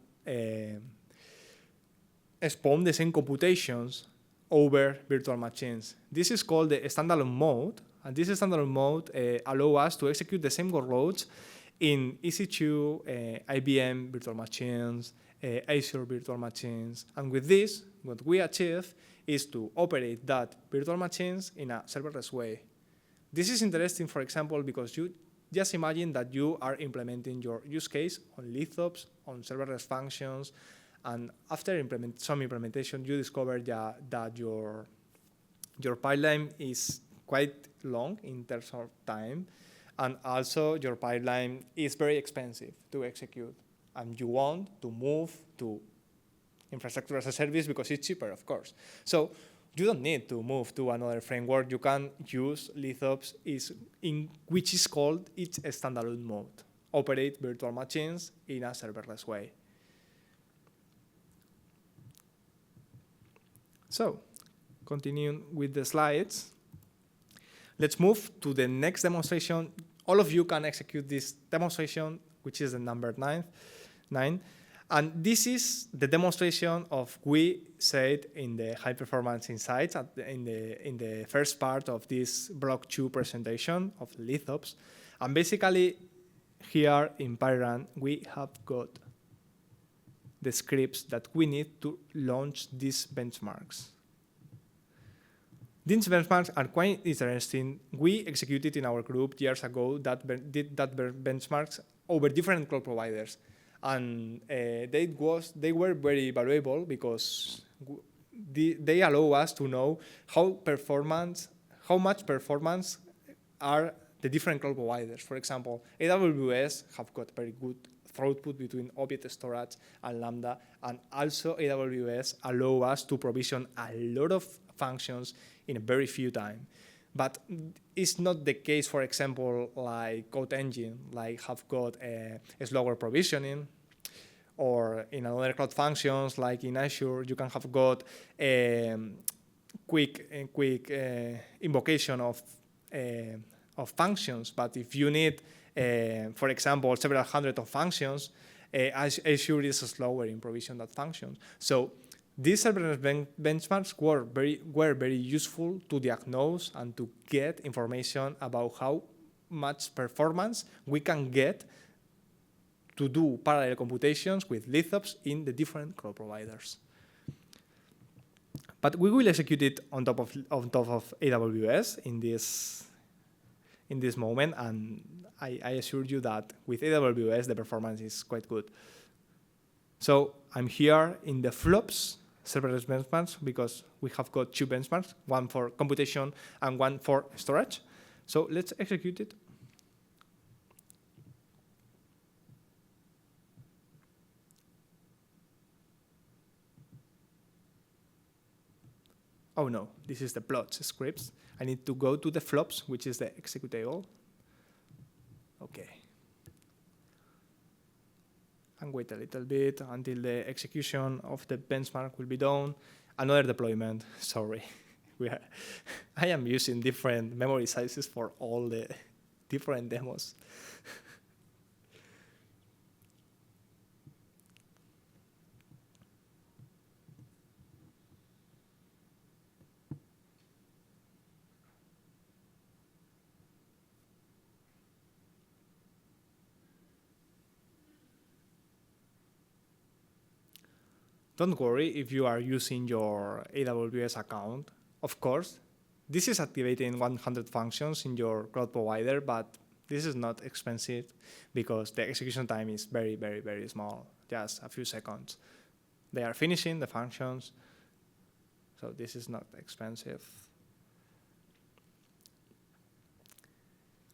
spawn the same computations over virtual machines. This is called the standalone mode, and this standalone mode allows us to execute the same workloads in EC2, IBM virtual machines, Azure virtual machines. And with this, what we achieve is to operate that virtual machines in a serverless way. This is interesting, for example, because you just imagine that you are implementing your use case on Lithops, on serverless functions, and after some implementation, you discover that your pipeline is quite long in terms of time, and also your pipeline is very expensive to execute, and you want to move to infrastructure as a service because it's cheaper, of course. So you don't need to move to another framework. You can use Lithops, which is called its standalone mode, operate virtual machines in a serverless way. So, continuing with the slides, let's move to the next demonstration. All of you can execute this demonstration, which is the number 9. And this is the demonstration of we said in the high performance insights in the first part of this block 2 presentation of Lithops. And basically here in Pyrun, we have got the scripts that we need to launch these benchmarks. These benchmarks are quite interesting. We executed in our group years ago did that benchmarks over different cloud providers. And they were very valuable because they allow us to know how much performance are the different cloud providers. For example, AWS have got very good throughput between object storage and Lambda, and also AWS allow us to provision a lot of functions in a very few time. But it's not the case, for example, like Code Engine, like have got a slower provisioning, or in other cloud functions, like in Azure, you can have got quick invocation of functions. But if you need, for example, several hundred of functions, Azure is slower in provision that functions. So these serverless benchmarks were very useful to diagnose and to get information about how much performance we can get to do parallel computations with Lithops in the different cloud providers. But we will execute it on top of AWS in this moment, and I assure you that with AWS the performance is quite good. So I'm here in the flops serverless benchmarks because we have got two benchmarks, one for computation and one for storage. So let's execute it. Oh no, this is the plots scripts. I need to go to the flops, which is the executable. Okay. And wait a little bit until the execution of the benchmark will be done. Another deployment, sorry. I am using different memory sizes for all the different demos. Don't worry if you are using your AWS account. Of course, this is activating 100 functions in your cloud provider, but this is not expensive because the execution time is very, very, very small, just a few seconds. They are finishing the functions, so this is not expensive.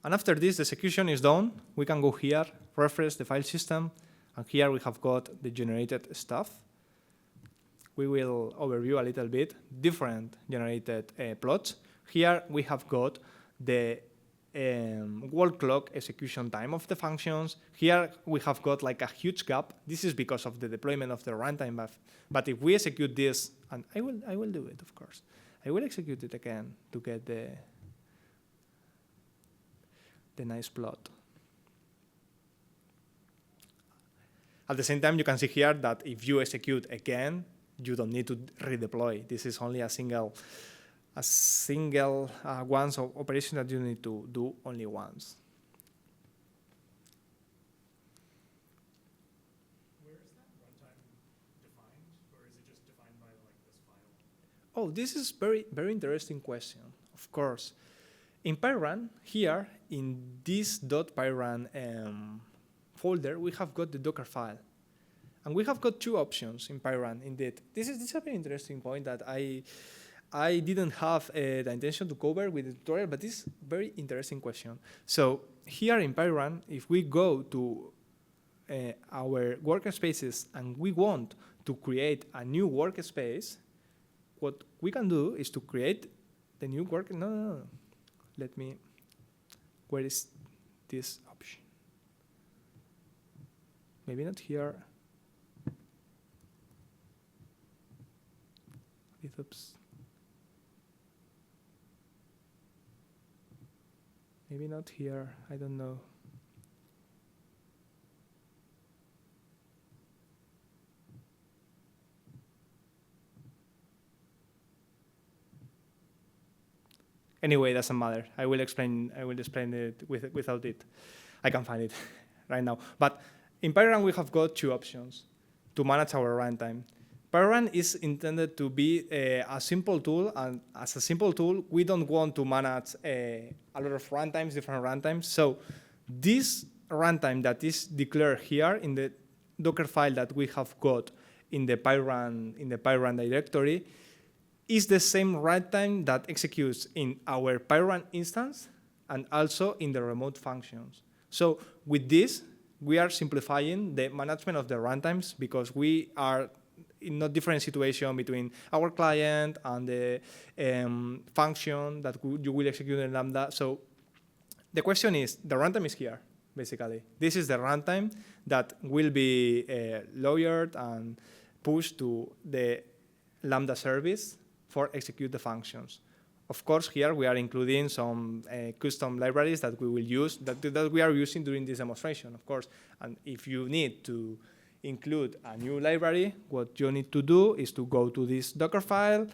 And after this, the execution is done. We can go here, refresh the file system, and here we have got the generated stuff. We will overview a little bit different generated plots. Here we have got the wall clock execution time of the functions. Here we have got like a huge gap. This is because of the deployment of the runtime. But if we execute this, and I will do it, of course. I will execute it again to get the nice plot. At the same time, you can see here that if you execute again, you don't need to redeploy. This is only a single once operation that you need to do only once. Where is that runtime defined, or is it just defined by like this file? Oh, this is very interesting question. Of course, in PyRun here in this .pyrun folder, we have got the Docker file. And we have got two options in PyRun, indeed. This is a very interesting point that I didn't have the intention to cover with the tutorial, but this is a very interesting question. So here in PyRun, if we go to our workspaces and we want to create a new workspace, what we can do is to create the new no. Let me, where is this option? Maybe not here. Lithops. Maybe not here, I don't know. Anyway, it doesn't matter. I will explain it without it. I can find it right now. But in PyRun, we have got two options to manage our runtime. PyRun is intended to be a simple tool, and as a simple tool, we don't want to manage a lot of runtimes, different runtimes. So this runtime that is declared here in the Docker file that we have got in the PyRun directory is the same runtime that executes in our PyRun instance and also in the remote functions. So with this, we are simplifying the management of the runtimes because we are in a different situation between our client and the function that you will execute in Lambda. So the question is, the runtime is here, basically. This is the runtime that will be lawyered and pushed to the Lambda service for execute the functions. Of course, here we are including some custom libraries that we will use, that we are using during this demonstration, of course. And if you need to include a new library, what you need to do is to go to this Docker file,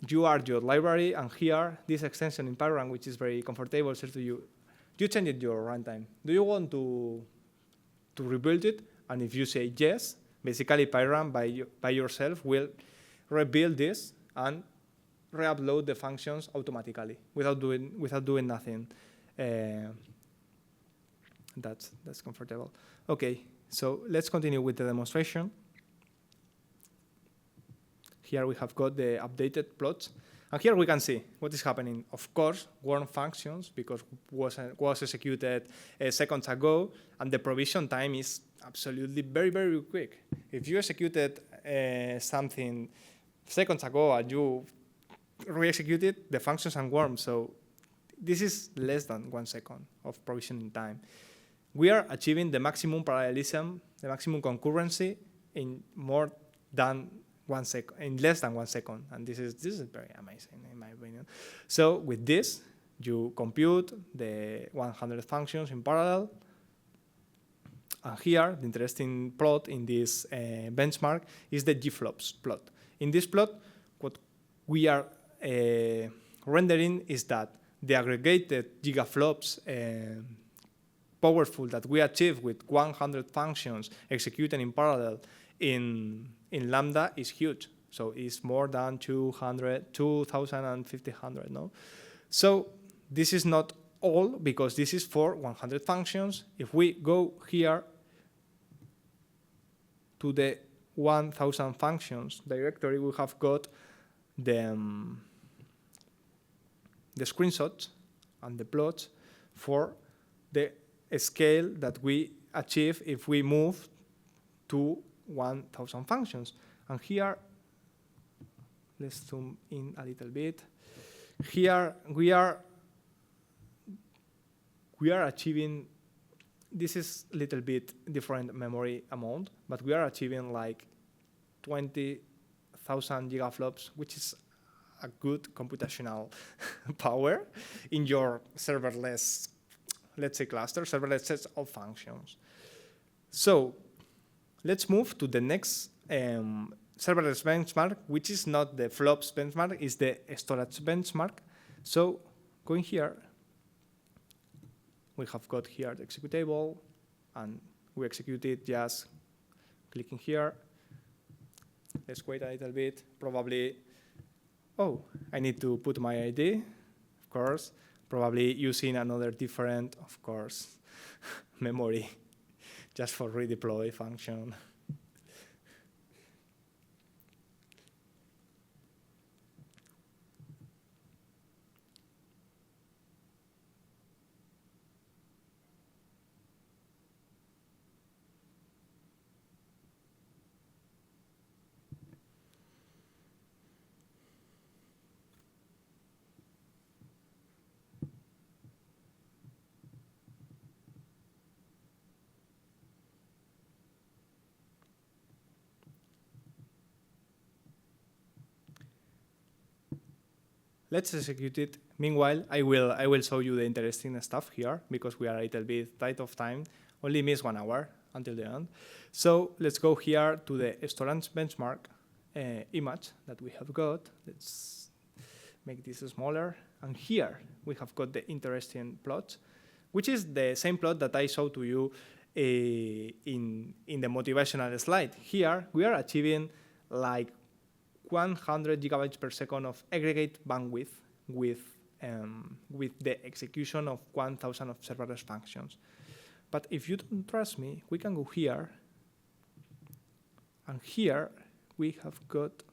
you add your library, and here, this extension in Python, which is very comfortable, says to you, you change it your runtime. Do you want to rebuild it? And if you say yes, basically Python by yourself will rebuild this and re-upload the functions automatically without doing nothing. That's comfortable. Okay, so let's continue with the demonstration. Here we have got the updated plots. And here we can see what is happening. Of course, warm functions, because was executed seconds ago, and the provision time is absolutely very, very quick. If you executed something seconds ago and you re-execute it, the functions are warm. So this is less than 1 second of provisioning time. We are achieving the maximum parallelism, the maximum concurrency in more than 1 second, in less than 1 second, and this is very amazing in my opinion. So with this, you compute the 100 functions in parallel, and here the interesting plot in this benchmark is the GFlops plot. In this plot, what we are rendering is that the aggregated gigaflops powerful that we achieve with 100 functions executed in parallel in Lambda is huge. So it's more than 2,500, no? So this is not all, because this is for 100 functions. If we go here to the 1,000 functions directory, we have got the screenshots and the plots for the scale that we achieve if we move to 1,000 functions. And here, let's zoom in a little bit. Here we are achieving, this is a little bit different memory amount, but we are achieving like 20,000 gigaflops, which is a good computational power in your serverless, let's say, cluster, serverless sets of functions. So let's move to the next serverless benchmark, which is not the flops benchmark, it's the storage benchmark. So going here, we have got here the executable, and we execute it just clicking here. Let's wait a little bit. Probably, oh, I need to put my ID, of course. Probably using another different, of course, memory, just for redeploy function. Let's execute it. Meanwhile, I will show you the interesting stuff here, because we are a little bit tight of time. Only miss 1 hour until the end. So let's go here to the storage benchmark image that we have got. Let's make this smaller. And here we have got the interesting plot, which is the same plot that I showed to you in the motivational slide. Here we are achieving like 100 gigabytes per second of aggregate bandwidth with the execution of 1,000 of serverless functions. But if you don't trust me, we can go here, and here we have got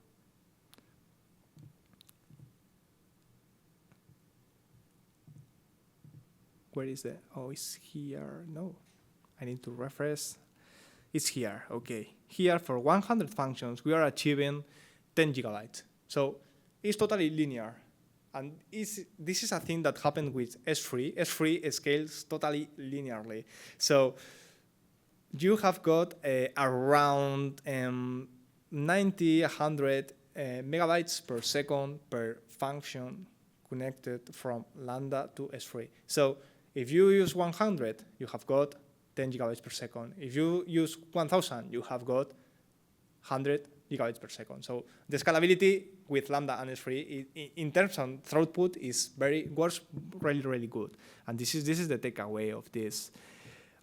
where is the, oh, it's here, no, I need to refresh. It's here, okay. Here for 100 functions, we are achieving 10 gigabytes. So it's totally linear. And this is a thing that happened with S3. S3 scales totally linearly. So you have got around 90, 100 megabytes per second per function connected from lambda to S3. So if you use 100, you have got 10 gigabytes per second. If you use 1,000, you have got 100 gigabytes per second. So the scalability with Lambda and S3 in terms of throughput works really, really good. And this is the takeaway of this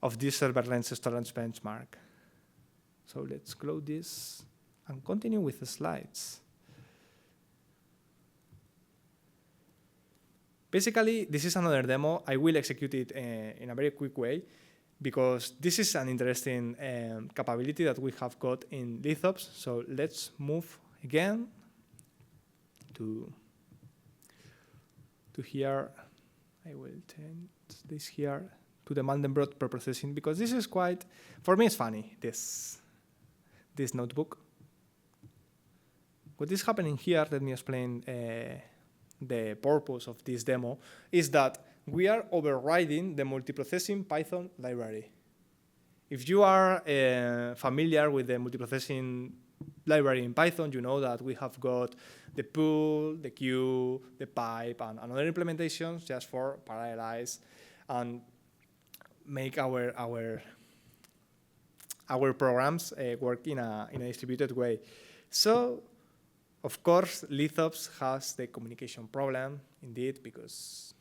serverless storage benchmark. So let's close this and continue with the slides. Basically, this is another demo. I will execute it in a very quick way, because this is an interesting capability that we have got in Lithops. So let's move again to here. I will change this here to the Mandelbrot preprocessing, because this is quite, for me, it's funny, this notebook. What is happening here, let me explain the purpose of this demo, is that we are overriding the multiprocessing Python library. If you are familiar with the multiprocessing library in Python, you know that we have got the pool, the queue, the pipe, and other implementations just for parallelize and make our programs work in a distributed way. So, of course, Lithops has the communication problem, indeed, because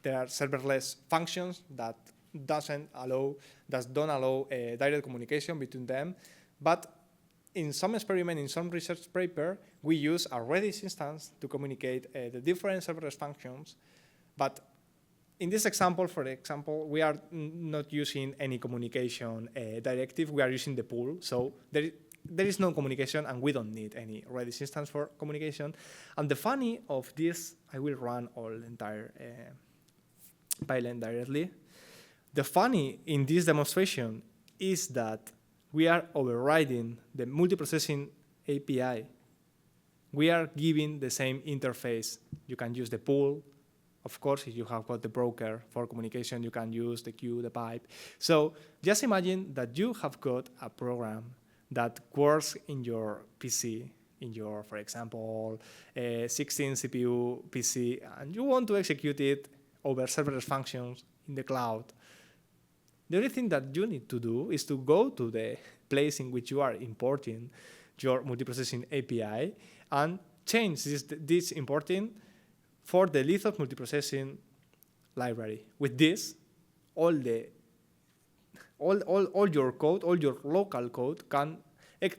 there are serverless functions that don't allow direct communication between them. But in some experiment, in some research paper, we use a Redis instance to communicate the different serverless functions. But in this example, for example, we are not using any communication directive. We are using the pool. So there is no communication, and we don't need any Redis instance for communication. And the funny of this, I will run all the entire pipeline directly. The funny in this demonstration is that we are overriding the multiprocessing API. We are giving the same interface. You can use the pool. Of course, if you have got the broker for communication, you can use the queue, the pipe. So just imagine that you have got a program that works in your PC, in your, for example, 16 CPU PC, and you want to execute it over serverless functions in the cloud. The only thing that you need to do is to go to the place in which you are importing your multiprocessing API and change this importing for the Lithops multiprocessing library. With this, all your code, all your local code can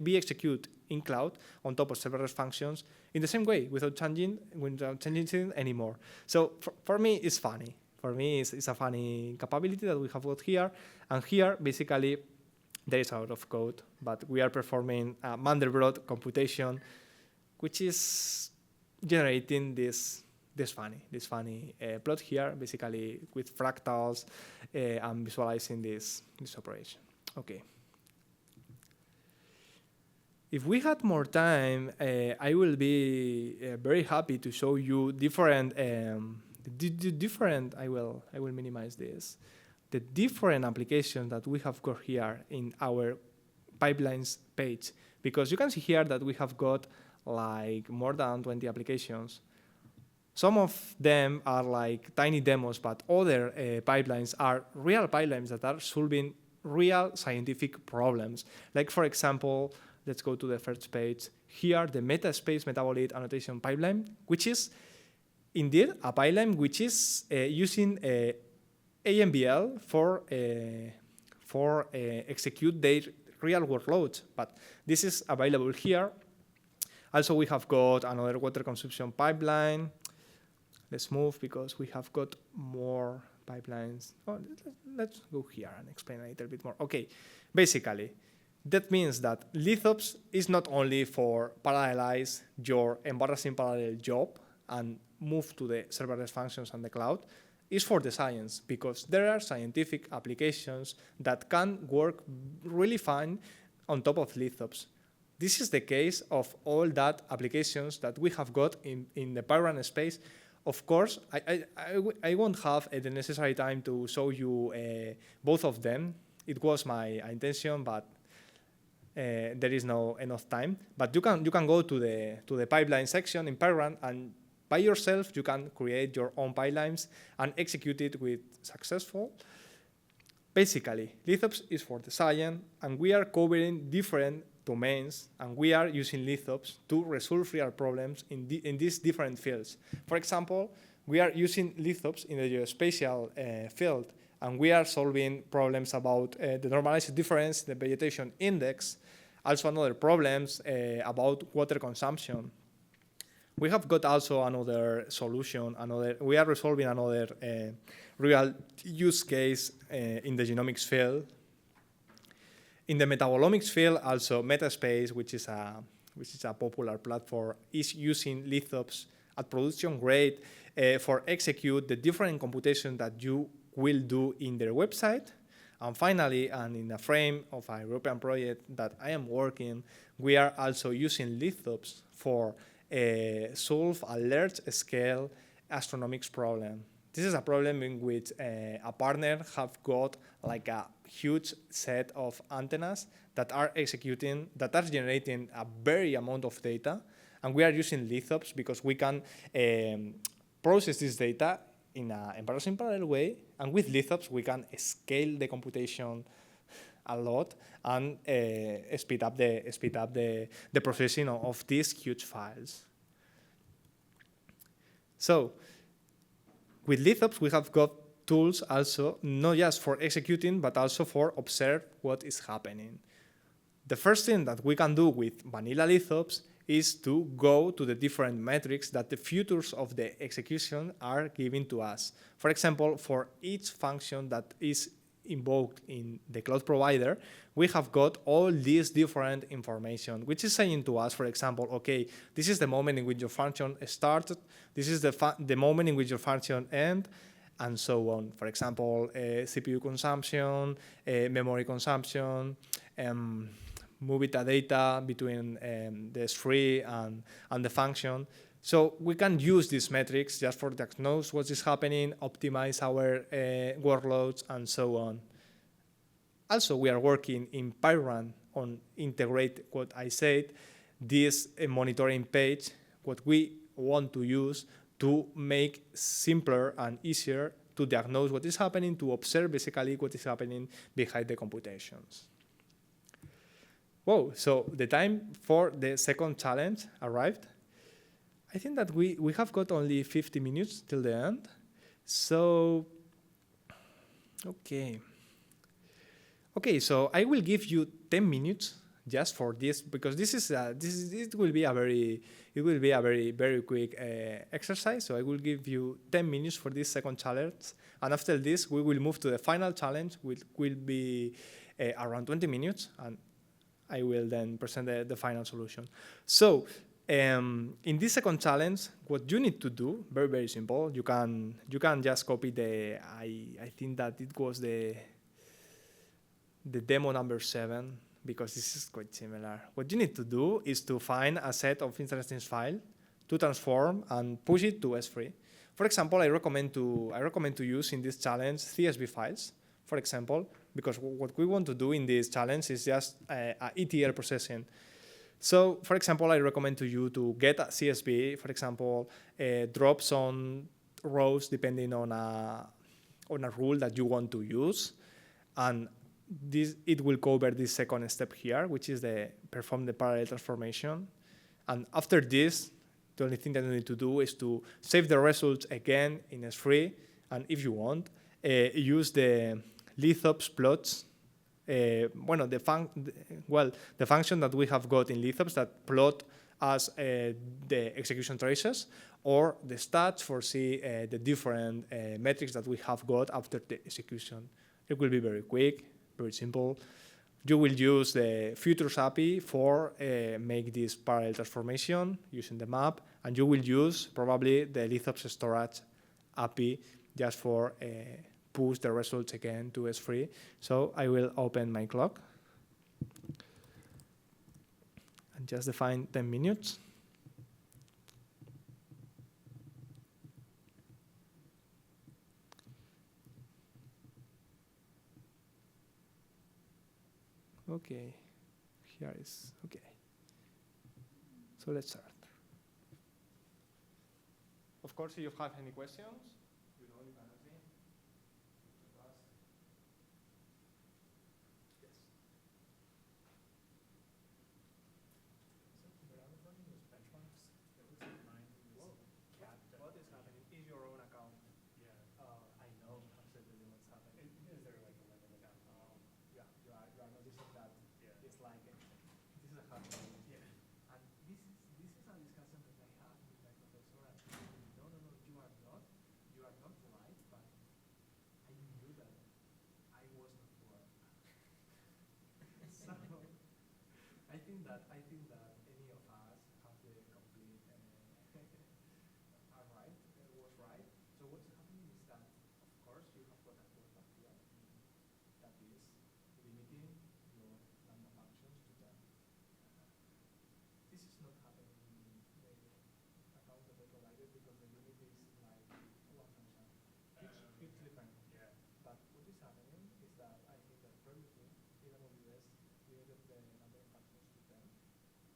be executed in cloud on top of serverless functions in the same way, without changing anything anymore. So for me, it's funny. For me, it's a funny capability that we have got here. And here, basically, there is a lot of code, but we are performing a Mandelbrot computation, which is generating this funny plot here, basically with fractals and visualizing this operation. Okay. If we had more time, I will be very happy to show you different. I will minimize this. The different applications that we have got here in our pipelines page, because you can see here that we have got like more than 20 applications. Some of them are like tiny demos, but other pipelines are real pipelines that are solving real scientific problems. Like, for example, let's go to the first page. Here, the metaspace metabolite annotation pipeline, which is indeed a pipeline which is using AMBL for execute their real workloads. But this is available here. Also, we have got another water consumption pipeline. Let's move because we have got more pipelines. Oh, let's go here and explain a little bit more. Okay, basically, that means that Lithops is not only for parallelize your embarrassing parallel job and move to the serverless functions and the cloud, it's for the science, because there are scientific applications that can work really fine on top of Lithops. This is the case of all that applications that we have got in the Python space. Of course, I won't have the necessary time to show you both of them. It was my intention, but there is no enough time. But you can go to the pipeline section in Pyrrun, and by yourself you can create your own pipelines and execute it with successful. Basically, Lithops is for the science, and we are covering different domains, and we are using Lithops to resolve real problems in these different fields. For example, we are using Lithops in the geospatial field, and we are solving problems about the normalized difference, the vegetation index, also another problems about water consumption. We have got also another solution, we are resolving another real use case in the genomics field. In the metabolomics field, also Metaspace, which is a popular platform, is using Lithops at production grade for execute the different computations that you will do in their website. And finally, and in a frame of a European project that I am working, we are also using Lithops for solve a large scale astronomics problem. This is a problem in which a partner have got like a huge set of antennas that are generating a very amount of data, and we are using Lithops because we can process this data in an embarrassing parallel way, and with Lithops we can scale the computation a lot and speed up the processing of these huge files. So with Lithops we have got tools also not just for executing but also for observe what is happening. The first thing that we can do with vanilla Lithops is to go to the different metrics that the futures of the execution are giving to us. For example, for each function that is invoked in the cloud provider, we have got all these different information, which is saying to us, for example, okay, this is the moment in which your function started, this is the moment in which your function ends, and so on. For example, CPU consumption, memory consumption, move data between the S3 and the function. So we can use these metrics just for diagnose what is happening, optimize our workloads, and so on. Also, we are working in Pyrrun on integrate what I said, this monitoring page, what we want to use to make simpler and easier to diagnose what is happening, to observe basically what is happening behind the computations. Whoa, so the time for the second challenge arrived. I think that we have got only 50 minutes till the end. So, okay, so I will give you 10 minutes just for this, because it will be a very quick exercise. So I will give you 10 minutes for this second challenge, and after this we will move to the final challenge, which will be around 20 minutes, and I will then present the final solution. So in this second challenge, what you need to do, very simple. You can just copy I think that it was the demo number 7, because this is quite similar. What you need to do is to find a set of interesting files to transform and push it to S3. For example, I recommend to use in this challenge CSV files, for example, because what we want to do in this challenge is just ETL processing. So, for example, I recommend to you to get a CSV, for example, drop some rows depending on a rule that you want to use, and it will cover this second step here, which is perform the parallel transformation. And after this, the only thing that you need to do is to save the results again in S3, and if you want, use the Lithops plots. The function that we have got in Lithops that plot as the execution traces, or the stats for see the different metrics that we have got after the execution. It will be very quick, very simple. You will use the Futures API for make this parallel transformation using the map, and you will use probably the Lithops storage API just for push the results again to S3. So I will open my clock and just define 10 minutes. Okay, here is, okay. So let's start. Of course, if you have any questions, you know, you can ask me. Yes. So when I was running those benchmarks, it looks like mine was capped at. What is happening? Is your own account? Yeah. I know absolutely what's happening. Is there like a limit of that? Yeah, you are noticing that Yeah. it's like this is a hard problem. Yeah. And this is a discussion that I had with my professor. And he told me, no, you are not right. But I knew that I was not poor. So I think that any of us have the complete are right, was right. So what's happening is that, of course, you have got a quota here that is limiting your lambda functions to 10. This is not happening in the account that I provided because the limit is like 1%. It's different. Yeah. But what is happening is that I think that previously AWS limited the number of functions to 10.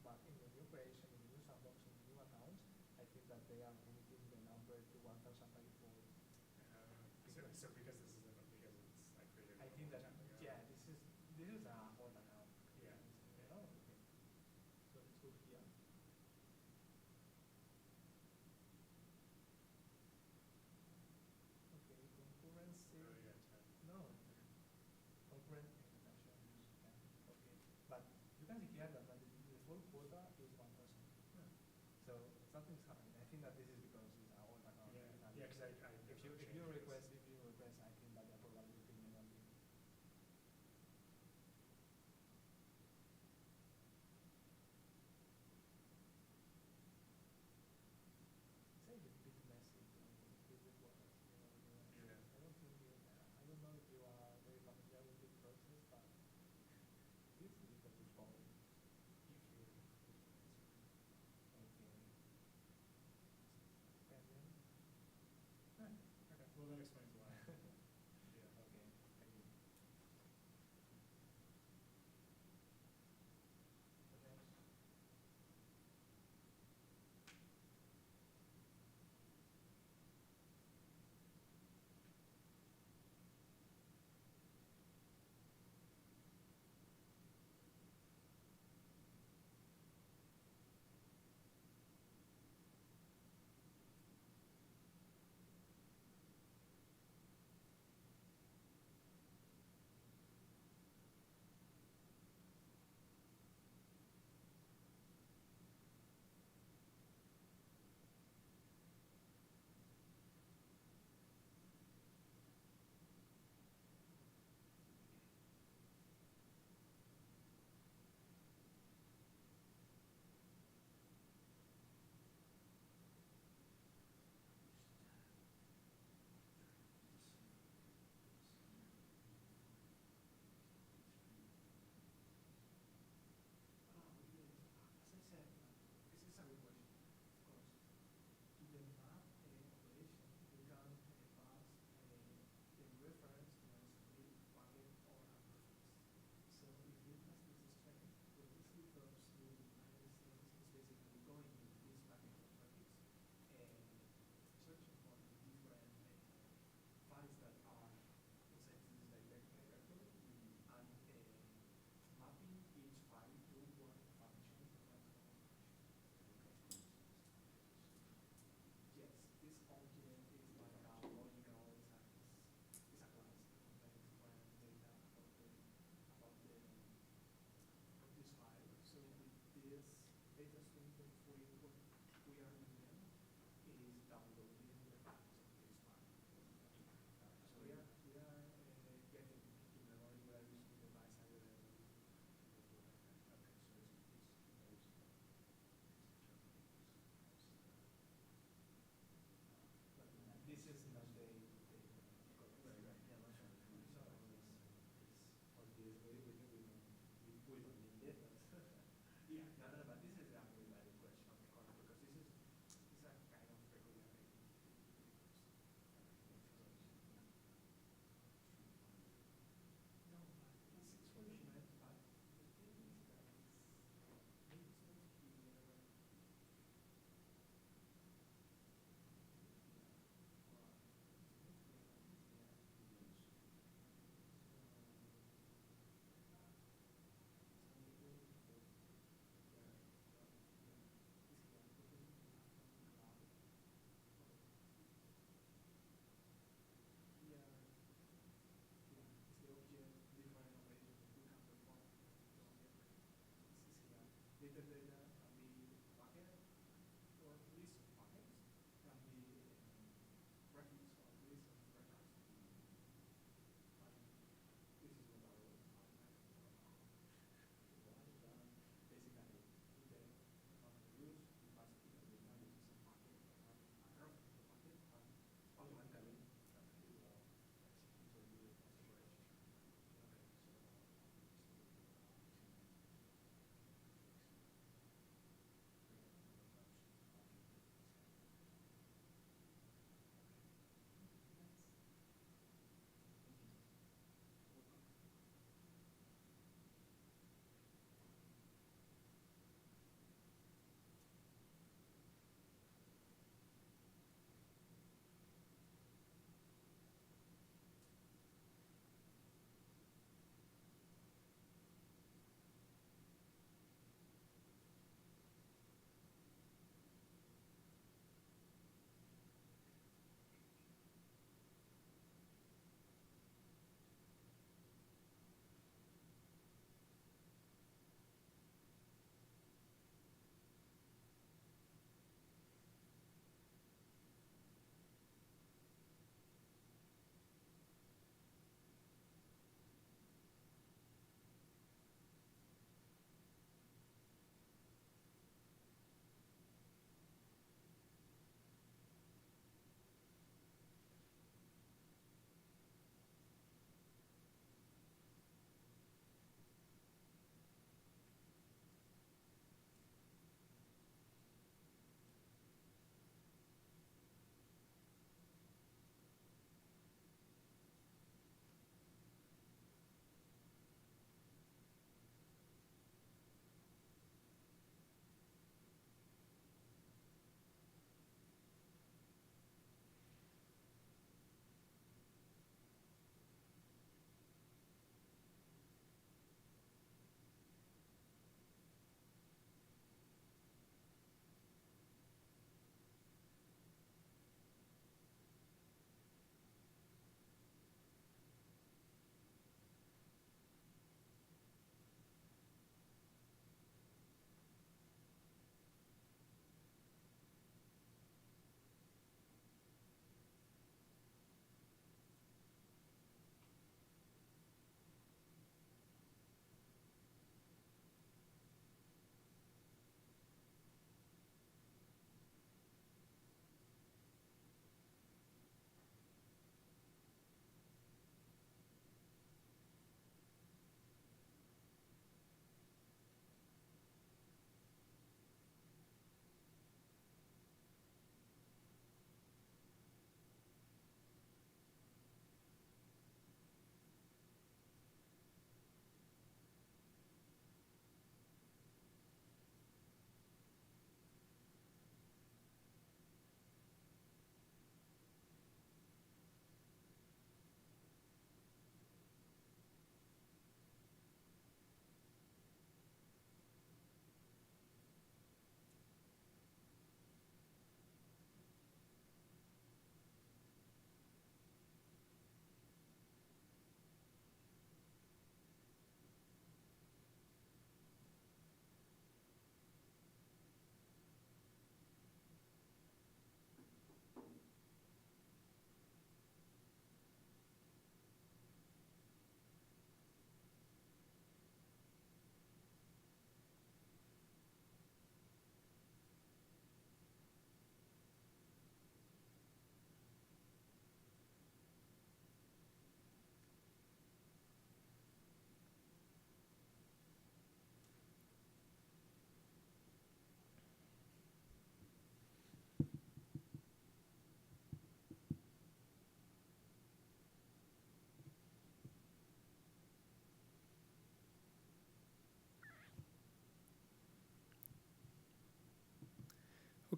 But in the new creation, in the new sandbox, in the new accounts, I think that they are limiting the number to 1,000 by default. So because this is because it's I created. I think that this is a old account. Yeah. Oh, okay. So let's go here. Okay, concurrency. Oh, yeah, 10. No, concurrent execution use 10. Okay, but you can see here that the default quota is 1%. So something's happening. I think that this is because it's an old account. Yeah, And yeah, because if you request, I think that they're probably picking on you. It's a bit messy with the quotas. Yeah. I don't think I don't know if you are very familiar with this process, but this is the default. Okay. Pending.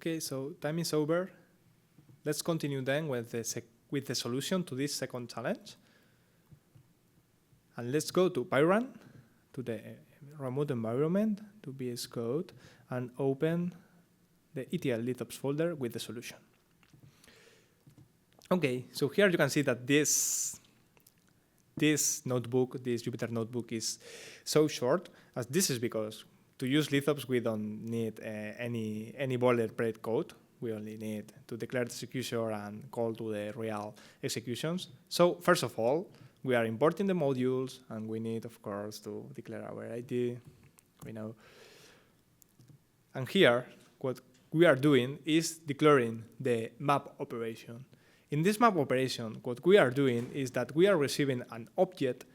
Okay, so time is over. Let's continue then with the solution to this second challenge. And let's go to PyRun, to the remote environment, to VS Code, and open the ETL Lithops folder with the solution. Okay, so here you can see that this notebook, this Jupyter notebook, is so short, as this is because to use Lithops we don't need any boilerplate code. We only need to declare the execution and call to the real executions. So first of all, we are importing the modules, and we need, of course, to declare our ID. We know. And here, what we are doing is declaring the map operation. In this map operation, what we are doing is that we are receiving an object.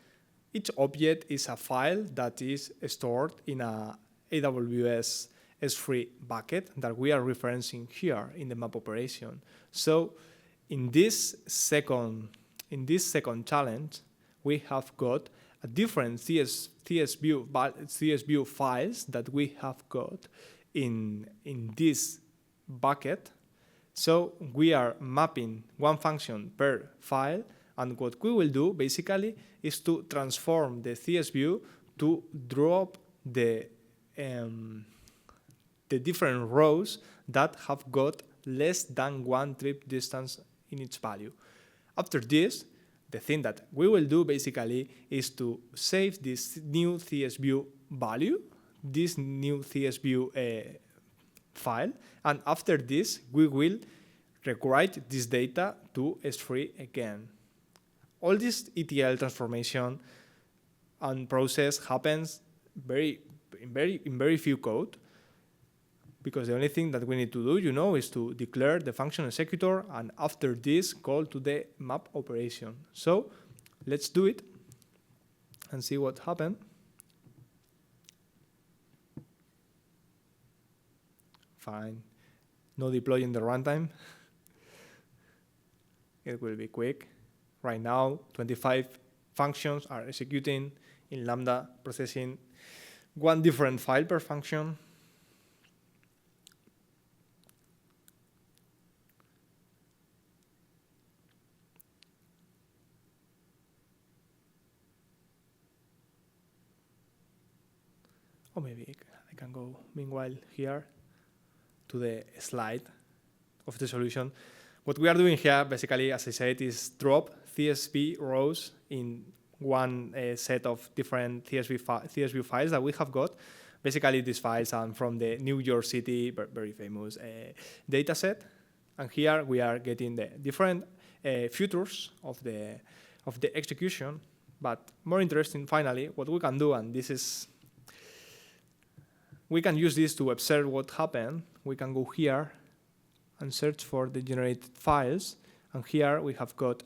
Each object is a file that is stored in a AWS S3 bucket that we are referencing here in the map operation. So in this second challenge, we have got a different CSV files that we have got in this bucket. So we are mapping one function per file, and what we will do basically is to transform the CSV to drop the different rows that have got less than one trip distance in each value. After this, the thing that we will do basically is to save this new CSV value, this new CSV file, and after this, we will rewrite this data to S3 again. All this ETL transformation and process happens in very few code, because the only thing that we need to do, is to declare the function executor, and after this, call to the map operation. So let's do it and see what happened. Fine. No deploy in the runtime. It will be quick. Right now, 25 functions are executing in Lambda, processing one different file per function. Or maybe I can go meanwhile here to the slide of the solution. What we are doing here, basically, as I said, is drop CSV rows in one set of different CSV files that we have got. Basically, these files are from the New York City, very famous dataset. And here we are getting the different features of the execution. But more interesting, finally, what we can do, and this is, we can use this to observe what happened. We can go here and search for the generated files. And here we have got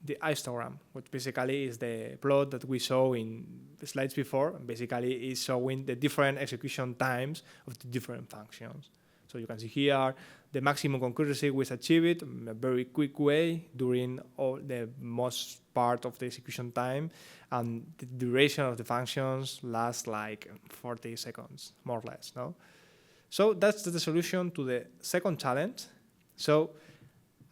the histogram, which basically is the plot that we saw in the slides before. Basically, is showing the different execution times of the different functions. So you can see here the maximum concurrency was achieved in a very quick way during all the most part of the execution time, and the duration of the functions lasts like 40 seconds, more or less. No? So that's the solution to the second challenge. So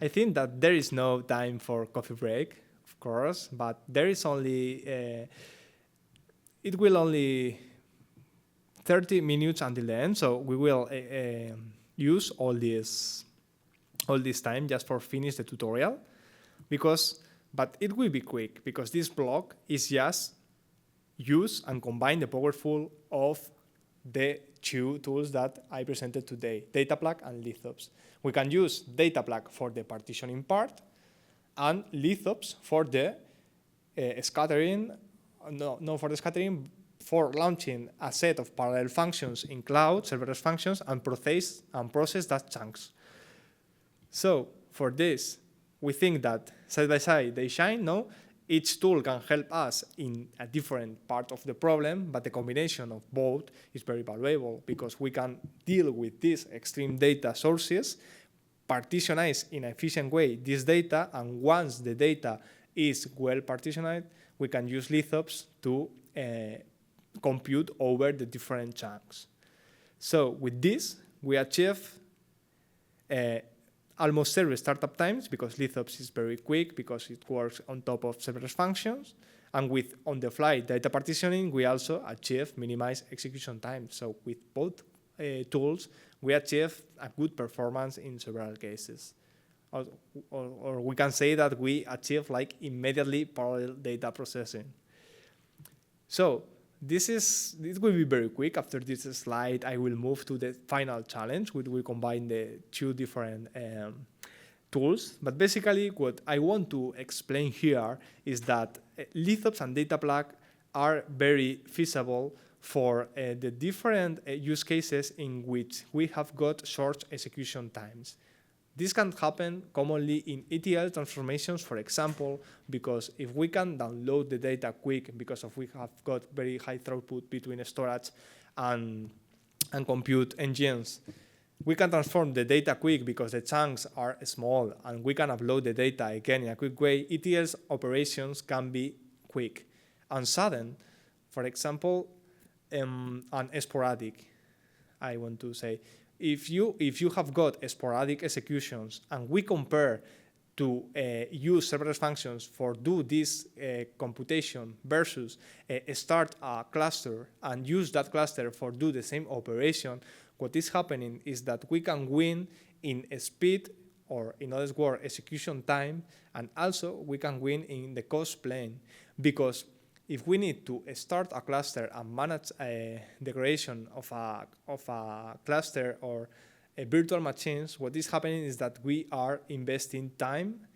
I think that there is no time for coffee break, of course, but there is only, it will only 30 minutes until the end, so we will use all this time just for finish the tutorial, but it will be quick, because this block is just use and combine the powerful of the two tools that I presented today, DataPlug and Lithops. We can use DataPlug for the partitioning part and Lithops for the scattering, for the scattering, for launching a set of parallel functions in cloud, serverless functions, and process that chunks. So for this, we think that side by side they shine, no? Each tool can help us in a different part of the problem, but the combination of both is very valuable, because we can deal with these extreme data sources, partitionize in an efficient way this data, and once the data is well partitioned, we can use Lithops to compute over the different chunks. So with this, we achieve almost zero startup times because Lithops is very quick because it works on top of serverless functions. And with on-the-fly data partitioning, we also achieve minimized execution time. So with both tools, we achieve a good performance in several cases. Or we can say that we achieve like immediately parallel data processing. So this will be very quick. After this slide, I will move to the final challenge, which will combine the two different tools. But basically, what I want to explain here is that Lithops and DataPlug are very feasible for the different use cases in which we have got short execution times. This can happen commonly in ETL transformations, for example, because if we can download the data quick because we have got very high throughput between storage and compute engines, we can transform the data quick because the chunks are small and we can upload the data again in a quick way. ETL's operations can be quick and sudden, for example, and sporadic, I want to say. If you have got sporadic executions and we compare to use serverless functions for do this computation versus start a cluster and use that cluster for do the same operation, what is happening is that we can win in speed, or in other words, execution time, and also we can win in the cost plane, because if we need to start a cluster and manage the creation of a cluster or virtual machines, what is happening is that we are investing time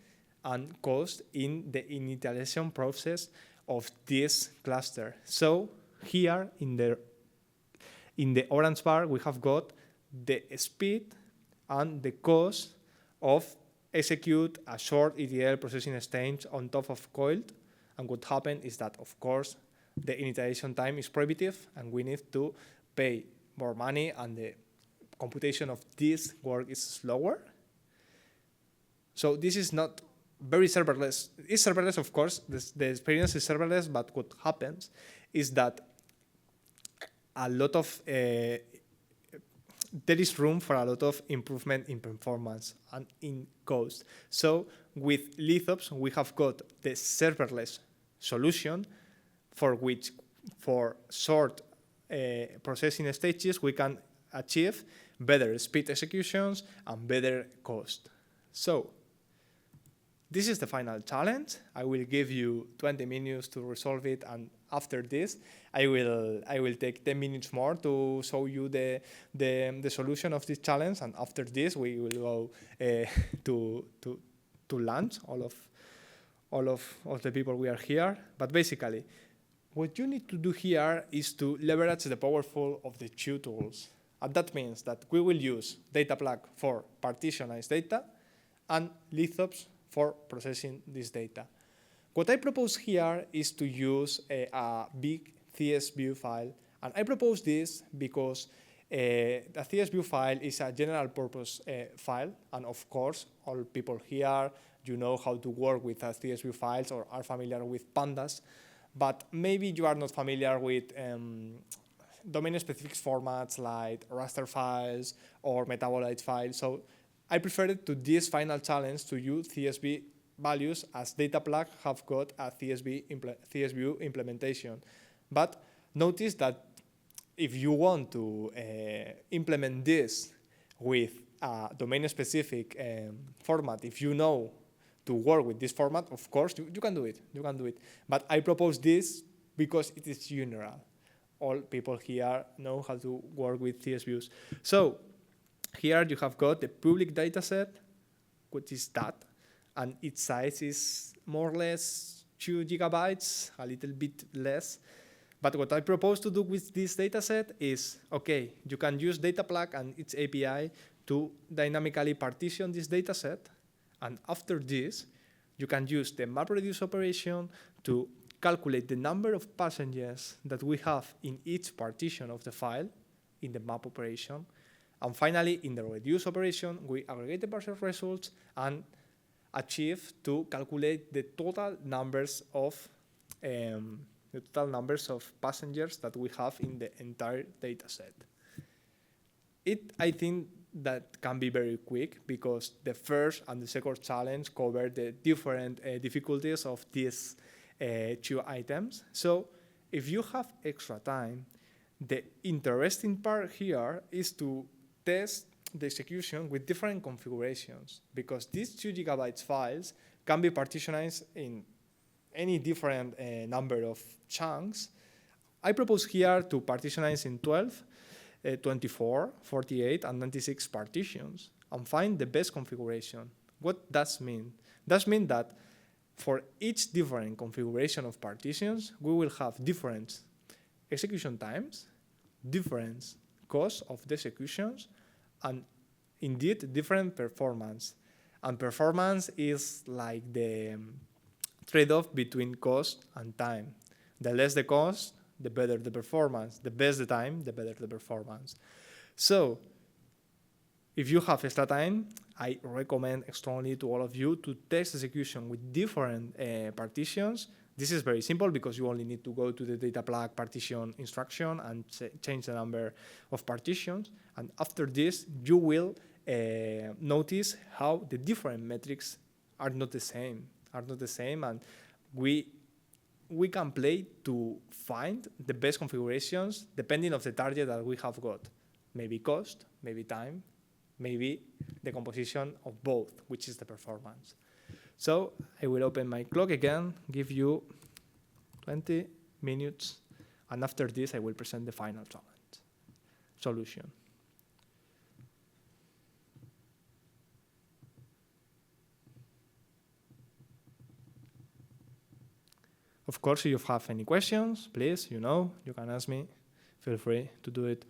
and cost in the initialization process of this cluster. So here in the orange bar, we have got the speed and the cost of execute a short ETL processing stage on top of coiled. And what happened is that, of course, the initialization time is prohibitive and we need to pay more money and the computation of this work is slower. So this is not very serverless. It's serverless, of course, the experience is serverless, but what happens is that a lot of there is room for a lot of improvement in performance and in cost. So with Lithops, we have got the serverless solution for which, for short processing stages, we can achieve better speed executions and better cost. So this is the final challenge. I will give you 20 minutes to resolve it, and after this, I will take 10 minutes more to show you the solution of this challenge, and after this, we will go to lunch, all of the people we are here. But basically, what you need to do here is to leverage the powerful of the two tools. And that means that we will use DataPlug for partitionized data and Lithops for processing this data. What I propose here is to use a big CSV file. And I propose this because the CSV file is a general purpose file. And of course, all people here, you know how to work with CSV files or are familiar with pandas. But maybe you are not familiar with domain-specific formats like raster files or metabolite files. So I preferred to this final challenge to use CSV values, as DataPlug have got a CSV implementation. But notice that if you want to implement this with a domain-specific format, if you know to work with this format, of course, you can do it. You can do it. But I propose this because it is general. All people here know how to work with CSVs. So here you have got the public dataset, which is that, and its size is more or less 2 gigabytes, a little bit less. But what I propose to do with this dataset is, okay, you can use DataPlug and its API to dynamically partition this dataset, and after this, you can use the MapReduce operation to calculate the number of passengers that we have in each partition of the file in the map operation. And finally, in the reduce operation, we aggregate the partial results and achieve to calculate the total numbers of passengers that we have in the entire data set. I think that can be very quick because the first and the second challenge cover the different difficulties of these two items. So if you have extra time, the interesting part here is to test the execution with different configurations, because these 2 GB files can be partitioned in any different number of chunks. I propose here to partition in 12, 24, 48, and 96 partitions and find the best configuration. What does mean? That means that for each different configuration of partitions, we will have different execution times, different cost of the executions, and indeed different performance. And performance is like the trade-off between cost and time. The less the cost, the better the performance. The best the time, the better the performance. So if you have extra time, I recommend strongly to all of you to test execution with different partitions. This is very simple because you only need to go to the data plug partition instruction and change the number of partitions. And after this, you will notice how the different metrics are not the same. And we can play to find the best configurations depending on the target that we have got. Maybe cost, maybe time, maybe the composition of both, which is the performance. So I will open my clock again, give you 20 minutes, and after this I will present the final solution. Of course, if you have any questions, please, you can ask me. Feel free to do it.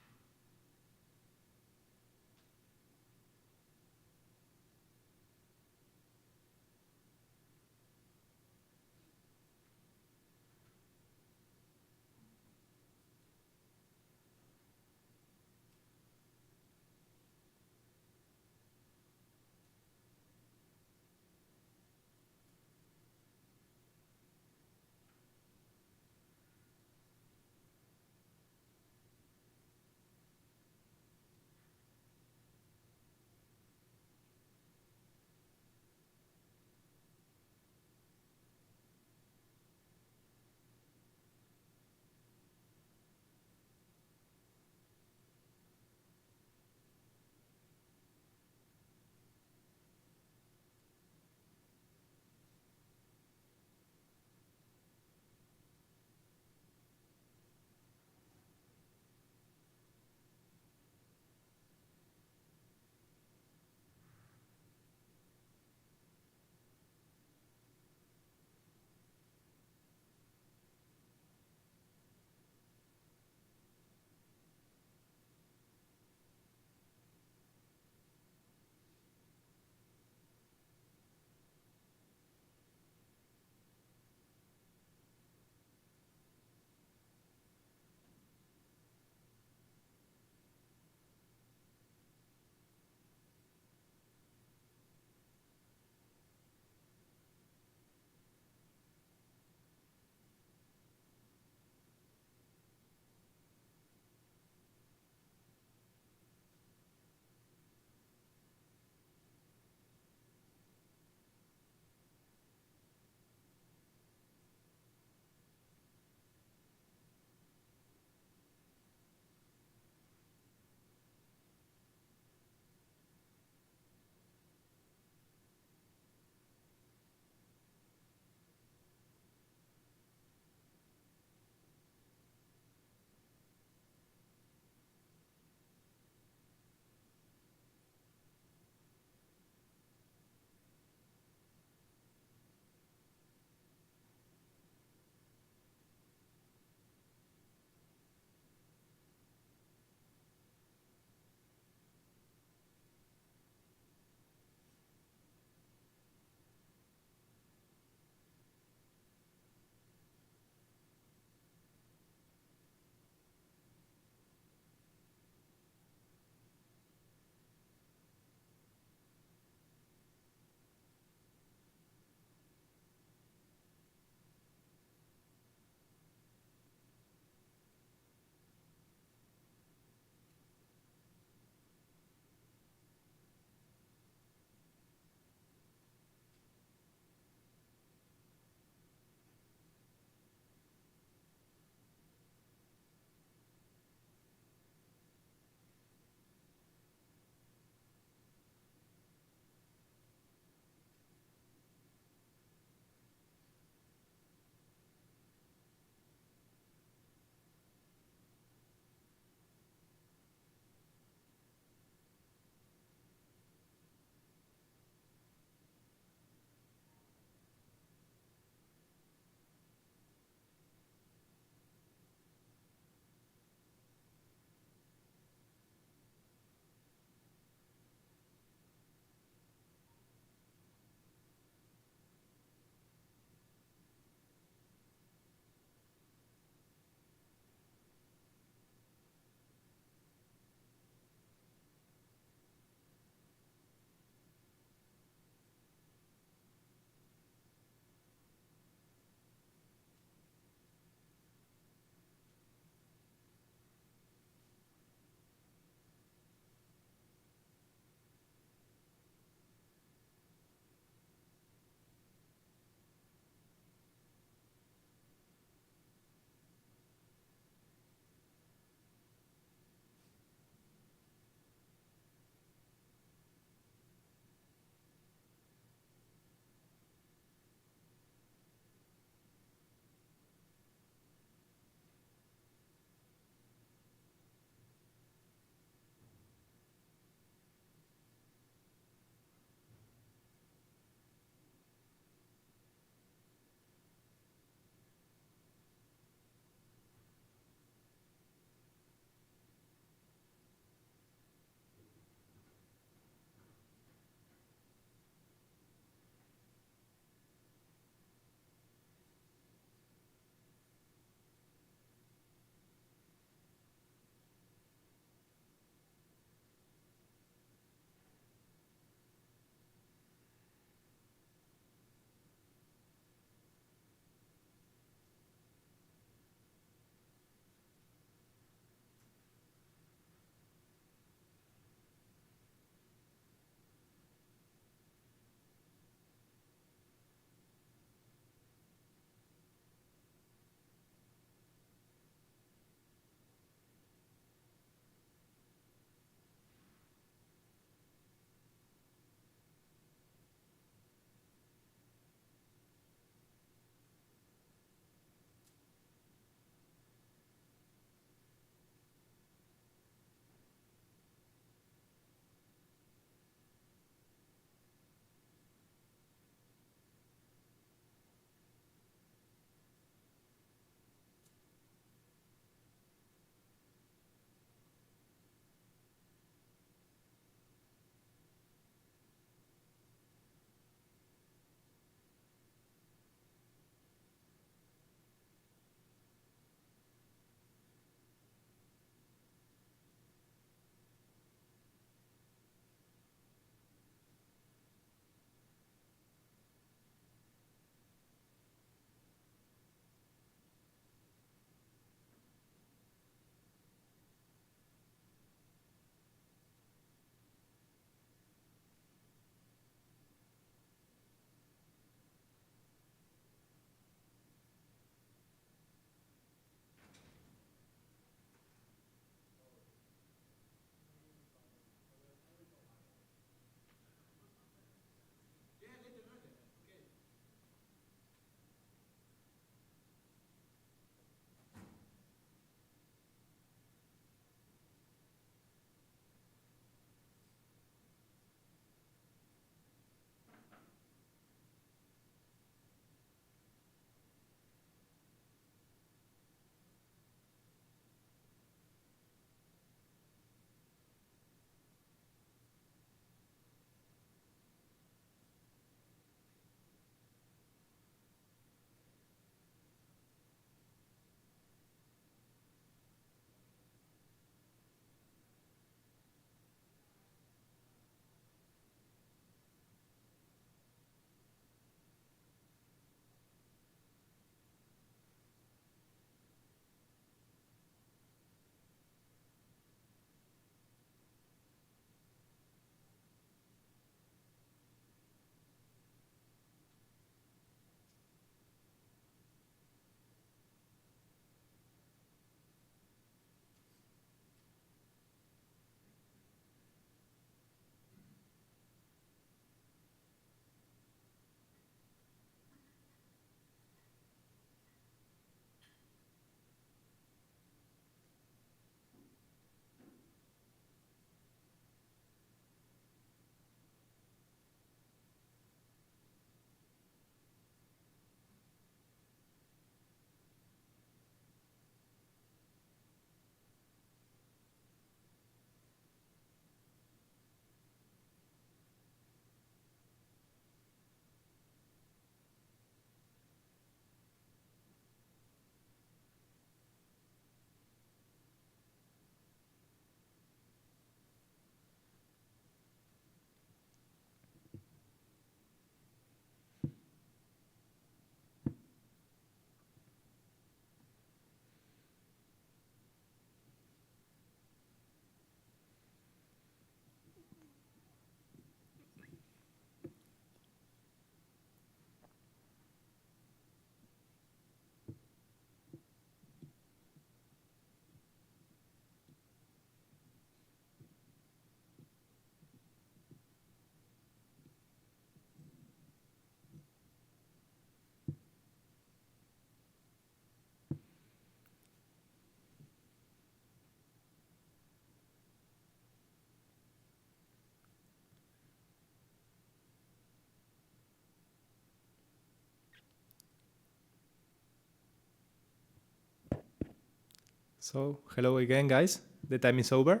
So, hello again, guys. The time is over.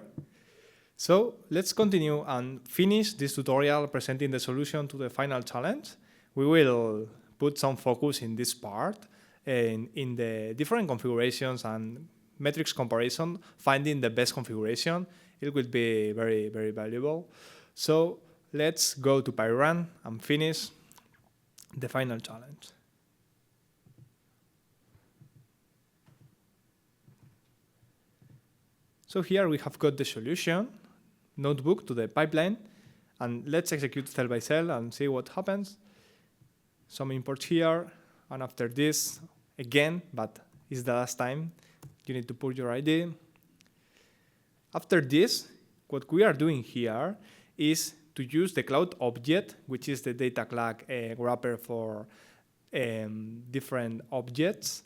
So, let's continue and finish this tutorial presenting the solution to the final challenge. We will put some focus in this part in the different configurations and metrics comparison, finding the best configuration. It will be very, very valuable. So, let's go to PyRun and finish the final challenge. So here we have got the solution notebook to the pipeline, and let's execute cell by cell and see what happens. Some imports here, and after this, again, but it's the last time, you need to put your ID. After this, what we are doing here is to use the cloud object, which is the data clag wrapper for different objects,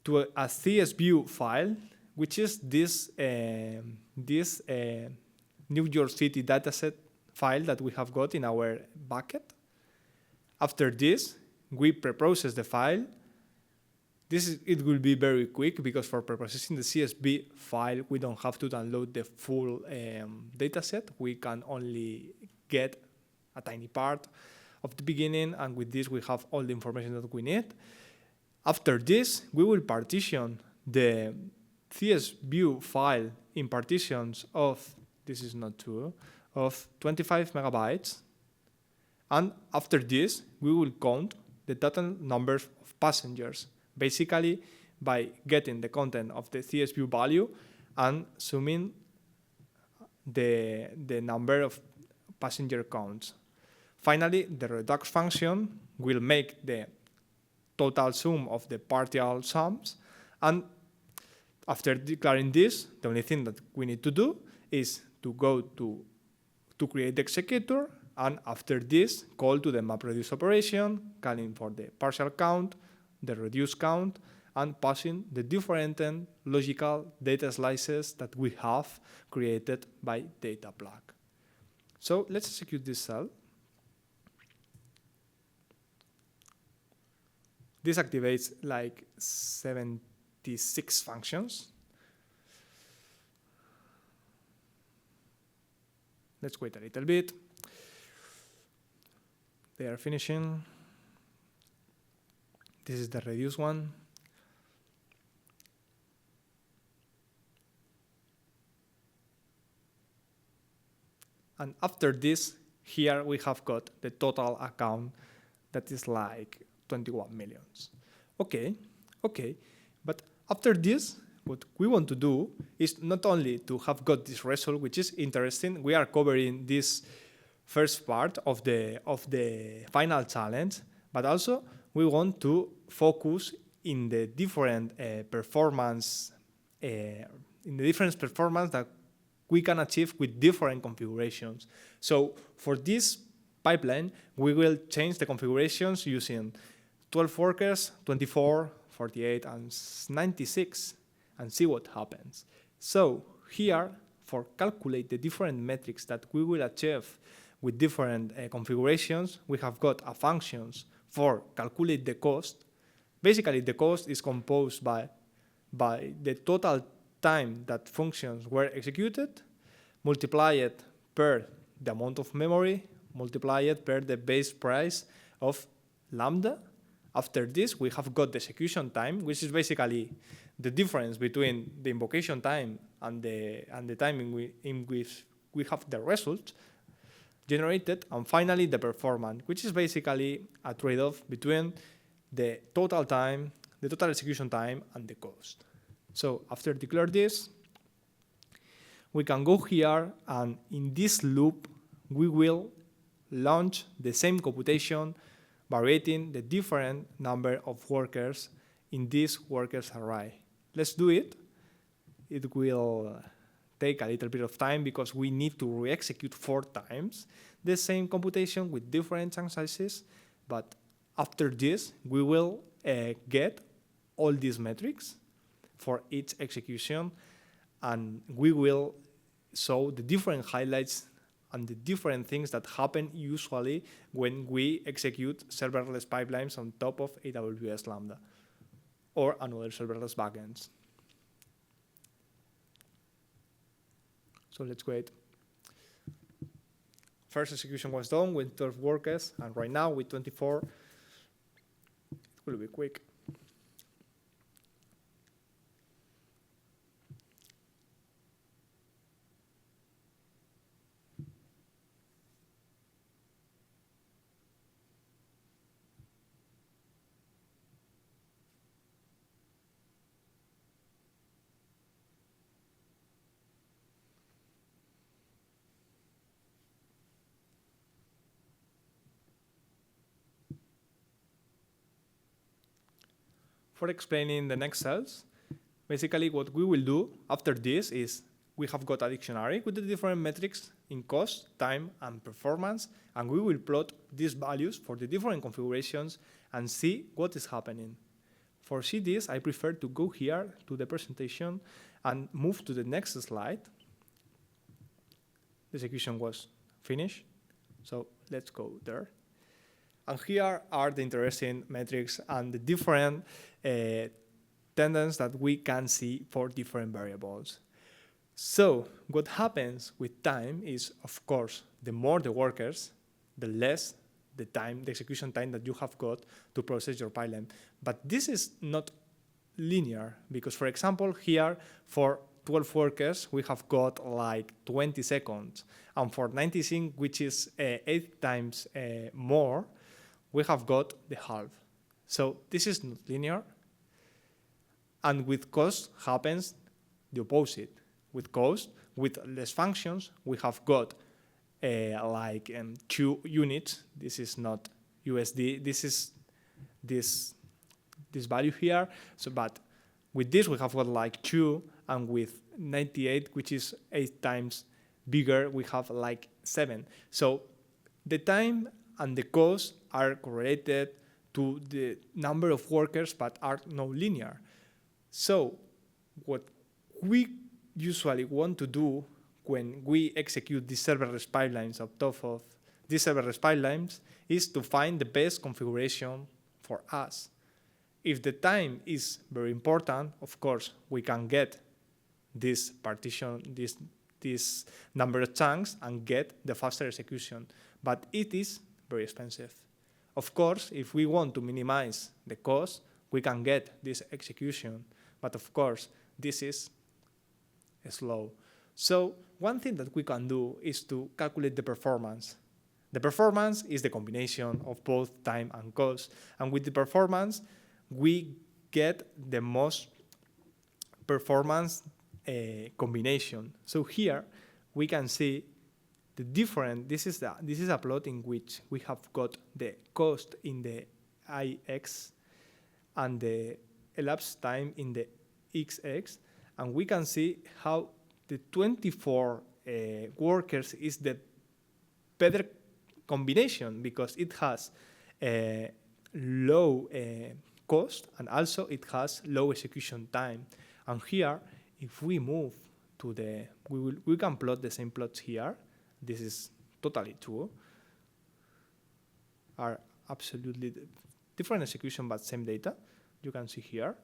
to a CSV file, which is this New York City dataset file that we have got in our bucket. After this, we preprocess the file. It will be very quick because for preprocessing the CSV file, we don't have to download the full dataset. We can only get a tiny part of the beginning, and with this, we have all the information that we need. After this, we will partition the CSV file in partitions of, this is not true, of 25 megabytes. And after this, we will count the total number of passengers, basically by getting the content of the CSV value and summing the number of passenger counts. Finally, the reduce function will make the total sum of the partial sums, and after declaring this, the only thing that we need to do is to go to create the executor, and after this, call to the MapReduce operation, calling for the partial count, the reduce count, and passing the different logical data slices that we have created by data plug. So let's execute this cell. This activates like 76 functions. Let's wait a little bit. They are finishing. This is the reduce one. And after this, here we have got the total account that is like 21 millions. Okay. But after this, what we want to do is not only to have got this result, which is interesting. We are covering this first part of the final challenge, but also we want to focus in the different performance that we can achieve with different configurations. So for this pipeline, we will change the configurations using 12 workers, 24, 48, and 96, and see what happens. So here, for calculate the different metrics that we will achieve with different configurations, we have got a functions for calculate the cost. Basically, the cost is composed by the total time that functions were executed, multiplied per the amount of memory, multiplied per the base price of lambda. After this, we have got the execution time, which is basically the difference between the invocation time and the time in which we have the result generated, and finally the performance, which is basically a trade-off between the total time, the total execution time, and the cost. So after declare this, we can go here, and in this loop, we will launch the same computation, varying the different number of workers in this workers array. Let's do it. It will take a little bit of time because we need to re-execute 4 times the same computation with different chunk sizes, but after this, we will get all these metrics for each execution, and we will show the different highlights and the different things that happen usually when we execute serverless pipelines on top of AWS Lambda or another serverless backends. So let's wait. First execution was done with 12 workers, and right now with 24, it will be quick. For explaining the next cells, basically what we will do after this is we have got a dictionary with the different metrics in cost, time, and performance, and we will plot these values for the different configurations and see what is happening. For see this, I prefer to go here to the presentation and move to the next slide. The execution was finished, so let's go there. And here are the interesting metrics and the different tendencies that we can see for different variables. So what happens with time is, of course, the more the workers, the less the time, the execution time that you have got to process your pipeline. But this is not linear because, for example, here for 12 workers, we have got like 20 seconds. And for 96, which is 8 times more, we have got the half. So this is not linear. And with cost happens the opposite. With cost, with less functions, we have got 2 units. This is not USD. This is this value here. So, but with this, we have got like 2, and with 98, which is 8 times bigger, we have like 7. So the time and the cost are correlated to the number of workers, but are not linear. So what we usually want to do when we execute these serverless pipelines on top of these serverless pipelines is to find the best configuration for us. If the time is very important, of course, we can get this partition, this number of chunks and get the faster execution, but it is very expensive. Of course, if we want to minimize the cost, we can get this execution, but of course, this is slow. So one thing that we can do is to calculate the performance. The performance is the combination of both time and cost, and with the performance, we get the most performance combination. So here we can see the different. This is a plot in which we have got the cost in the IX and the elapsed time in the XX, and we can see how the 24 workers is the better combination because it has low cost and also it has low execution time. And here, if we move to the, we can plot the same plots here. This is totally true. Are absolutely different execution but same data. You can see here.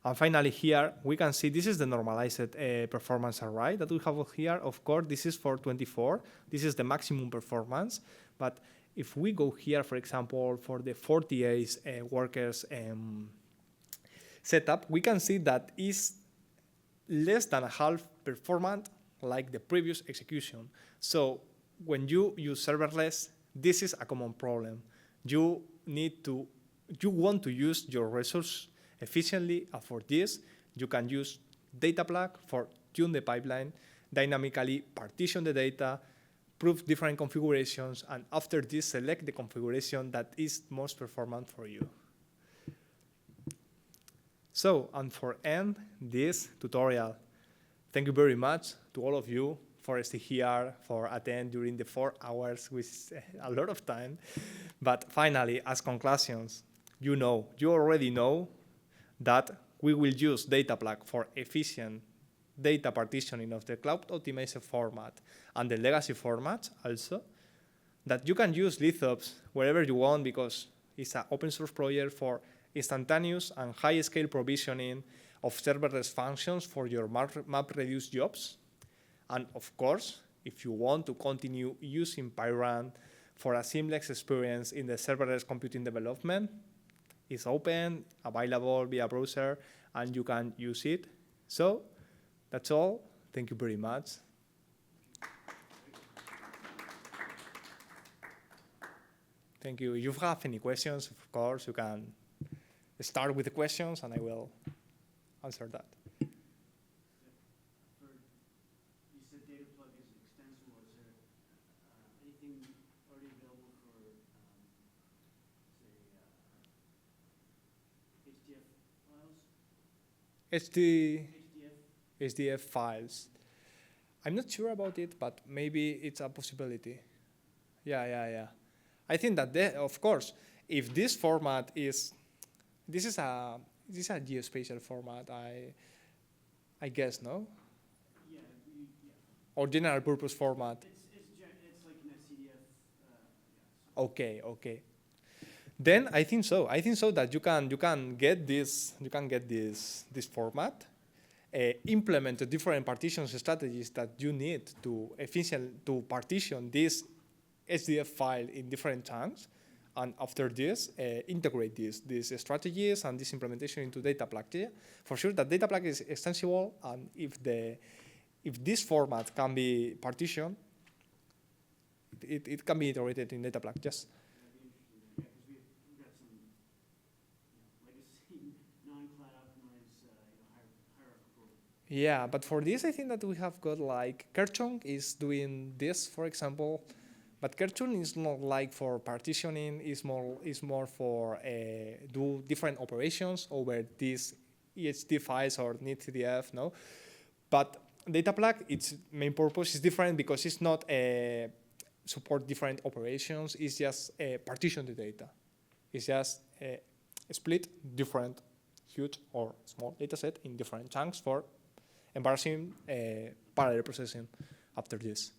And finally here, we can see this is the normalized performance array that we have here. Of course, this is for 24. This is the maximum performance. But if we go here, for example, for the 48 workers setup, we can see that is less than a half performant like the previous execution. So when you use serverless, this is a common problem. You want to use your resource efficiently, and for this, you can use data plug for tune the pipeline, dynamically partition the data, prove different configurations, and after this, select the configuration that is most performant for you. So, and for end this tutorial, thank you very much to all of you for staying here, for attend during the 4 hours, which is a lot of time. But finally, as conclusions, you already know that we will use data plug for efficient data partitioning of the cloud optimized format and the legacy formats also, that you can use Lithops wherever you want because it's an open source project for instantaneous and high scale provisioning of serverless functions for your map reduced jobs. And of course, if you want to continue using Pyrun for a seamless experience in the serverless computing development, it's open, available via browser, and you can use it. So that's all. Thank you very much. Thank you. If you have any questions, of course, you can start with the questions, and I will answer that. You said data plug is extensible. Is there anything already available for, say, HDF files? HDF files. I'm not sure about it, but maybe it's a possibility. Yeah. I think that, of course, if this format is, this is a geospatial format, I guess, no? Yeah. Or general purpose format. It's like an SCDF. Okay. Then I think so. I think so that you can get this format, implement the different partition strategies that you need to partition this SDF file in different chunks, and after this, integrate these strategies and this implementation into data plug. Yeah? For sure, that data plug is extensible, and if this format can be partitioned, it can be iterated in data plug. Yes. That'd be interesting. Yeah, because we've got some legacy non-cloud optimized hierarchical. Yeah, but for this, I think that we have got like Kerchung is doing this, for example. But Kerchung is not like for partitioning. It's more for do different operations over these EHD files or NetCDF. No, but data plug, its main purpose is different because it's not support different operations. It's just partition the data. It's just split different huge or small data set in different chunks for embarrassing parallel processing after this.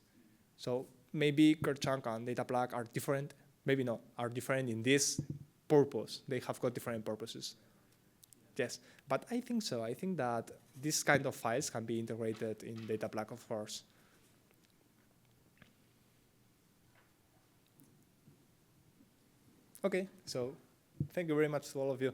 So maybe Kerchunk and data plug are different. Maybe not, are different in this purpose. They have got different purposes. Yes, but I think so. I think that this kind of files can be integrated in data plug, of course. Okay, so thank you very much to all of you.